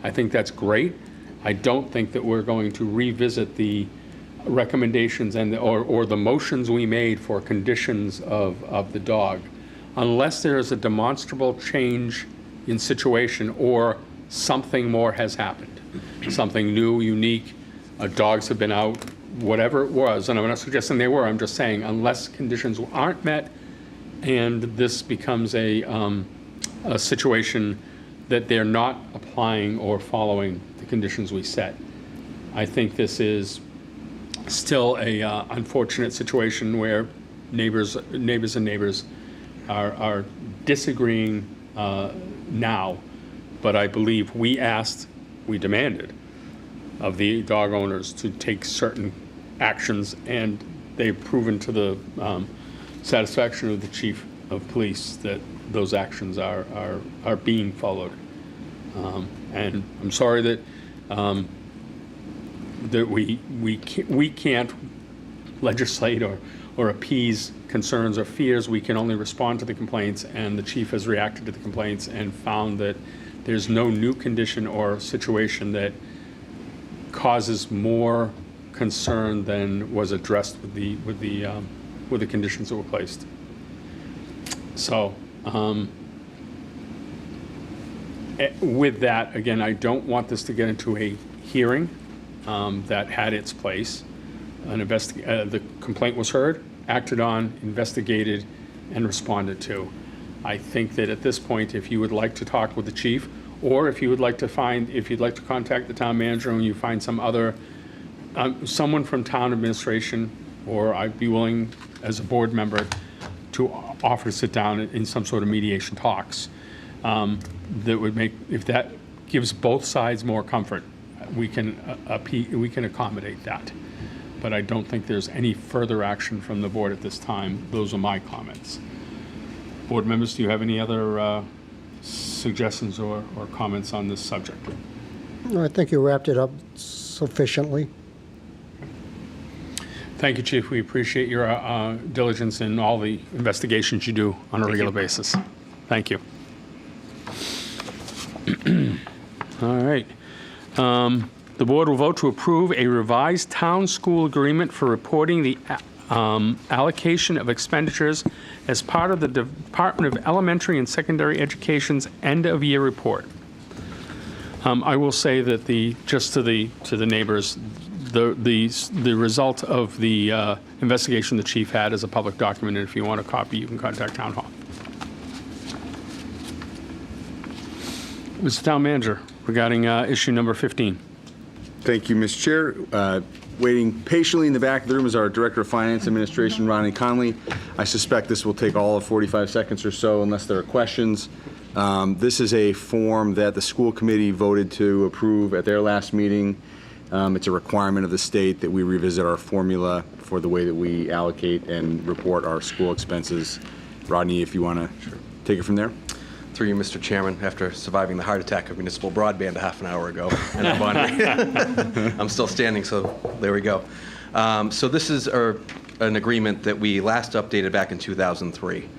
I think that's great. I don't think that we're going to revisit the recommendations or the motions we made for conditions of the dog, unless there is a demonstrable change in situation or something more has happened, something new, unique, dogs have been out, whatever it was. And I'm not suggesting they were, I'm just saying unless conditions aren't met and this becomes a situation that they're not applying or following the conditions we set. I think this is still a unfortunate situation where neighbors are disagreeing now, but I believe we demanded of the dog owners to take certain actions, and they've proven to the satisfaction of the chief of police that those actions are being followed. And I'm sorry that that we can't legislate or appease concerns or fears. We can only respond to the complaints, and the chief has reacted to the complaints and found that there's no new condition or situation that causes more concern than was addressed with the conditions that were placed. So with that, again, I don't want this to get into a hearing that had its place. The complaint was heard, acted on, investigated, and responded to. I think that at this point, if you would like to talk with the chief, or if you'd like to contact the town manager and you find some other, someone from town administration, or I'd be willing as a board member to offer to sit down in some sort of mediation talks that would make, if that gives both sides more comfort, we can accommodate that. But I don't think there's any further action from the board at this time. Those are my comments. Board members, do you have any other suggestions or comments on this subject? No, I think you wrapped it up sufficiently. Thank you, Chief. We appreciate your diligence in all the investigations you do on a regular basis. Thank you. All right. The board will vote to approve a revised town school agreement for reporting the allocation of expenditures as part of the Department of Elementary and Secondary Education's end-of-year report. I will say that just to the neighbors, the result of the investigation the chief had is a public document, and if you want a copy, you can contact Town Hall. Mr. Town Manager, regarding issue number 15. Thank you, Mr. Chair. Waiting patiently in the back of the room is our Director of Finance Administration, Ronnie Conley. I suspect this will take all of 45 seconds or so unless there are questions. This is a form that the school committee voted to approve at their last meeting. It's a requirement of the state that we revisit our formula for the way that we allocate and report our school expenses. Rodney, if you want to take it from there. Through you, Mr. Chairman, after surviving the heart attack of Municipal Broadband a half an hour ago, and I'm still standing, so there we go. So this is an agreement that we last updated back in 2003.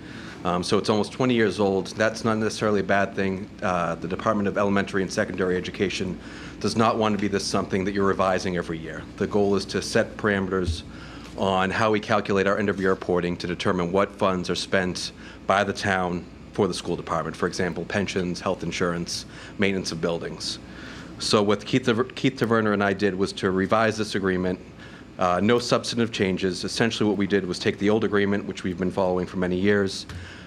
So it's almost 20 years old. That's not necessarily a bad thing. The Department of Elementary and Secondary Education does not want to be this something that you're revising every year. The goal is to set parameters on how we calculate our end-of-year reporting to determine what funds are spent by the town for the school department. For example, pensions, health insurance, maintenance of buildings. So what Keith Taverner and I did was to revise this agreement. No substantive changes. Essentially what we did was take the old agreement, which we've been following for many years,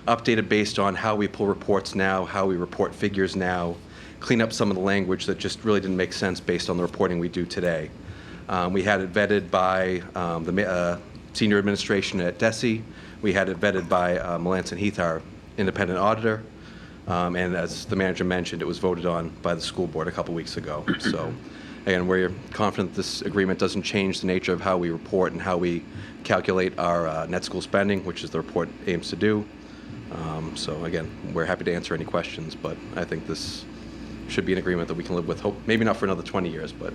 update it based on how we pull reports now, how we report figures now, clean up some of the language that just really didn't make sense based on the reporting we do today. We had it vetted by the senior administration at DESE. We had it vetted by Melanson Heath, our independent auditor. And as the manager mentioned, it was voted on by the school board a couple weeks ago. So again, we're confident this agreement doesn't change the nature of how we report and how we calculate our net school spending, which is the report aims to do. So again, we're happy to answer any questions, but I think this should be an agreement that we can live with. Hope maybe not for another 20 years, but.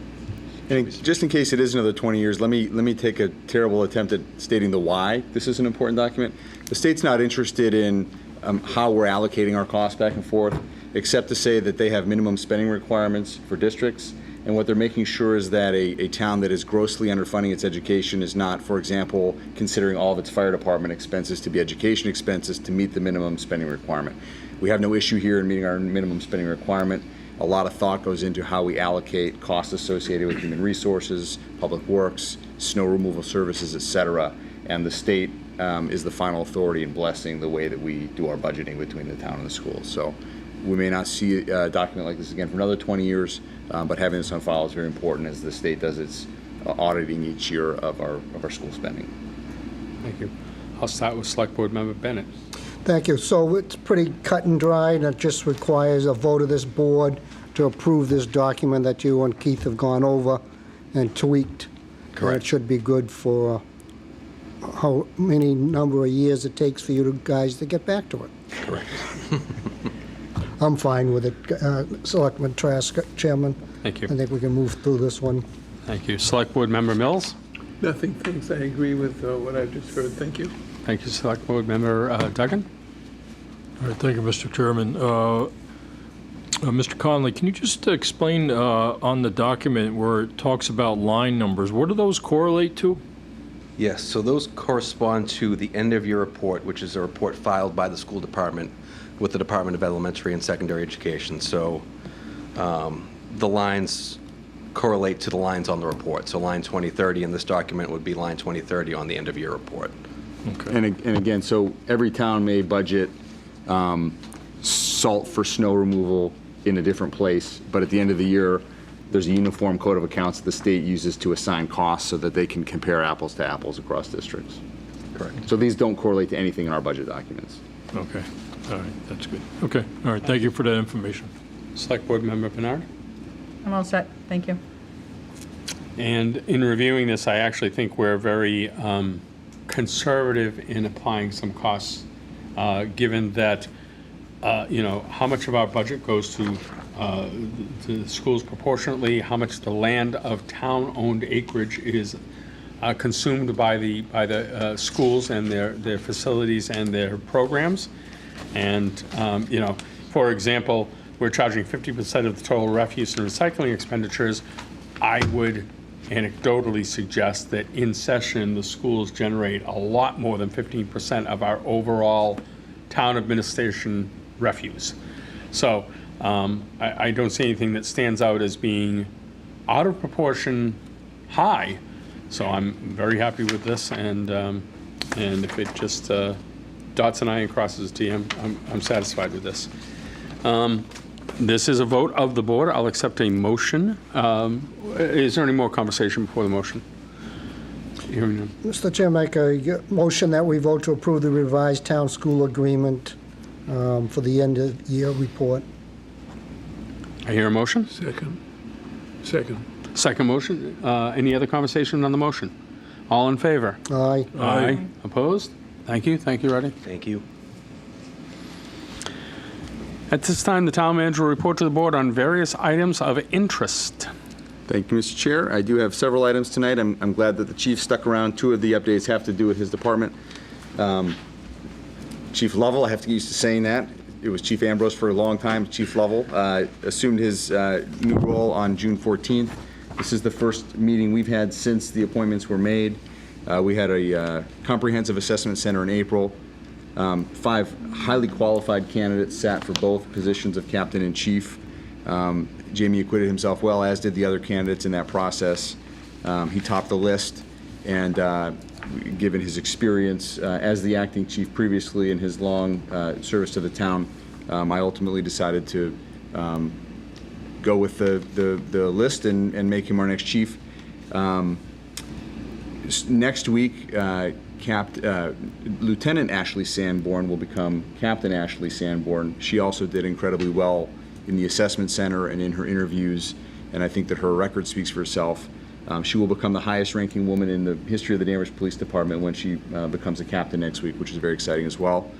And just in case it is another 20 years, let me take a terrible attempt at stating the why this is an important document. The state's not interested in how we're allocating our costs back and forth, except to say that they have minimum spending requirements for districts. And what they're making sure is that a town that is grossly underfunding its education is not, for example, considering all of its fire department expenses to be education expenses to meet the minimum spending requirement. We have no issue here in meeting our minimum spending requirement. A lot of thought goes into how we allocate costs associated with human resources, public works, snow removal services, et cetera. And the state is the final authority in blessing the way that we do our budgeting between the town and the schools. So we may not see a document like this again for another 20 years, but having this on file is very important as the state does its auditing each year of our school spending. Thank you. I'll start with Select Board Member Bennett. Thank you. So it's pretty cut and dry, and it just requires a vote of this board to approve this document that you and Keith have gone over and tweaked. Correct. And it should be good for how many number of years it takes for you guys to get back to it. Correct. I'm fine with it, Selectman Trask, Chairman. Thank you. I think we can move through this one. Thank you. Select Board Member Mills. Nothing, thanks. I agree with what I've just heard. Thank you. Thank you, Select Board Member Duggan. All right, thank you, Mr. Chairman. Mr. Conley, can you just explain on the document where it talks about line numbers, what do those correlate to? Yes, so those correspond to the end-of-year report, which is a report filed by the school department with the Department of Elementary and Secondary Education. So the lines correlate to the lines on the report. So line 2030 in this document would be line 2030 on the end-of-year report. Okay. And again, so every town may budget salt for snow removal in a different place, but at the end of the year, there's a uniform code of accounts that the state uses to assign costs so that they can compare apples to apples across districts. Correct. So these don't correlate to anything in our budget documents. Okay, all right, that's good. Okay, all right, thank you for that information. Select Board Member Bernard. I'm all set. Thank you. And in reviewing this, I actually think we're very conservative in applying some costs, given that, how much of our budget goes to the schools proportionately, how much the land of town-owned acreage is consumed by the schools and their facilities and their programs. And, for example, we're charging 50% of the total refuse and recycling expenditures. I would anecdotally suggest that in session, the schools generate a lot more than 15% of our overall town administration refuse. So I don't see anything that stands out as being out of proportion high. So I'm very happy with this, and if it just dots an I and crosses a T, I'm satisfied with this. This is a vote of the board. I'll accept a motion. Is there any more conversation before the motion? Hearing none. Mr. Chair, make a motion that we vote to approve the revised town school agreement for the end-of-year report. I hear a motion. Second. Second motion. Any other conversation on the motion? All in favor? Aye. Aye. Opposed? Thank you. Thank you, Reddy. Thank you. At this time, the town manager will report to the board on various items of interest. Thank you, Mr. Chair. I do have several items tonight. I'm glad that the chief stuck around. Two of the updates have to do with his department. Chief Lovell, I have to get used to saying that. It was Chief Ambrose for a long time. Chief Lovell assumed his new role on June 14th. This is the first meeting we've had since the appointments were made. We had a comprehensive assessment center in April. 5 highly qualified candidates sat for both positions of captain and chief. Jamie acquitted himself well, as did the other candidates in that process. He topped the list, and given his experience as the acting chief previously and his long service to the town, I ultimately decided to go with the list and make him our next chief. Next week, Lieutenant Ashley Sanborn will become Captain Ashley Sanborn. She also did incredibly well in the assessment center and in her interviews, and I think that her record speaks for itself. She will become the highest ranking woman in the history of the Danvers Police Department when she becomes a captain next week, which is very exciting as well.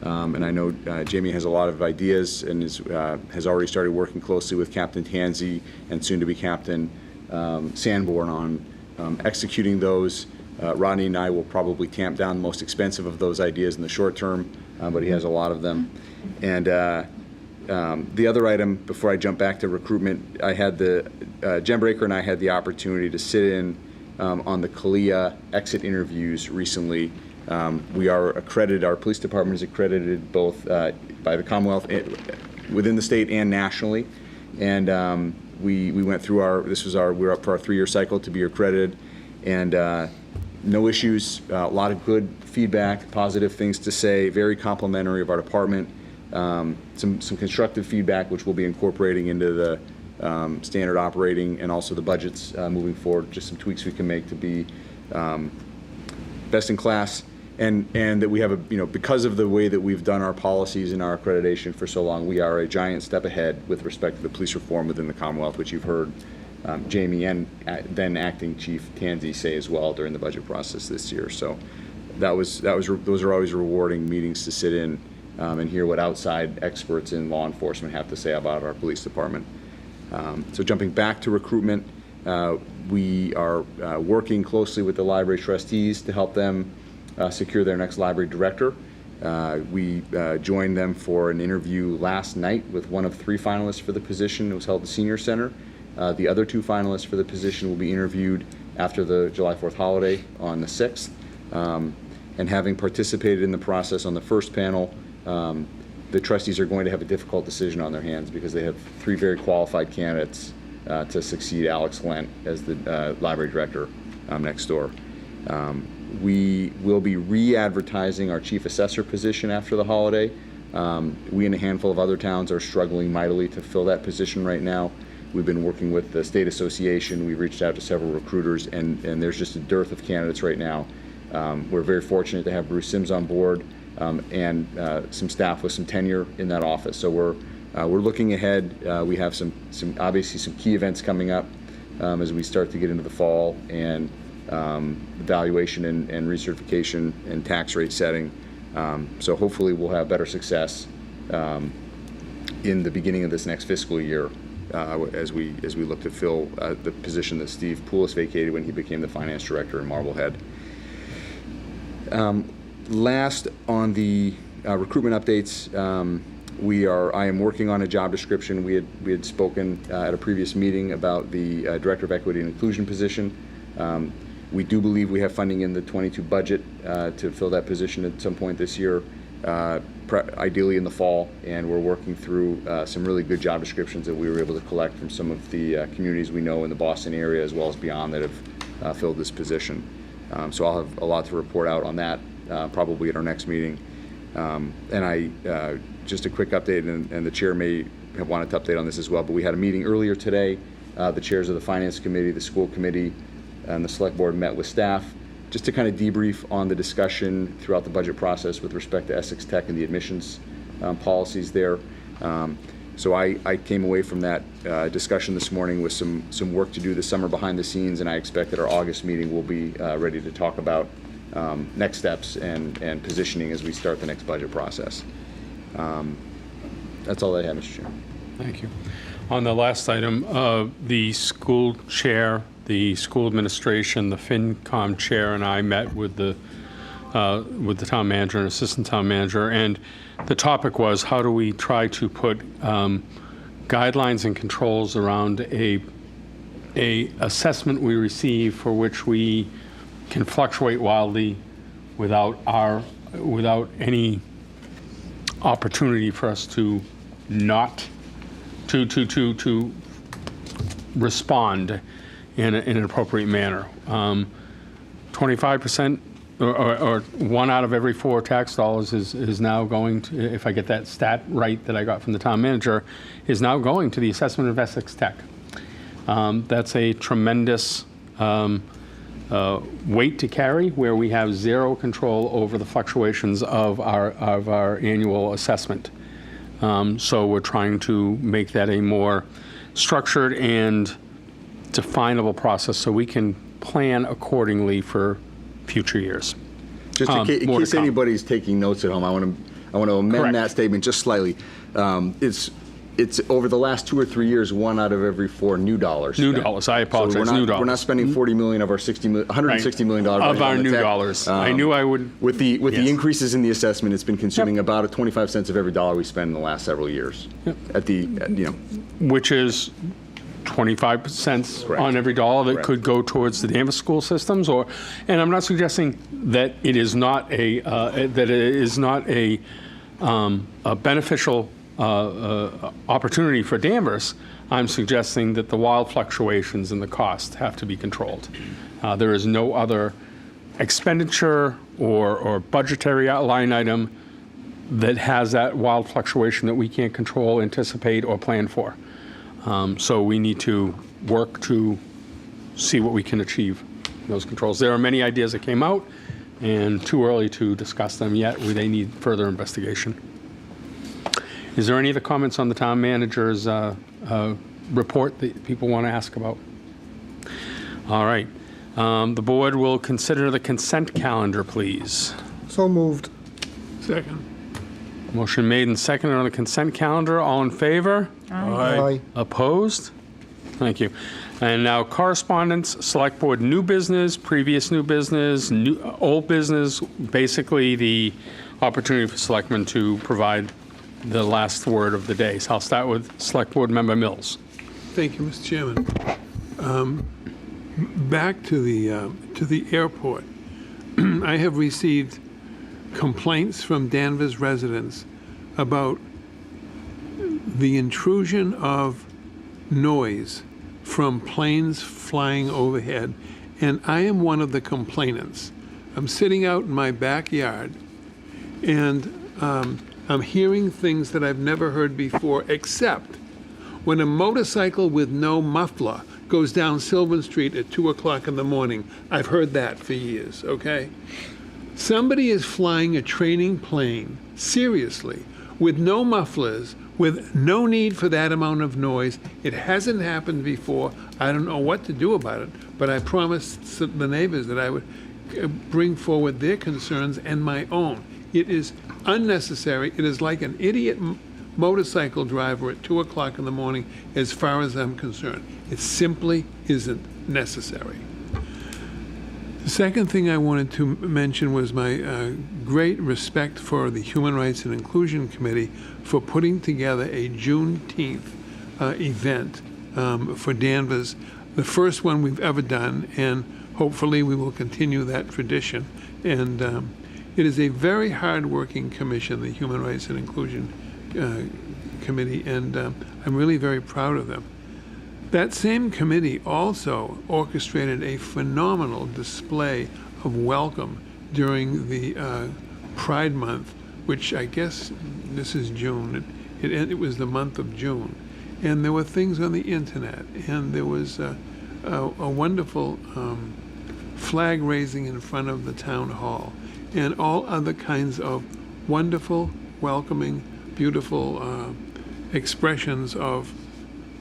And I know Jamie has a lot of ideas and has already started working closely with Captain Tansey and soon to be Captain Sanborn on executing those. Rodney and I will probably tamp down the most expensive of those ideas in the short term, but he has a lot of them. And the other item, before I jump back to recruitment, I had Jen Breaker and I had the opportunity to sit in on the CALIA exit interviews recently. We are accredited, our police department is accredited both by the Commonwealth, within the state and nationally. And we went through we're up for our 3-year cycle to be accredited, and no issues, a lot of good feedback, positive things to say, very complimentary of our department. Some constructive feedback, which we'll be incorporating into the standard operating and also the budgets moving forward, just some tweaks we can make to be best in class. And that we have because of the way that we've done our policies and our accreditation for so long, we are a giant step ahead with respect to the police reform within the Commonwealth, which you've heard Jamie and then Acting Chief Tansey say as well during the budget process this year. So those are always rewarding meetings to sit in and hear what outside experts in law enforcement have to say about our police department. So jumping back to recruitment, we are working closely with the library trustees to help them secure their next library director. We joined them for an interview last night with one of 3 finalists for the position. It was held at the Senior Center. The other 2 finalists for the position will be interviewed after the July 4th holiday on the 6th. And having participated in the process on the first panel, the trustees are going to have a difficult decision on their hands because they have 3 very qualified candidates to succeed Alex Lent as the library director next door. We will be re-advertising our chief assessor position after the holiday. We and a handful of other towns are struggling mightily to fill that position right now. We've been working with the state association. We've reached out to several recruiters, and there's just a dearth of candidates right now. We're very fortunate to have Bruce Sims on board and some staff with some tenure in that office. So we're looking ahead. We have obviously some key events coming up as we start to get into the fall, and evaluation and recertification and tax rate setting. So hopefully we'll have better success in the beginning of this next fiscal year as we look to fill the position that Steve Poulos vacated when he became the finance director in Marblehead. Last on the recruitment updates, I am working on a job description. We had spoken at a previous meeting about the Director of Equity and Inclusion position. We do believe we have funding in the 22 budget to fill that position at some point this year, ideally in the fall, and we're working through some really good job descriptions that we were able to collect from some of the communities we know in the Boston area as well as beyond that have filled this position. So I'll have a lot to report out on that probably at our next meeting. And just a quick update, and the chair may have wanted to update on this as well, but we had a meeting earlier today. The chairs of the Finance Committee, the School Committee, and the Select Board met with staff just to kind of debrief on the discussion throughout the budget process with respect to Essex Tech and the admissions policies there. So I came away from that discussion this morning with some work to do this summer behind the scenes, and I expect that our August meeting will be ready to talk about next steps and positioning as we start the next budget process. That's all I have, Mr. Chairman. Thank you. On the last item, the school chair, the school administration, the FinCom chair, and I met with the town manager and assistant town manager, and the topic was how do we try to put guidelines and controls around a assessment we receive for which we can fluctuate wildly without any opportunity for us to not to respond in an appropriate manner. 25% or 1 out of every 4 tax dollars is now going to, if I get that stat right that I got from the town manager, is now going to the assessment of Essex Tech. That's a tremendous weight to carry, where we have zero control over the fluctuations of our annual assessment. So we're trying to make that a more structured and definable process so we can plan accordingly for future years. Just in case anybody's taking notes at home, I want to amend that statement just slightly. It's over the last 2 or 3 years, 1 out of every 4 new dollars. New dollars. I apologize. So new dollars. We're not spending $40 million of our $160 million of our new dollars. I knew I would. With the increases in the assessment, it's been consuming about 25 cents of every dollar we spend in the last several years. Which is 25 cents on every dollar that could go towards the Danvers school systems, and I'm not suggesting that it is not a beneficial opportunity for Danvers. I'm suggesting that the wild fluctuations in the cost have to be controlled. There is no other expenditure or budgetary line item that has that wild fluctuation that we can't control, anticipate, or plan for. So we need to work to see what we can achieve in those controls. There are many ideas that came out, and too early to discuss them yet. They need further investigation. Is there any other comments on the town manager's report that people want to ask about? All right. The board will consider the consent calendar, please. So moved. Second. Motion made and seconded on the consent calendar. All in favor? Aye. Opposed? Thank you. And now correspondence, select board new business, previous new business, old business, basically the opportunity for selectmen to provide the last word of the day. So I'll start with select board member Mills. Thank you, Mr. Chairman. Back to the airport. I have received complaints from Danvers residents about the intrusion of noise from planes flying overhead, and I am one of the complainants. I'm sitting out in my backyard, and I'm hearing things that I've never heard before, except when a motorcycle with no muffler goes down Sylvan Street at 2 o'clock in the morning. I've heard that for years, okay? Somebody is flying a training plane, seriously, with no mufflers, with no need for that amount of noise. It hasn't happened before. I don't know what to do about it, but I promised the neighbors that I would bring forward their concerns and my own. It is unnecessary. It is like an idiot motorcycle driver at 2 o'clock in the morning, as far as I'm concerned. It simply isn't necessary. The second thing I wanted to mention was my great respect for the Human Rights and Inclusion Committee for putting together a Juneteenth event for Danvers, the first one we've ever done, and hopefully we will continue that tradition. And it is a very hard-working commission, the Human Rights and Inclusion Committee, and I'm really very proud of them. That same committee also orchestrated a phenomenal display of welcome during the Pride Month, which I guess this is June. It was the month of June. And there were things on the internet, and there was a wonderful flag raising in front of the town hall, and all other kinds of wonderful, welcoming, beautiful expressions of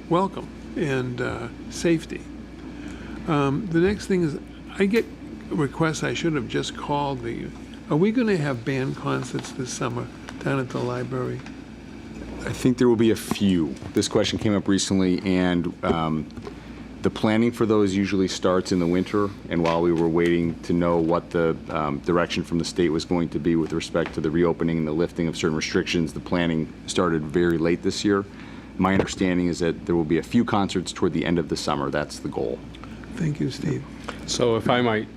welcome and safety. The next thing is, I get requests I should have just called. Are we going to have band concerts this summer down at the library? I think there will be a few. This question came up recently, and the planning for those usually starts in the winter, and while we were waiting to know what the direction from the state was going to be with respect to the reopening and the lifting of certain restrictions, the planning started very late this year. My understanding is that there will be a few concerts toward the end of the summer. That's the goal. Thank you, Steve. So if I might,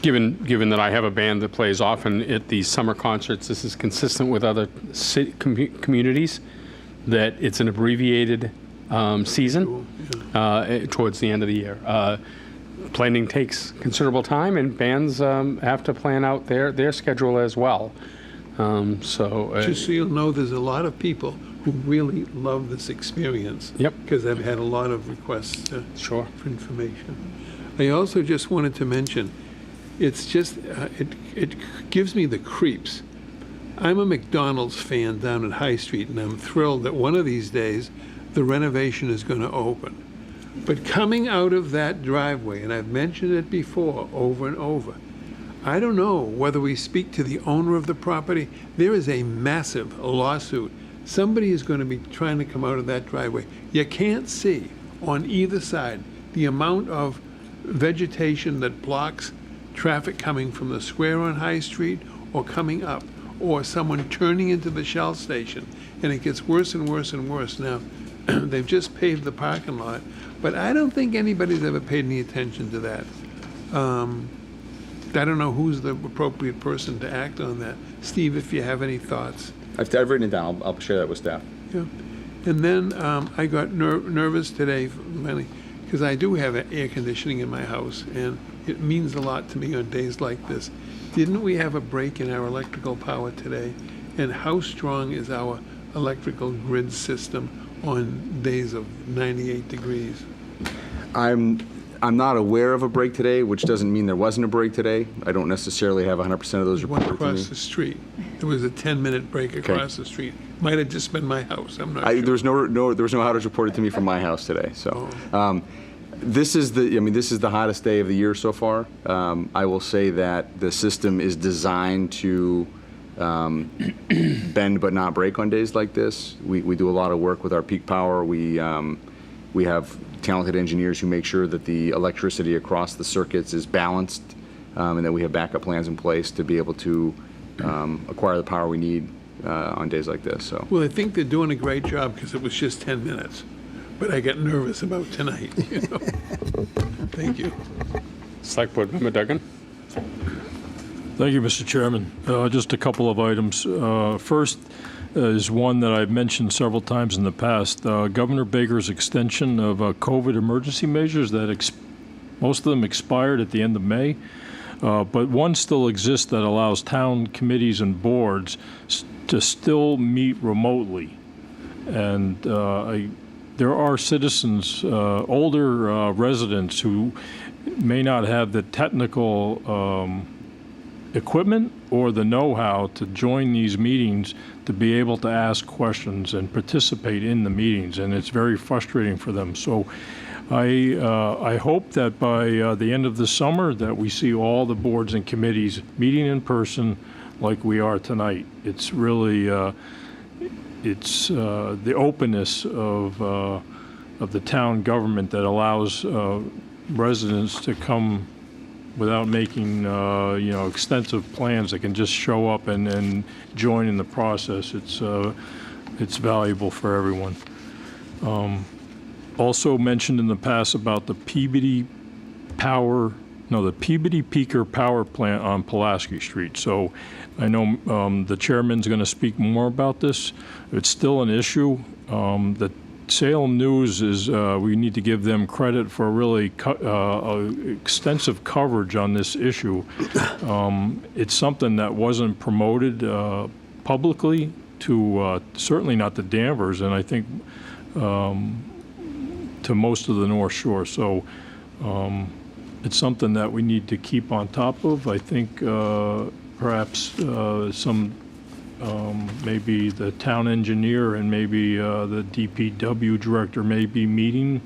given that I have a band that plays often at the summer concerts, this is consistent with other communities, that it's an abbreviated season towards the end of the year. planning takes considerable time, and bands have to plan out their schedule as well. Just so you'll know, there's a lot of people who really love this experience. Yep. Because I've had a lot of requests Sure. for information. I also just wanted to mention, it's just, it gives me the creeps. I'm a McDonald's fan down at High Street, and I'm thrilled that one of these days the renovation is going to open. But coming out of that driveway, and I've mentioned it before over and over, I don't know whether we speak to the owner of the property. There is a massive lawsuit. Somebody is going to be trying to come out of that driveway. You can't see on either side the amount of vegetation that blocks traffic coming from the square on High Street or coming up, or someone turning into the Shell station. And it gets worse and worse and worse. Now, they've just paved the parking lot, but I don't think anybody's ever paid any attention to that. I don't know who's the appropriate person to act on that. Steve, if you have any thoughts. I've written it down. I'll share that with staff. Yeah. And then I got nervous today, because I do have air conditioning in my house, and it means a lot to me on days like this. Didn't we have a break in our electrical power today? And how strong is our electrical grid system on days of 98 degrees? I'm not aware of a break today, which doesn't mean there wasn't a break today. I don't necessarily have 100% of those One reported to me. across the street. There was a 10-minute break across the street. Might have just been my house. I'm not sure. There was no outage reported to me from my house today. So, this is the hottest day of the year so far. I will say that the system is designed to bend but not break on days like this. We do a lot of work with our peak power. We have talented engineers who make sure that the electricity across the circuits is balanced, and that we have backup plans in place to be able to acquire the power we need on days like this. So. Well, I think they're doing a great job because it was just 10 minutes. But I get nervous about tonight, you know. Thank you. Select Board Member Duggan. Thank you, Mr. Chairman. Just a couple of items. First is one that I've mentioned several times in the past. Governor Baker's extension of COVID emergency measures that most of them expired at the end of May. But one still exists that allows town committees and boards to still meet remotely. And there are citizens, older residents who may not have the technical equipment or the know-how to join these meetings to be able to ask questions and participate in the meetings, and it's very frustrating for them. So I hope that by the end of the summer that we see all the boards and committees meeting in person like we are tonight. It's really it's the openness of the town government that allows residents to come without making extensive plans. They can just show up and join in the process. It's valuable for everyone. Also mentioned in the past about the Peabody Peaker Power Plant on Pulaski Street. So I know the chairman's going to speak more about this. It's still an issue. The Salem News is, we need to give them credit for really extensive coverage on this issue. It's something that wasn't promoted publicly to, certainly not to Danvers, and I think to most of the North Shore. So it's something that we need to keep on top of. I think perhaps maybe the town engineer and maybe the DPW director may be meeting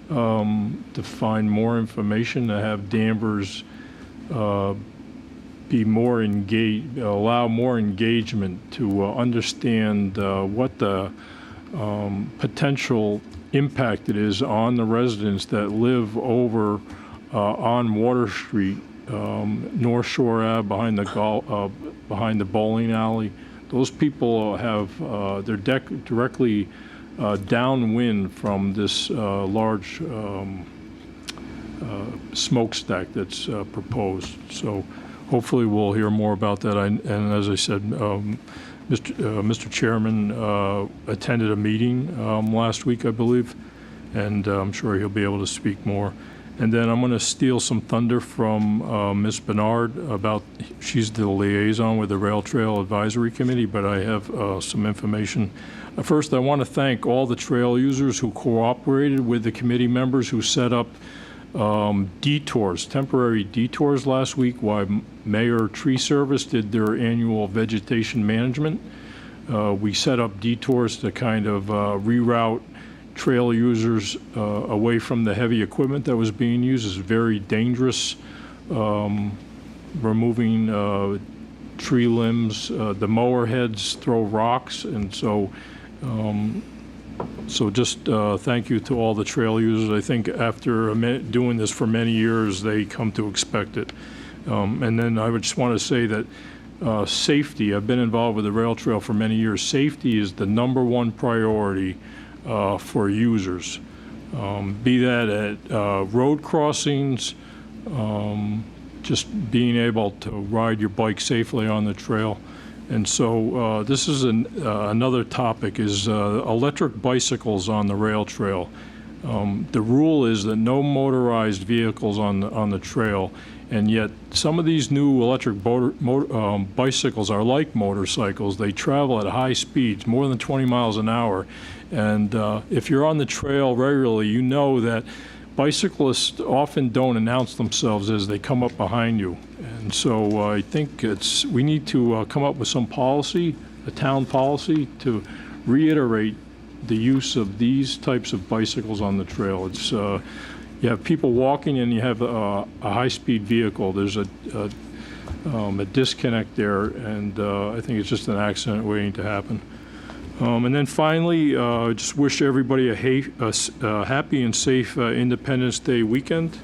to find more information, to have Danvers be more engaged, allow more engagement to understand what the potential impact it is on the residents that live over on Water Street, North Shore Ave, behind the bowling alley. Those people have they're directly downwind from this large smokestack that's proposed. So hopefully we'll hear more about that. And as I said, Mr. Chairman attended a meeting last week, I believe, and I'm sure he'll be able to speak more. And then I'm going to steal some thunder from Ms. Bernard about, she's the liaison with the Rail Trail Advisory Committee, but I have some information. First, I want to thank all the trail users who cooperated with the committee members who set up detours, temporary detours last week while Mayor Tree Service did their annual vegetation management. We set up detours to kind of reroute trail users away from the heavy equipment that was being used. It's very dangerous, removing tree limbs. The mower heads throw rocks, and so just thank you to all the trail users. I think after doing this for many years, they come to expect it. And then I would just want to say that safety, I've been involved with the rail trail for many years. Safety is the #1 priority for users, be that at road crossings, just being able to ride your bike safely on the trail. And so this is another topic is electric bicycles on the rail trail. The rule is that no motorized vehicles on the trail, and yet some of these new electric bicycles are like motorcycles. They travel at high speeds, more than 20 miles an hour. And if you're on the trail regularly, you know that bicyclists often don't announce themselves as they come up behind you. And so I think we need to come up with some policy, a town policy, to reiterate the use of these types of bicycles on the trail. It's you have people walking and you have a high-speed vehicle. There's a disconnect there, and I think it's just an accident waiting to happen. And then finally, just wish everybody a happy and safe Independence Day weekend.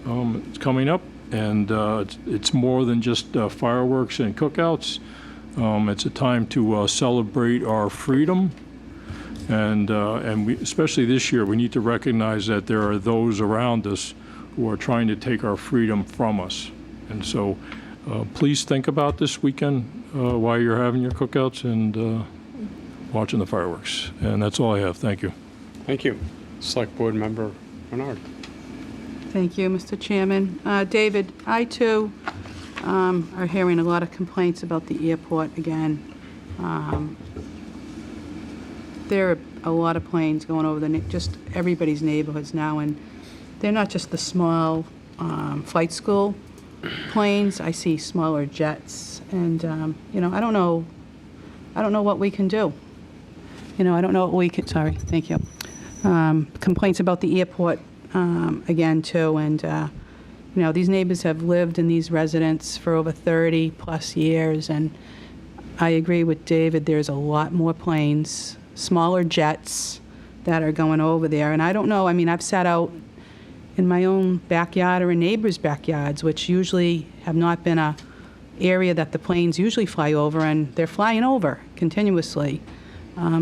It's coming up, and it's more than just fireworks and cookouts. It's a time to celebrate our freedom. And we, especially this year, we need to recognize that there are those around us who are trying to take our freedom from us. And so please think about this weekend while you're having your cookouts and watching the fireworks. And that's all I have. Thank you. Thank you. Select Board Member Bernard. Thank you, Mr. Chairman. David, I too are hearing a lot of complaints about the airport again. There are a lot of planes going over just everybody's neighborhoods now, and they're not just the small flight school planes. I see smaller jets, and I don't know what we can do. I don't know what we can. Sorry, thank you. Complaints about the airport again too, and these neighbors have lived in these residences for over 30 plus years, and I agree with David. There's a lot more planes, smaller jets that are going over there. And I don't know, I've sat out in my own backyard or in neighbors' backyards, which usually have not been a area that the planes usually fly over, and they're flying over continuously.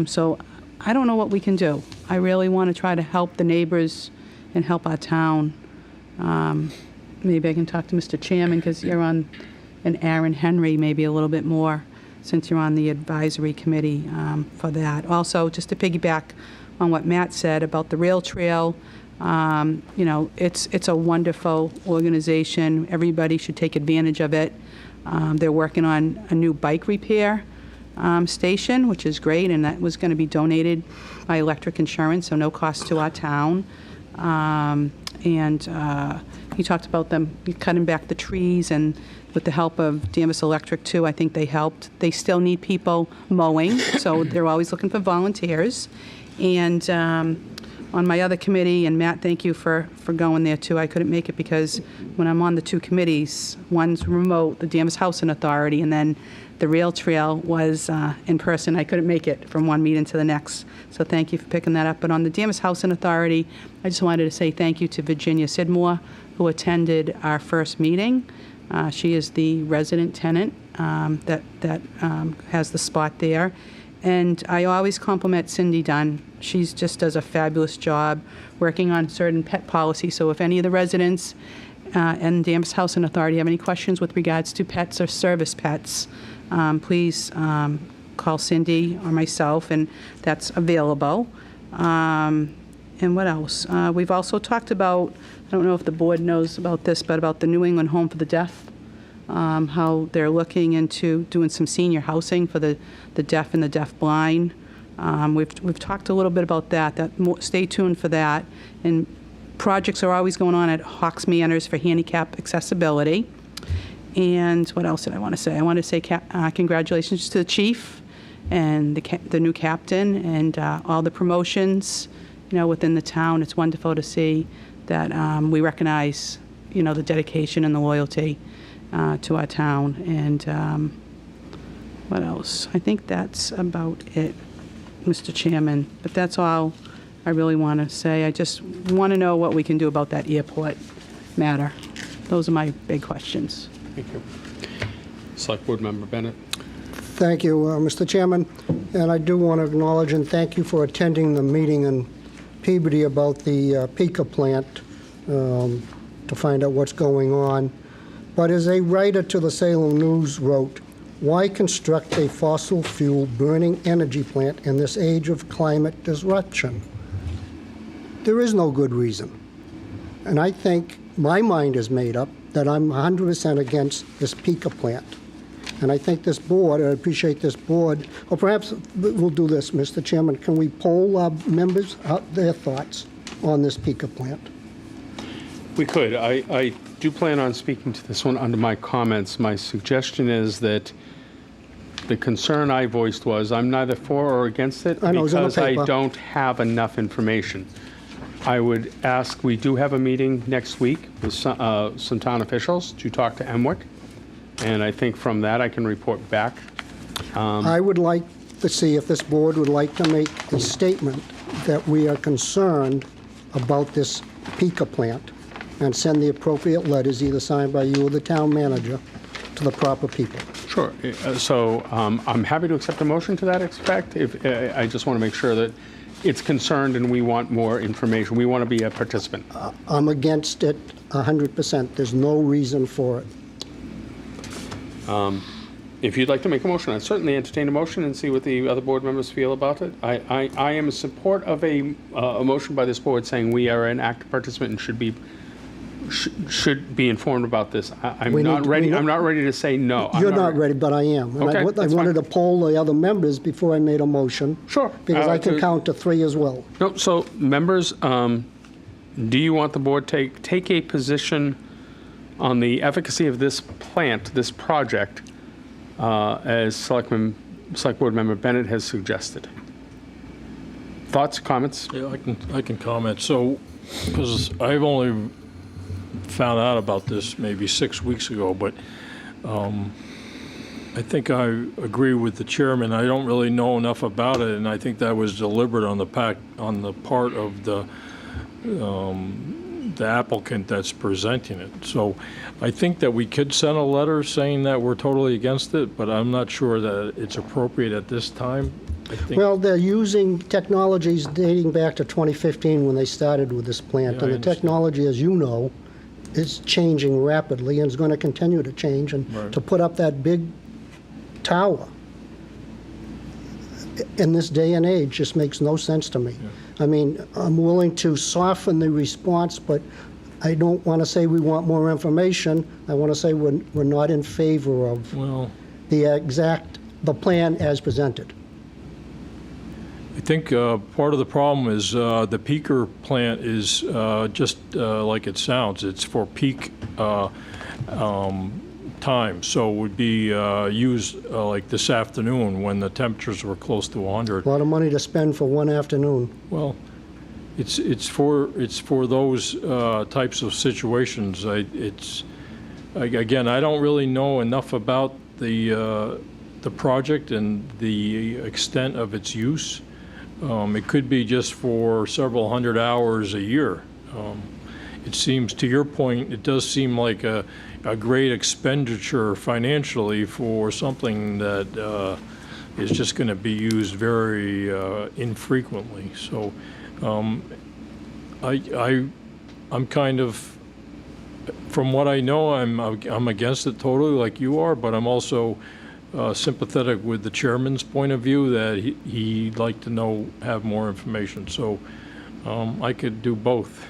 So I don't know what we can do. I really want to try to help the neighbors and help our town. Maybe I can talk to Mr. Chairman, because you're on, and Aaron Henry maybe a little bit more, since you're on the advisory committee for that. Also, just to piggyback on what Matt said about the rail trail, it's a wonderful organization. Everybody should take advantage of it. They're working on a new bike repair station, which is great, and that was going to be donated by Electric Insurance, so no cost to our town. He talked about them cutting back the trees, and with the help of Danvers Electric, too, I think they helped. They still need people mowing, so they're always looking for volunteers. And on my other committee, and Matt, thank you for going there, too. I couldn't make it because when I'm on the two committees, one's remote, the Danvers Housing Authority, and then the rail trail was in person. I couldn't make it from one meeting to the next, so thank you for picking that up. But on the Danvers Housing Authority, I just wanted to say thank you to Virginia Sidmore, who attended our first meeting. She is the resident tenant that has the spot there. And I always compliment Cindy Dunn. She just does a fabulous job working on certain pet policies. So if any of the residents and Danvers Housing Authority have any questions with regards to pets or service pets, please call Cindy or myself, and that's available. And what else? We've also talked about, I don't know if the board knows about this, but about the New England Home for the Deaf, how they're looking into doing some senior housing for the deaf and the deafblind. We've talked a little bit about that. Stay tuned for that. And projects are always going on at Hawks Manors for handicap accessibility. And what else did I want to say? I want to say congratulations to the chief and the new captain and all the promotions, within the town. It's wonderful to see that we recognize, the dedication and the loyalty to our town. And what else? I think that's about it, Mr. Chairman. But that's all I really want to say. I just want to know what we can do about that airport matter. Those are my big questions. Thank you. Select Board Member Bennett. Thank you, Mr. Chairman. And I do want to acknowledge and thank you for attending the meeting in Peabody about the Pica plant to find out what's going on. But as a writer to the Salem News wrote, why construct a fossil fuel burning energy plant in this age of climate disruption? There is no good reason. And I think my mind is made up that I'm 100% against this Pica plant. And I think this board, I appreciate this board, or perhaps we'll do this, Mr. Chairman, can we poll our members, their thoughts on this Pica plant? We could. I do plan on speaking to this one under my comments. My suggestion is that the concern I voiced was I'm neither for or against it because I don't have enough information. I would ask, we do have a meeting next week with some town officials to talk to Emwick, and I think from that I can report back. I would like to see if this board would like to make a statement that we are concerned about this Pica plant and send the appropriate letters, either signed by you or the town manager, to the proper people. Sure. So I'm happy to accept a motion to that effect. I just want to make sure that it's concerned and we want more information. We want to be a participant. I'm against it 100%. There's no reason for it. If you'd like to make a motion, I'd certainly entertain a motion and see what the other board members feel about it. I am in support of a motion by this board saying we are an active participant and should be informed about this. I'm not ready to say no. You're not ready, but I am. And Okay, I wanted to poll the other members before I made a motion. Sure. Because I can count to 3 as well. No, so members, do you want the board take a position on the efficacy of this plant, this project, as Select Board Member Bennett has suggested? Thoughts, comments? Yeah, I can comment. So, because I've only found out about this maybe 6 weeks ago, but I think I agree with the chairman. I don't really know enough about it, and I think that was deliberate on the part of the applicant that's presenting it. So I think that we could send a letter saying that we're totally against it, but I'm not sure that it's appropriate at this time. Well, they're using technologies dating back to 2015 when they started with this plant. Yeah, And the technology, as you know, is changing rapidly and is going to continue to change. And Right. to put up that big tower in this day and age just makes no sense to me. I mean, I'm willing to soften the response, but I don't want to say we want more information. I want to say we're not in favor of the plan as presented. I think part of the problem is the peaker plant is just like it sounds. It's for peak time, so it would be used like this afternoon when the temperatures were close to 100. A lot of money to spend for one afternoon. Well, it's for those types of situations. Again, I don't really know enough about the project and the extent of its use. It could be just for several hundred hours a year. It seems, to your point, it does seem like a great expenditure financially for something that is just going to be used very infrequently. So I'm kind of, from what I know, I'm against it totally like you are, but I'm also sympathetic with the chairman's point of view that he'd like to have more information. So I could do both.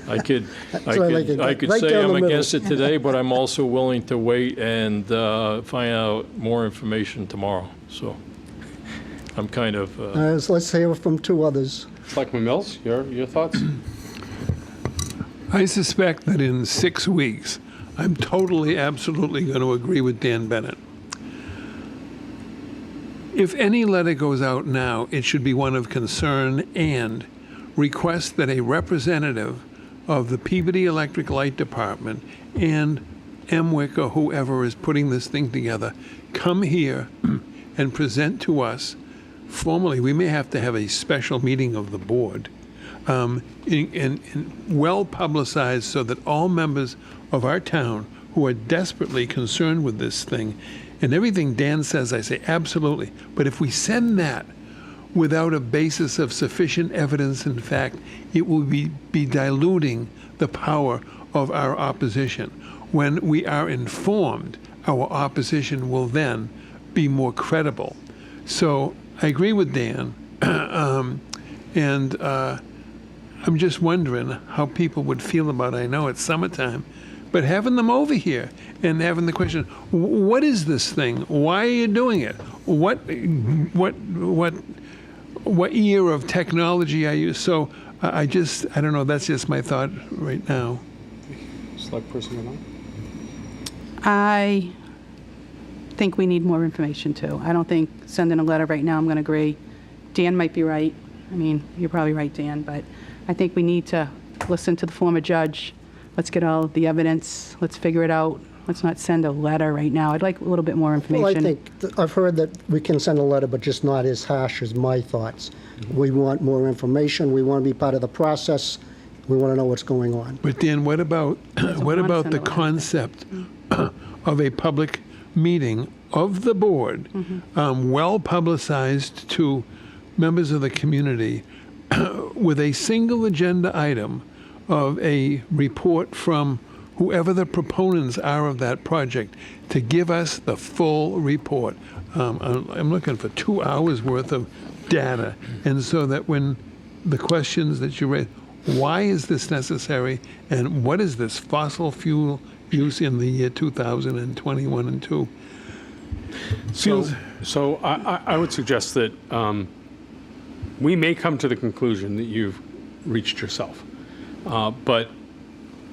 I could right say down I'm the middle. against it today, but I'm also willing to wait and find out more information tomorrow. So I'm kind of. So let's hear from two others. Selectman Mills, your thoughts? I suspect that in 6 weeks, I'm totally, absolutely going to agree with Dan Bennett. If any letter goes out now, it should be one of concern and request that a representative of the Peabody Electric Light Department and MWIC or whoever is putting this thing together come here and present to us formally. We may have to have a special meeting of the board and well publicized so that all members of our town who are desperately concerned with this thing, and everything Dan says, I say absolutely. But if we send that without a basis of sufficient evidence and fact, it will be diluting the power of our opposition. When we are informed, our opposition will then be more credible. So I agree with Dan, and I'm just wondering how people would feel about it. I know it's summertime, but having them over here and having the question, what is this thing? Why are you doing it? What year of technology are you? So I don't know, that's just my thought right now. Select person or not? I think we need more information, too. I don't think sending a letter right now, I'm going to agree. Dan might be right. I mean, you're probably right, Dan, but I think we need to listen to the former judge. Let's get all the evidence. Let's figure it out. Let's not send a letter right now. I'd like a little bit more information. Well, I think, I've heard that we can send a letter, but just not as harsh as my thoughts. We want more information. We want to be part of the process. We want to know what's going on. But Dan, what about the concept of a public meeting of the board, well publicized to members of the community, with a single agenda item of a report from whoever the proponents are of that project to give us the full report. I'm looking for 2 hours worth of data, and so that when the questions that you raised, why is this necessary, and what is this fossil fuel use in the year 2021 and 2? So I would suggest that we may come to the conclusion that you've reached yourself. But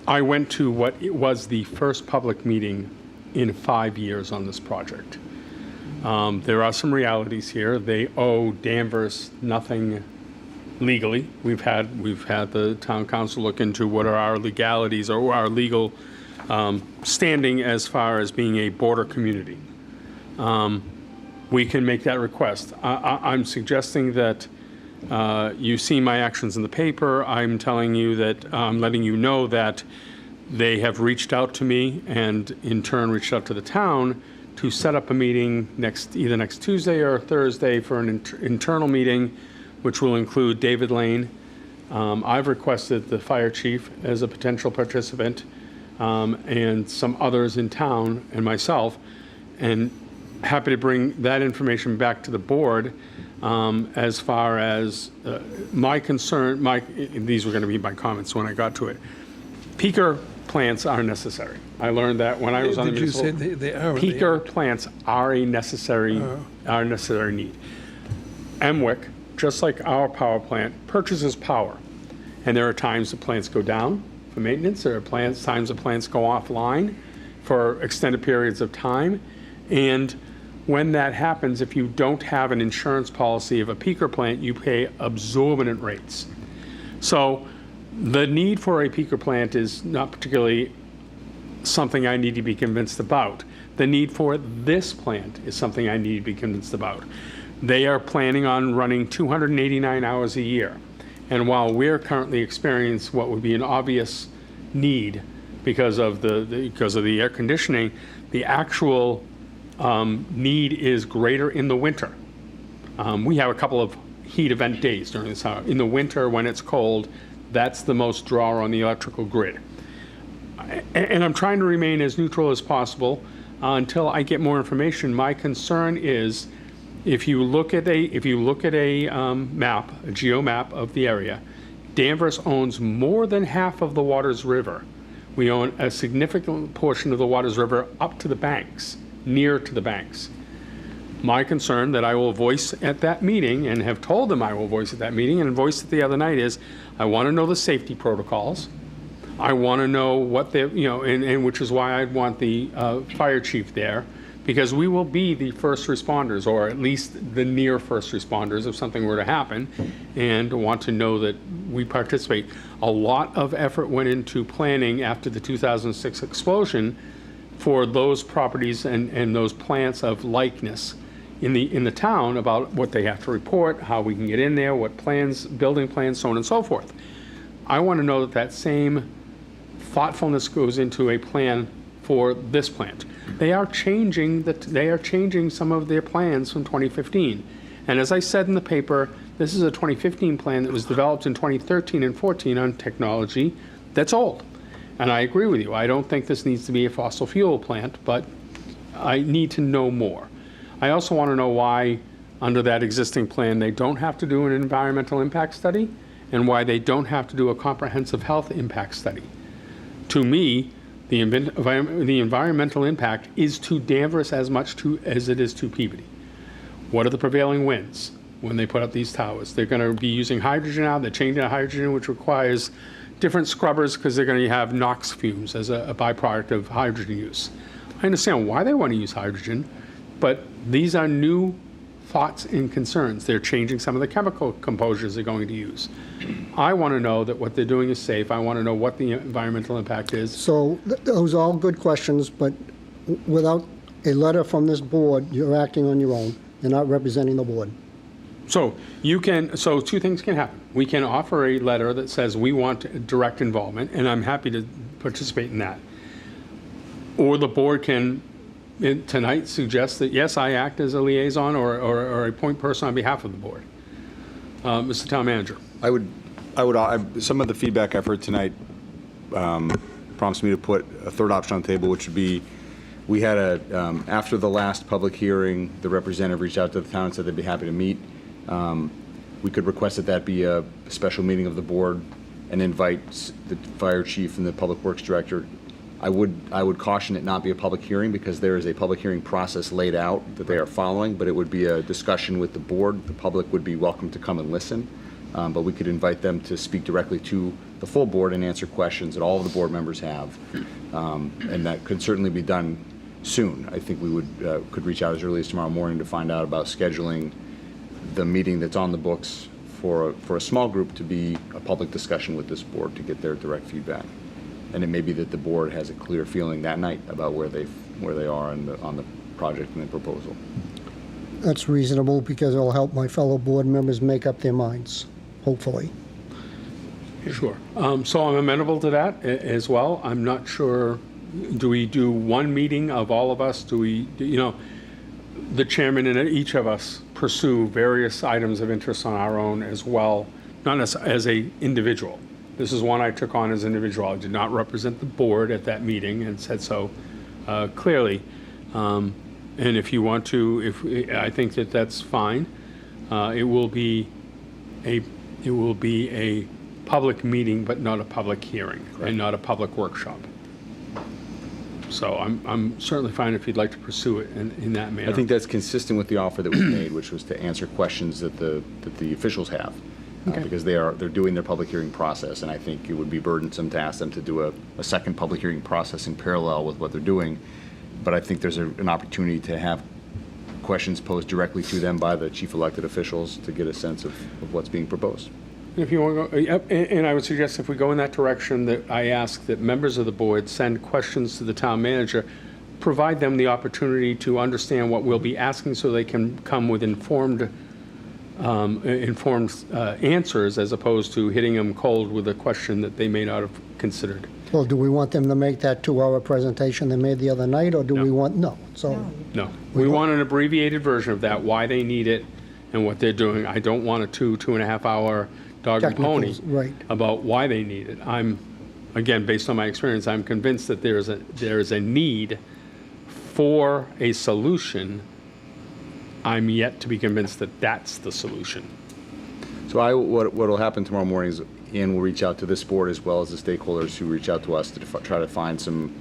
I went to what it was the first public meeting in 5 years on this project. There are some realities here. They owe Danvers nothing legally. We've had the town council look into what are our legalities or our legal standing as far as being a border community. We can make that request. I'm suggesting that you see my actions in the paper. I'm telling you that, I'm letting you know that they have reached out to me and in turn reached out to the town to set up a meeting either next Tuesday or Thursday for an internal meeting, which will include David Lane. I've requested the fire chief as a potential participant, and some others in town and myself, and happy to bring that information back to the board. As far as my concern, these were going to be my comments when I got to it. Peaker plants are necessary. I learned that when I was on the municipal. Did you say they are? Peaker plants are a necessary need. MWIC, just like our power plant, purchases power. And there are times the plants go down for maintenance. There are times the plants go offline for extended periods of time. And when that happens, if you don't have an insurance policy of a peaker plant, you pay exorbitant rates. So the need for a peaker plant is not particularly something I need to be convinced about. The need for this plant is something I need to be convinced about. They are planning on running 289 hours a year. And while we're currently experiencing what would be an obvious need because of the air conditioning, the actual need is greater in the winter. We have a couple of heat event days during the summer. In the winter, when it's cold, that's the most draw on the electrical grid. And I'm trying to remain as neutral as possible until I get more information. My concern is If you look at a map, a geo map of the area, Danvers owns more than half of the Waters River. We own a significant portion of the Waters River up to the banks, near to the banks. My concern that I will voice at that meeting, and have told them I will voice at that meeting, and voiced it the other night, is I want to know the safety protocols. I want to know what they, and which is why I want the fire chief there, because we will be the first responders, or at least the near first responders if something were to happen, and want to know that we participate. A lot of effort went into planning after the 2006 explosion for those properties and those plants of likeness in the town about what they have to report, how we can get in there, what plans, building plans, so on and so forth. I want to know that that same thoughtfulness goes into a plan for this plant. They are changing some of their plans from 2015. And as I said in the paper, this is a 2015 plan that was developed in 2013 and 14 on technology that's old. And I agree with you. I don't think this needs to be a fossil fuel plant, but I need to know more. I also want to know why, under that existing plan, they don't have to do an environmental impact study, and why they don't have to do a comprehensive health impact study. To me, the environmental impact is to Danvers as much as it is to Peabody. What are the prevailing winds when they put up these towers? They're going to be using hydrogen now. They're changing to hydrogen, which requires different scrubbers because they're going to have NOx fumes as a byproduct of hydrogen use. I understand why they want to use hydrogen, but these are new thoughts and concerns. They're changing some of the chemical composures they're going to use. I want to know that what they're doing is safe. I want to know what the environmental impact is. So those are all good questions, but without a letter from this board, you're acting on your own. You're not representing the board. So two things can happen. We can offer a letter that says we want direct involvement, and I'm happy to participate in that. Or the board can tonight suggest that, yes, I act as a liaison or a point person on behalf of the board. Mr. Town Manager. Some of the feedback I've heard tonight prompts me to put a third option on the table, which would be, we had after the last public hearing, the representative reached out to the town and said they'd be happy to meet. We could request that be a special meeting of the board and invite the fire chief and the public works director. I would caution it not be a public hearing, because there is a public hearing process laid out that they are following, but it would be a discussion with the board. The public would be welcome to come and listen, but we could invite them to speak directly to the full board and answer questions that all of the board members have, and that could certainly be done soon. I think we could reach out as early as tomorrow morning to find out about scheduling the meeting that's on the books for a small group to be a public discussion with this board to get their direct feedback. And it may be that the board has a clear feeling that night about where they are on the project and the proposal. That's reasonable, because it'll help my fellow board members make up their minds, hopefully. Sure. So I'm amenable to that as well. I'm not sure, do we do one meeting of all of us? The chairman and each of us pursue various items of interest on our own as well, not as a individual. This is one I took on as an individual. I did not represent the board at that meeting and said so clearly. And if you want to, I think that that's fine. It will be a public meeting, but not a public hearing. Correct. And not a public workshop. So I'm certainly fine if you'd like to pursue it in that manner. I think that's consistent with the offer that was made, which was to answer questions that the officials have. Okay. Because they're doing their public hearing process, and I think it would be burdensome to ask them to do a second public hearing process in parallel with what they're doing. But I think there's an opportunity to have questions posed directly to them by the chief elected officials to get a sense of what's being proposed. If you want to go, and I would suggest if we go in that direction, that I ask that members of the board send questions to the town manager, provide them the opportunity to understand what we'll be asking so they can come with informed answers, as opposed to hitting them cold with a question that they may not have considered. Well, do we want them to make that 2-hour presentation they made the other night, or do we want, no? No. We want an abbreviated version of that, why they need it and what they're doing. I don't want a 2.5 hour dog and pony about why they need it. Again, based on my experience, I'm convinced that there is a need for a solution I'm yet to be convinced that that's the solution. So what'll happen tomorrow morning is Ian will reach out to this board as well as the stakeholders who reach out to us to try to find some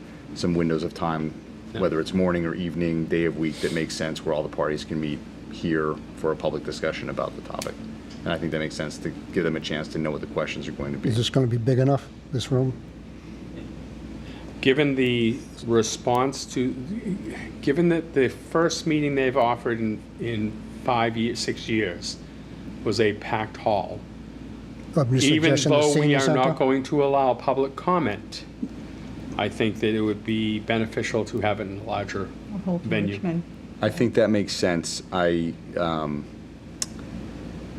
windows of time, whether it's morning or evening, day of week, that makes sense where all the parties can meet here for a public discussion about the topic. And I think that makes sense to give them a chance to know what the questions are going to be. Is this going to be big enough, this room? Given the response to, given that the first meeting they've offered in 6 years was a packed hall, even though we are not going to allow public comment, I think that it would be beneficial to have it in a larger venue. I think that makes sense.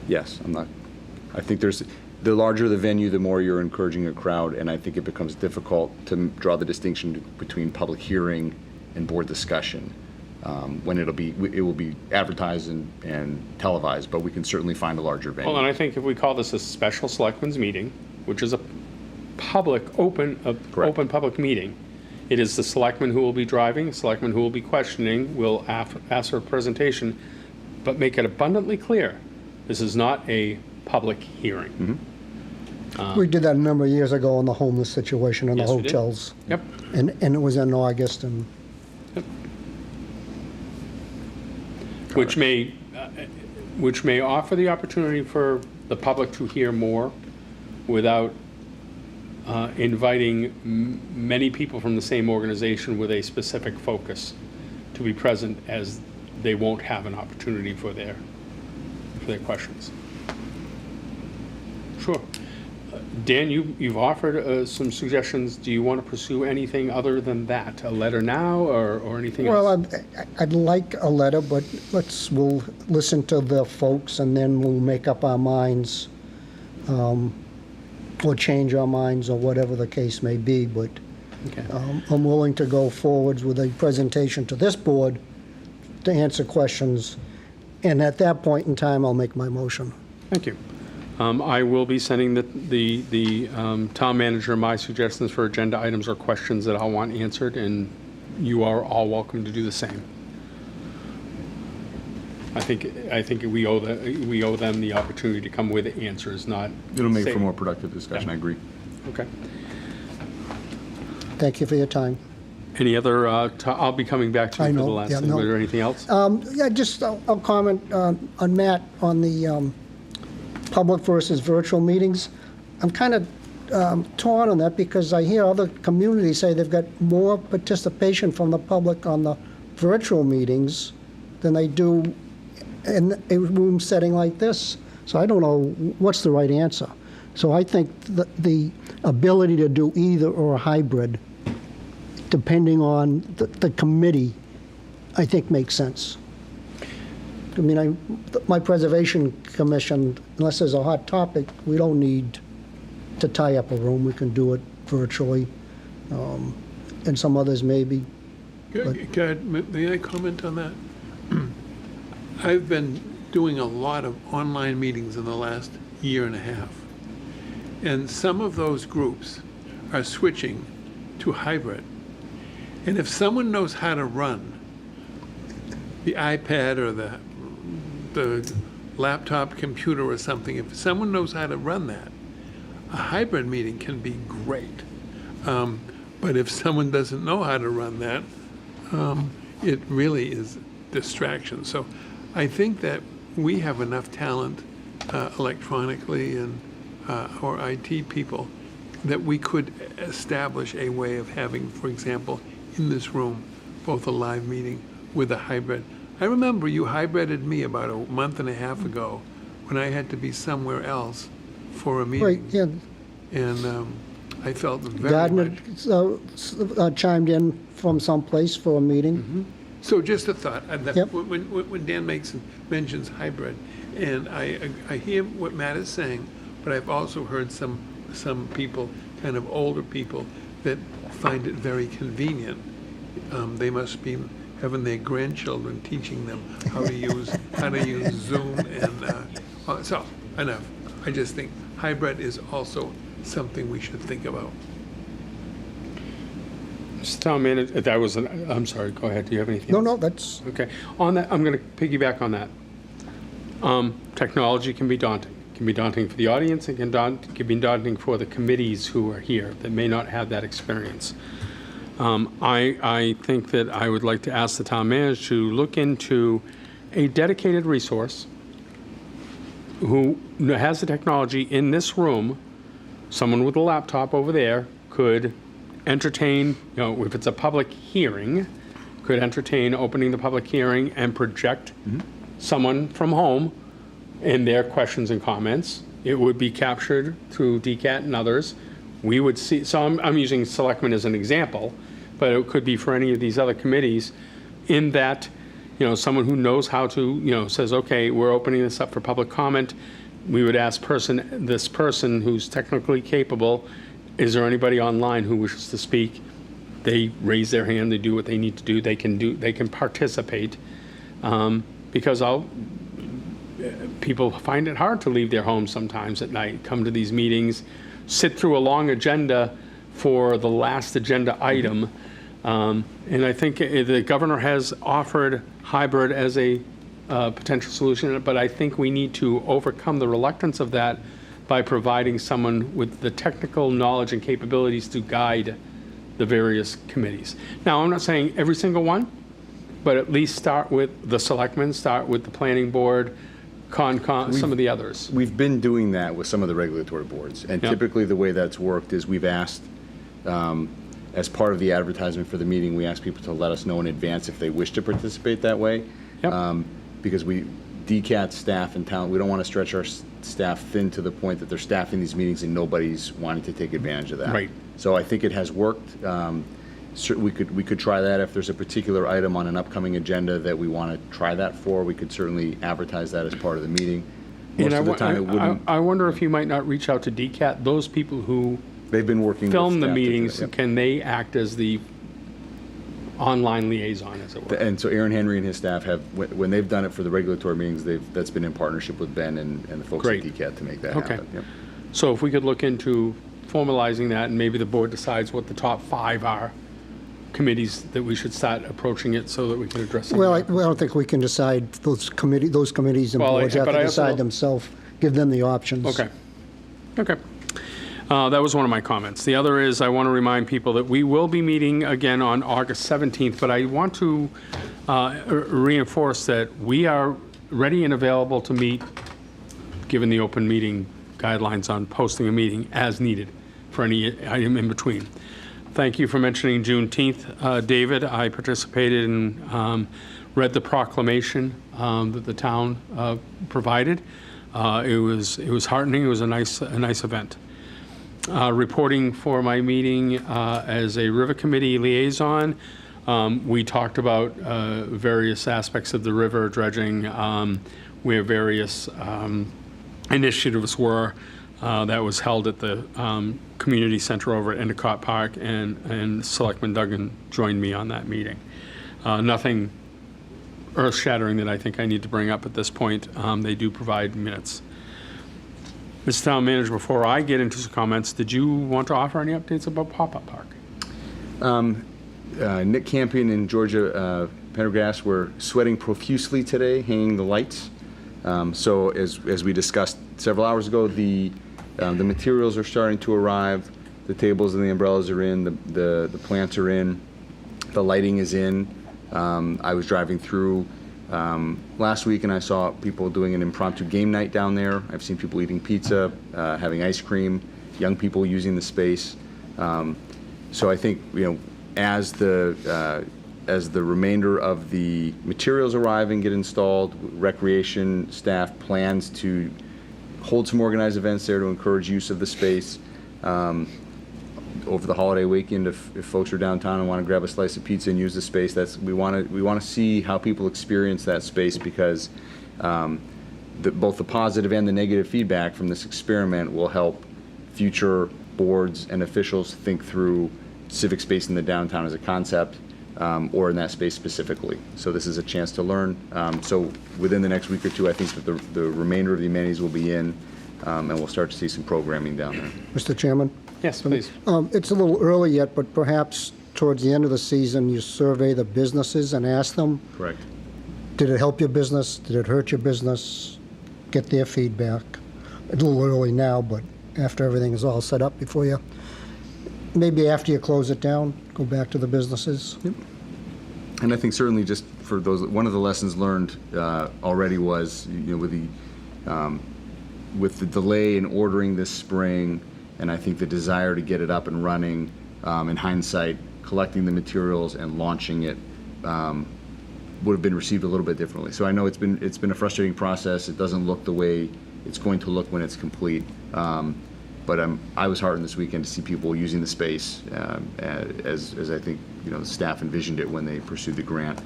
Yes, I think the larger the venue, the more you're encouraging a crowd, and I think it becomes difficult to draw the distinction between public hearing and board discussion, when it will be advertised and televised, but we can certainly find a larger venue. Well, and I think if we call this a special selectmen's meeting, which is a public, open public meeting, it is the selectmen who will be driving, the selectmen who will be questioning, will ask for a presentation, but make it abundantly clear, this is not a public hearing. We did that a number of years ago on the homeless situation in the hotels. Yep. And it was in August, and which may offer the opportunity for the public to hear more without inviting many people from the same organization with a specific focus to be present, as they won't have an opportunity for their questions. Sure. Dan, you've offered some suggestions. Do you want to pursue anything other than that? A letter now or anything else? well, I'd like a letter, but we'll listen to the folks, and then we'll make up our minds, or change our minds, or whatever the case may be. But I'm willing to go forwards with a presentation to this board to answer questions, and at that point in time, I'll make my motion. Thank you. I will be sending the town manager my suggestions for agenda items or questions that I want answered, and you are all welcome to do the same. I think we owe them the opportunity to come with answers, not. It'll make for more productive discussion. I agree. Okay. Thank you for your time. Any other? I'll be coming back to you for the last thing. Was there anything else? I'll comment on Matt on the public versus virtual meetings. I'm kind of torn on that, because I hear other communities say they've got more participation from the public on the virtual meetings than they do in a room setting like this. So I don't know what's the right answer. So I think the ability to do either or a hybrid, depending on the committee, I think makes sense. I mean, my Preservation Commission, unless there's a hot topic, we don't need to tie up a room. We can do it virtually, and some others maybe. May I comment on that? I've been doing a lot of online meetings in the last year and a half, and some of those groups are switching to hybrid. And if someone knows how to run the iPad or the laptop computer or something, if someone knows how to run that, a hybrid meeting can be great. But if someone doesn't know how to run that, it really is distraction. So I think that we have enough talent electronically and our IT people that we could establish a way of having, for example, in this room, both a live meeting with a hybrid. I remember you hybrided me about a month and a half ago when I had to be somewhere else for a meeting. Right, yeah. And I felt very Gardner much. chimed in from someplace for a meeting. Mm-hmm. So just a thought, when Dan mentions hybrid, and I hear what Matt is saying, but I've also heard some people, kind of older people, that find it very convenient. They must be having their grandchildren teaching them how to use Zoom, and so enough. I just think hybrid is also something we should think about. Mr. Town Manager, that was I'm sorry, go ahead. Do you have anything else? No, that's, Okay. On that, I'm going to piggyback on that. Technology can be daunting. It can be daunting for the audience. It can be daunting for the committees who are here that may not have that experience. I think that I would like to ask the town manager to look into a dedicated resource who has the technology in this room. Someone with a laptop over there could entertain, if it's a public hearing, could entertain opening the public hearing and project someone from home and their questions and comments. It would be captured through DCAT and others. We would see, so I'm using selectmen as an example, but it could be for any of these other committees in that, someone who knows how to, says, okay, we're opening this up for public comment. We would ask this person who's technically capable, is there anybody online who wishes to speak? They raise their hand, they do what they need to do, they can participate. Because people find it hard to leave their homes sometimes at night, come to these meetings, sit through a long agenda for the last agenda item. And I think the governor has offered hybrid as a potential solution, but I think we need to overcome the reluctance of that by providing someone with the technical knowledge and capabilities to guide the various committees. Now, I'm not saying every single one, but at least start with the selectmen, start with the planning board, some of the others. We've been doing that with some of the regulatory boards, and typically the way that's worked is we've asked, as part of the advertisement for the meeting, we ask people to let us know in advance if they wish to participate that way. Because DCAT staff and talent, we don't want to stretch our staff thin to the point that they're staffing these meetings and nobody's wanting to take advantage of that. Right. So I think it has worked. We could try that. If there's a particular item on an upcoming agenda that we want to try that for, we could certainly advertise that as part of the meeting. Most of the time, it wouldn't. I wonder if you might not reach out to DCAT, those people who they've been working film with the staff to do meetings, that, yep. Can they act as the online liaison, as it were? And so Aaron Henry and his staff have, when they've done it for the regulatory meetings, that's been in partnership with Ben and the folks at DCAT to make that happen. Yep. So if we could look into formalizing that, and maybe the board decides what the top 5 are, committees that we should start approaching it so that we can address some. well, I don't think we can decide those committees and boards have to decide themselves, give them the options. Okay. Okay. That was one of my comments. The other is I want to remind people that we will be meeting again on August 17th, but I want to reinforce that we are ready and available to meet, given the open meeting guidelines on posting a meeting as needed for any item in between. Thank you for mentioning Juneteenth, David. I participated and read the proclamation that the town provided. It was heartening. It was a nice event. Reporting for my meeting as a River Committee liaison, we talked about various aspects of the river dredging, where various initiatives were. That was held at the community center over at Endicott Park, and Selectman Duggan joined me on that meeting. Nothing earth-shattering that I think I need to bring up at this point. They do provide minutes. Mr. Town Manager, before I get into some comments, did you want to offer any updates about Pop-Up Park? Nick Campion and Georgia Pendergrass were sweating profusely today, hanging the lights. So as we discussed several hours ago, the materials are starting to arrive. The tables and the umbrellas are in. The plants are in. The lighting is in. I was driving through last week and I saw people doing an impromptu game night down there. I've seen people eating pizza, having ice cream, young people using the space. So I think, as the remainder of the materials arrive and get installed, recreation staff plans to hold some organized events there to encourage use of the space. Over the holiday weekend, if folks are downtown and want to grab a slice of pizza and use the space, we want to see how people experience that space, because both the positive and the negative feedback from this experiment will help future boards and officials think through civic space in the downtown as a concept, or in that space specifically. So this is a chance to learn. So within the next week or two, I think that the remainder of the amenities will be in, and we'll start to see some programming down there. Mr. Chairman? Yes, please. It's a little early yet, but perhaps towards the end of the season, you survey the businesses and ask them, Correct. did it help your business? Did it hurt your business? Get their feedback. A little early now, but after everything is all set up before you, maybe after you close it down, go back to the businesses. And I think certainly just for those, one of the lessons learned already was, with the delay in ordering this spring, and I think the desire to get it up and running, in hindsight, collecting the materials and launching it would have been received a little bit differently. So I know it's been a frustrating process. It doesn't look the way it's going to look when it's complete. But I was heartened this weekend to see people using the space as I think the staff envisioned it when they pursued the grant.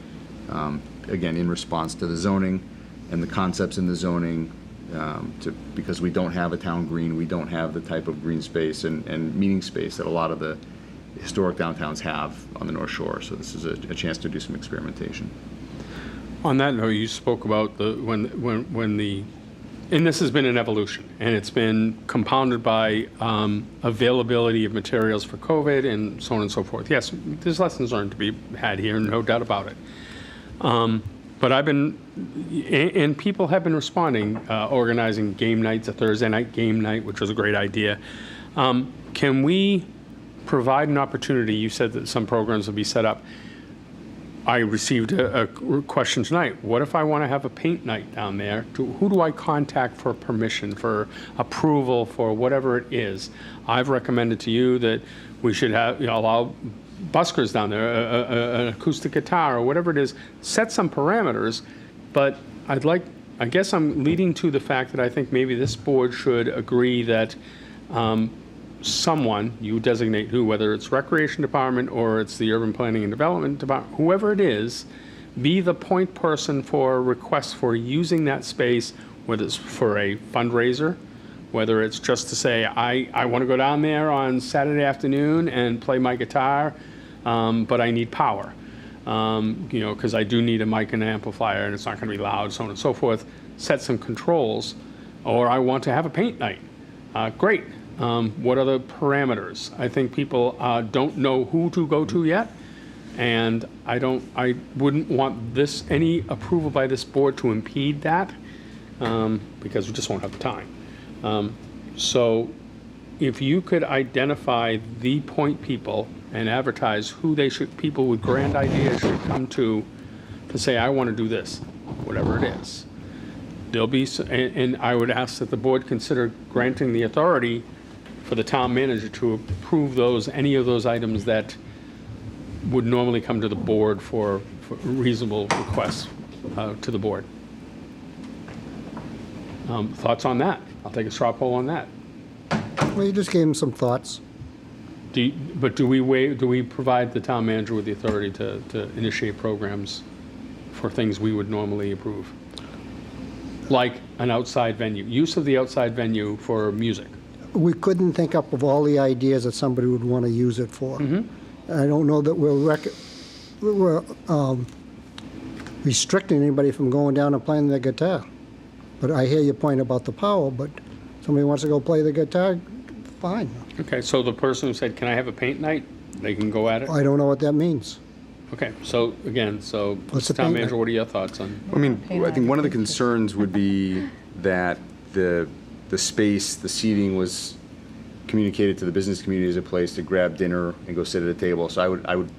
Again, in response to the zoning and the concepts in the zoning, because we don't have a town green, we don't have the type of green space and meeting space that a lot of the historic downtowns have on the North Shore. So this is a chance to do some experimentation. On that note, you spoke about and this has been an evolution, and it's been compounded by availability of materials for COVID and so on and so forth. Yes, there's lessons learned to be had here, no doubt about it. But and people have been responding, organizing game nights, a Thursday night game night, which was a great idea. Can we provide an opportunity? You said that some programs will be set up. I received a question tonight. What if I want to have a paint night down there? Who do I contact for permission, for approval, for whatever it is? I've recommended to you that we should allow buskers down there, an acoustic guitar or whatever it is. Set some parameters, but I guess I'm leading to the fact that I think maybe this board should agree that someone, you designate who, whether it's Recreation Department or it's the Urban Planning and Development Department, whoever it is, be the point person for requests for using that space, whether it's for a fundraiser, whether it's just to say, I want to go down there on Saturday afternoon and play my guitar, but I need power, because I do need a mic and an amplifier and it's not going to be loud, so on and so forth. Set some controls. Or I want to have a paint night. Great. What are the parameters? I think people don't know who to go to yet, and I wouldn't want any approval by this board to impede that, because we just won't have the time. So if you could identify the point people and advertise who people with grand ideas should come to say, I want to do this, whatever it is. There'll be, and I would ask that the board consider granting the authority for the town manager to approve any of those items that would normally come to the board for reasonable requests to the board. Thoughts on that? I'll take a straw poll on that. Well, you just gave him some thoughts. But do we provide the town manager with the authority to initiate programs for things we would normally approve? Like an outside venue, use of the outside venue for music. We couldn't think up of all the ideas that somebody would want to use it for. I don't know that we're restricting anybody from going down and playing their guitar. But I hear your point about the power, but somebody wants to go play the guitar, fine. Okay, so the person who said, can I have a paint night? They can go at it? I don't know what that means. Okay, so again, What's the town paint manager, night? what are your thoughts on? I think one of the concerns would be that the space, the seating was communicated to the business community as a place to grab dinner and go sit at a table. So I would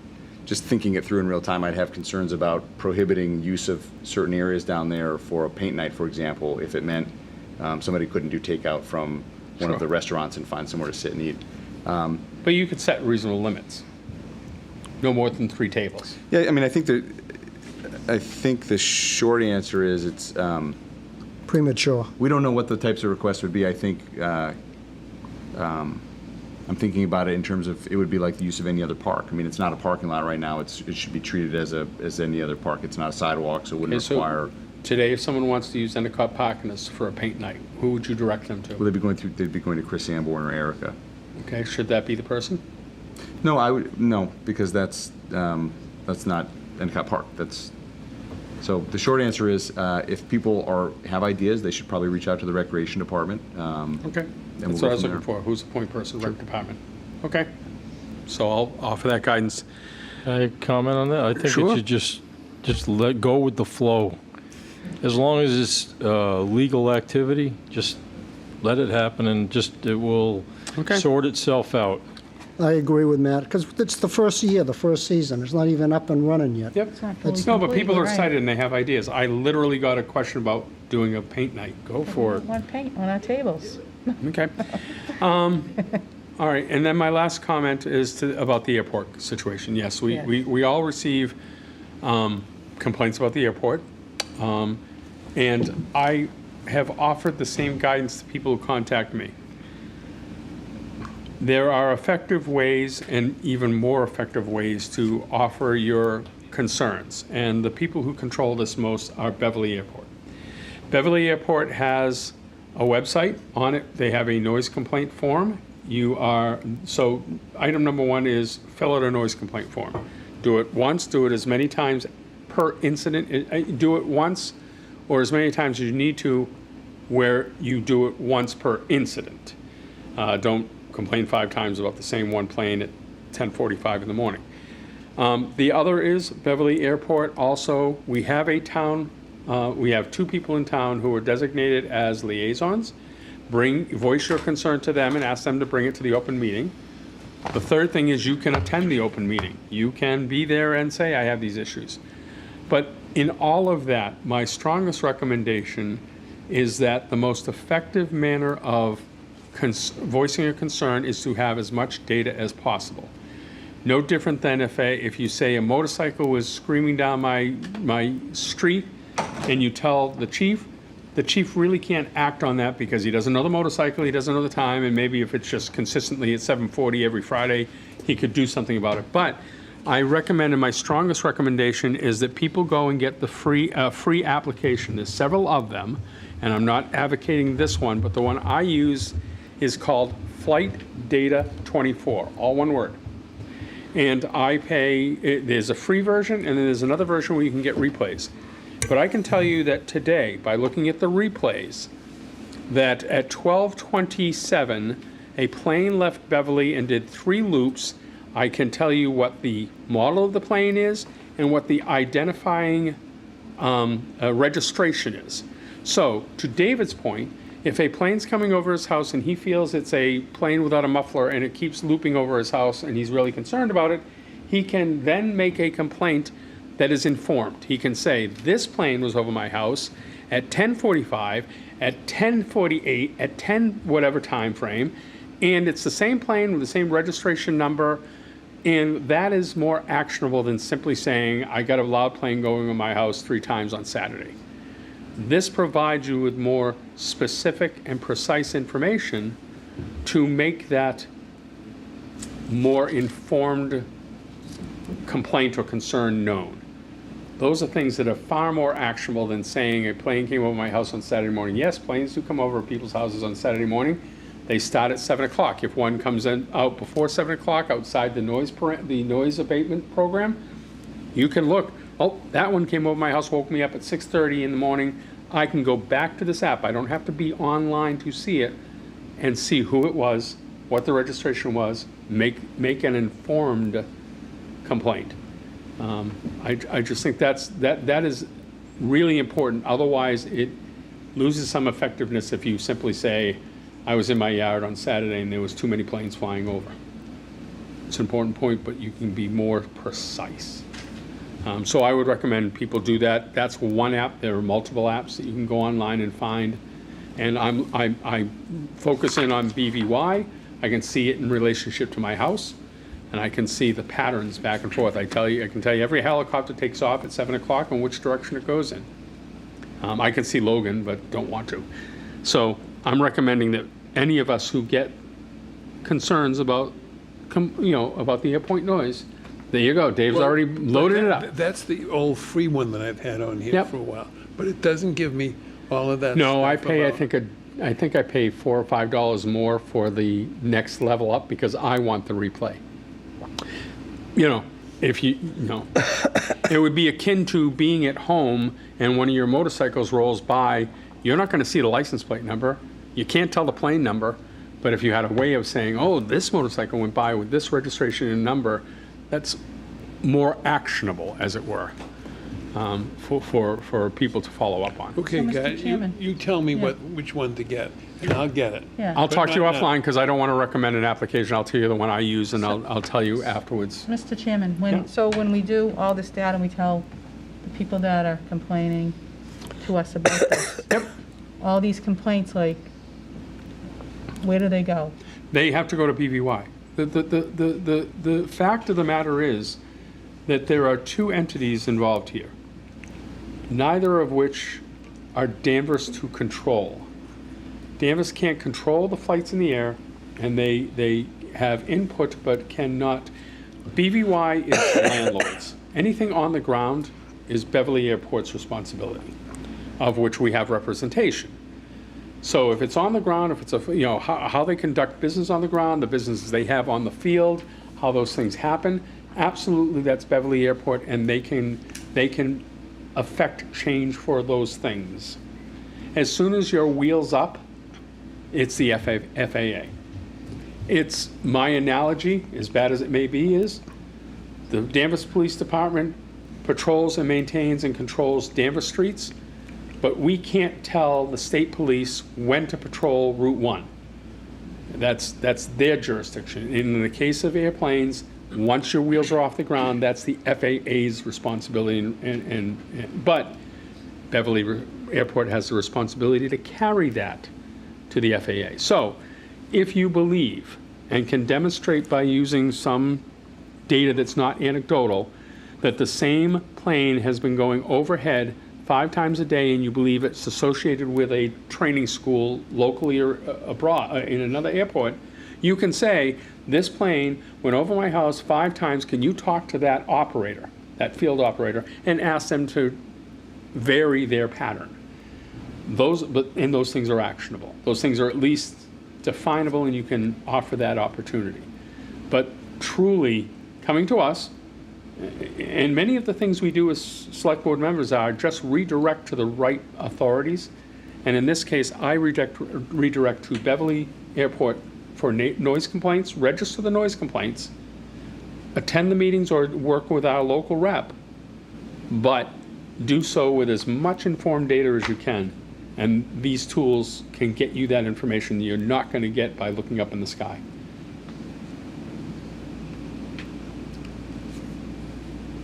just thinking it through in real time, I'd have concerns about prohibiting use of certain areas down there for a paint night, for example, if it meant somebody couldn't do takeout from one of the restaurants and find somewhere to sit and eat. But you could set reasonable limits. No more than 3 tables. Yeah, I mean, I think the short answer is it's premature. We don't know what the types of requests would be. I think I'm thinking about it in terms of it would be like the use of any other park. I mean, it's not a parking lot right now. It should be treated as any other park. It's not a sidewalk, so it wouldn't require. Today, if someone wants to use Endicott Park for a paint night, who would you direct them to? Well, they'd be going to Chris Sanborn or Erica. Okay, should that be the person? No, no, because that's not Endicott Park. So the short answer is, if people have ideas, they should probably reach out to the Recreation Department. Okay, that's what I was looking for. Who's the point person, Rec Department? Okay, So I'll offer that guidance. Can I comment on that? I think Sure. it should just let go with the flow. As long as it's legal activity, just let it happen, and it will sort itself out. I agree with Matt, because it's the first year, the first season. It's not even up and running yet. Yep. No, but people are excited and they have ideas. I literally got a question about doing a paint night. Go for it. Want paint on our tables. Okay. All right, and then my last comment is about the airport situation. Yes, we all receive complaints about the airport. And I have offered the same guidance to people who contact me. There are effective ways and even more effective ways to offer your concerns. And the people who control this most are Beverly Airport. Beverly Airport has a website. On it, they have a noise complaint form. So item number 1 is fill out a noise complaint form. Do it once, do it as many times per incident. Do it once or as many times as you need to, where you do it once per incident. Don't complain 5 times about the same one plane at 10:45 in the morning. The other is Beverly Airport. Also, we have we have 2 people in town who are designated as liaisons. Voice your concern to them and ask them to bring it to the open meeting. The third thing is you can attend the open meeting. You can be there and say, I have these issues. But in all of that, my strongest recommendation is that the most effective manner of voicing a concern is to have as much data as possible. No different than if you say a motorcycle was screaming down my street and you tell the chief really can't act on that because he doesn't know the motorcycle, he doesn't know the time, and maybe if it's just consistently at 7:40 every Friday, he could do something about it. But I recommend, and my strongest recommendation is that people go and get the free application. There's several of them, and I'm not advocating this one, but the one I use is called Flight Data 24, all one word. And I there's a free version, and then there's another version where you can get replays. But I can tell you that today, by looking at the replays, that at 12:27, a plane left Beverly and did 3 loops. I can tell you what the model of the plane is and what the identifying registration is. So, to David's point, if a plane's coming over his house and he feels it's a plane without a muffler and it keeps looping over his house and he's really concerned about it, he can then make a complaint that is informed. He can say, this plane was over my house at 10:45, at 10:48, at 10 whatever time frame, and it's the same plane with the same registration number, and that is more actionable than simply saying, I got a loud plane going over my house 3 times on Saturday. This provides you with more specific and precise information to make that more informed complaint or concern known. Those are things that are far more actionable than saying a plane came over my house on Saturday morning. Yes, planes do come over people's houses on Saturday morning. They start at 7 o'clock. If one comes out before 7 o'clock outside the noise abatement program, you can look, oh, that one came over my house, woke me up at 6:30 in the morning. I can go back to this app. I don't have to be online to see it and see who it was, what the registration was, make an informed complaint. I just think that is really important. Otherwise, it loses some effectiveness if you simply say, I was in my yard on Saturday and there was too many planes flying over. It's an important point, but you can be more precise. So I would recommend people do that. That's one app. There are multiple apps that you can go online and find. And I focus in on BVY. I can see it in relationship to my house, and I can see the patterns back and forth. I can tell you every helicopter takes off at 7 o'clock and which direction it goes in. I can see Logan, but don't want to. So I'm recommending that any of us who get concerns about, about the airport noise, there you go. Dave's already loaded it up. That's the old free one that I've had on here for a while, but it doesn't give me all of that. No, I stuff pay. about- I think I pay $4 or $5 more for the next level up because I want the replay. If it would be akin to being at home and one of your motorcycles rolls by. You're not going to see the license plate number. You can't tell the plane number, But if you had a way of saying, oh, this motorcycle went by with this registration and number, that's more actionable, as it were, for people to follow up on. Okay, guys, you tell me which one to get, and I'll get it. I'll But talk to you not now. offline, because I don't want to recommend an application. I'll tell you the one I use, and I'll tell you afterwards. Mr. Chairman, Yeah. so when we do all this data, we tell the people that are complaining to us about this. All these complaints, like, where do they go? They have to go to BVY. The fact of the matter is that there are two entities involved here, neither of which are Danvers to control. Danvers can't control the flights in the air, and they have input but cannot. BVY is landlords. Anything on the ground is Beverly Airport's responsibility, of which we have representation. So if it's on the ground, if it's how they conduct business on the ground, the businesses they have on the field, how those things happen, absolutely that's Beverly Airport, and they can affect change for those things. As soon as your wheel's up, it's the FAA. It's my analogy, as bad as it may be, is the Danvers Police Department patrols and maintains and controls Danvers streets, but we can't tell the state police when to patrol Route 1. That's their jurisdiction. In the case of airplanes, once your wheels are off the ground, that's the FAA's responsibility. But Beverly Airport has the responsibility to carry that to the FAA. So if you believe and can demonstrate by using some data that's not anecdotal that the same plane has been going overhead 5 times a day, and you believe it's associated with a training school locally or abroad in another airport, you can say, this plane went over my house 5 times. Can you talk to that operator, that field operator, and ask them to vary their pattern? Those things are actionable. Those things are at least definable, and you can offer that opportunity. But truly, coming to us, and many of the things we do as select board members are just redirect to the right authorities. And in this case, I redirect to Beverly Airport for noise complaints, register the noise complaints, attend the meetings or work with our local rep, but do so with as much informed data as you can. And these tools can get you that information that you're not going to get by looking up in the sky.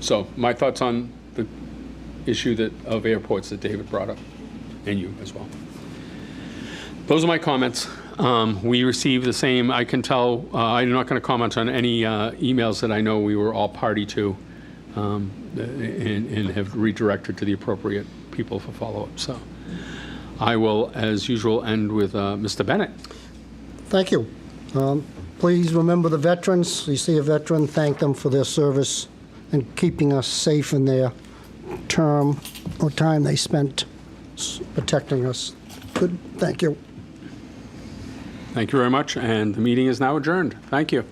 So my thoughts on the issue of airports that David brought up, and you as well. Those are my comments. We received the same, I can tell, I'm not going to comment on any emails that I know we were all party to, and have redirected to the appropriate people for follow-up. So I will, as usual, end with Mr. Bennett. Thank you. Please remember the veterans. You see a veteran, thank them for their service and keeping us safe in their term or time they spent protecting us. Good. Thank you. Thank you very much, and the meeting is now adjourned. Thank you.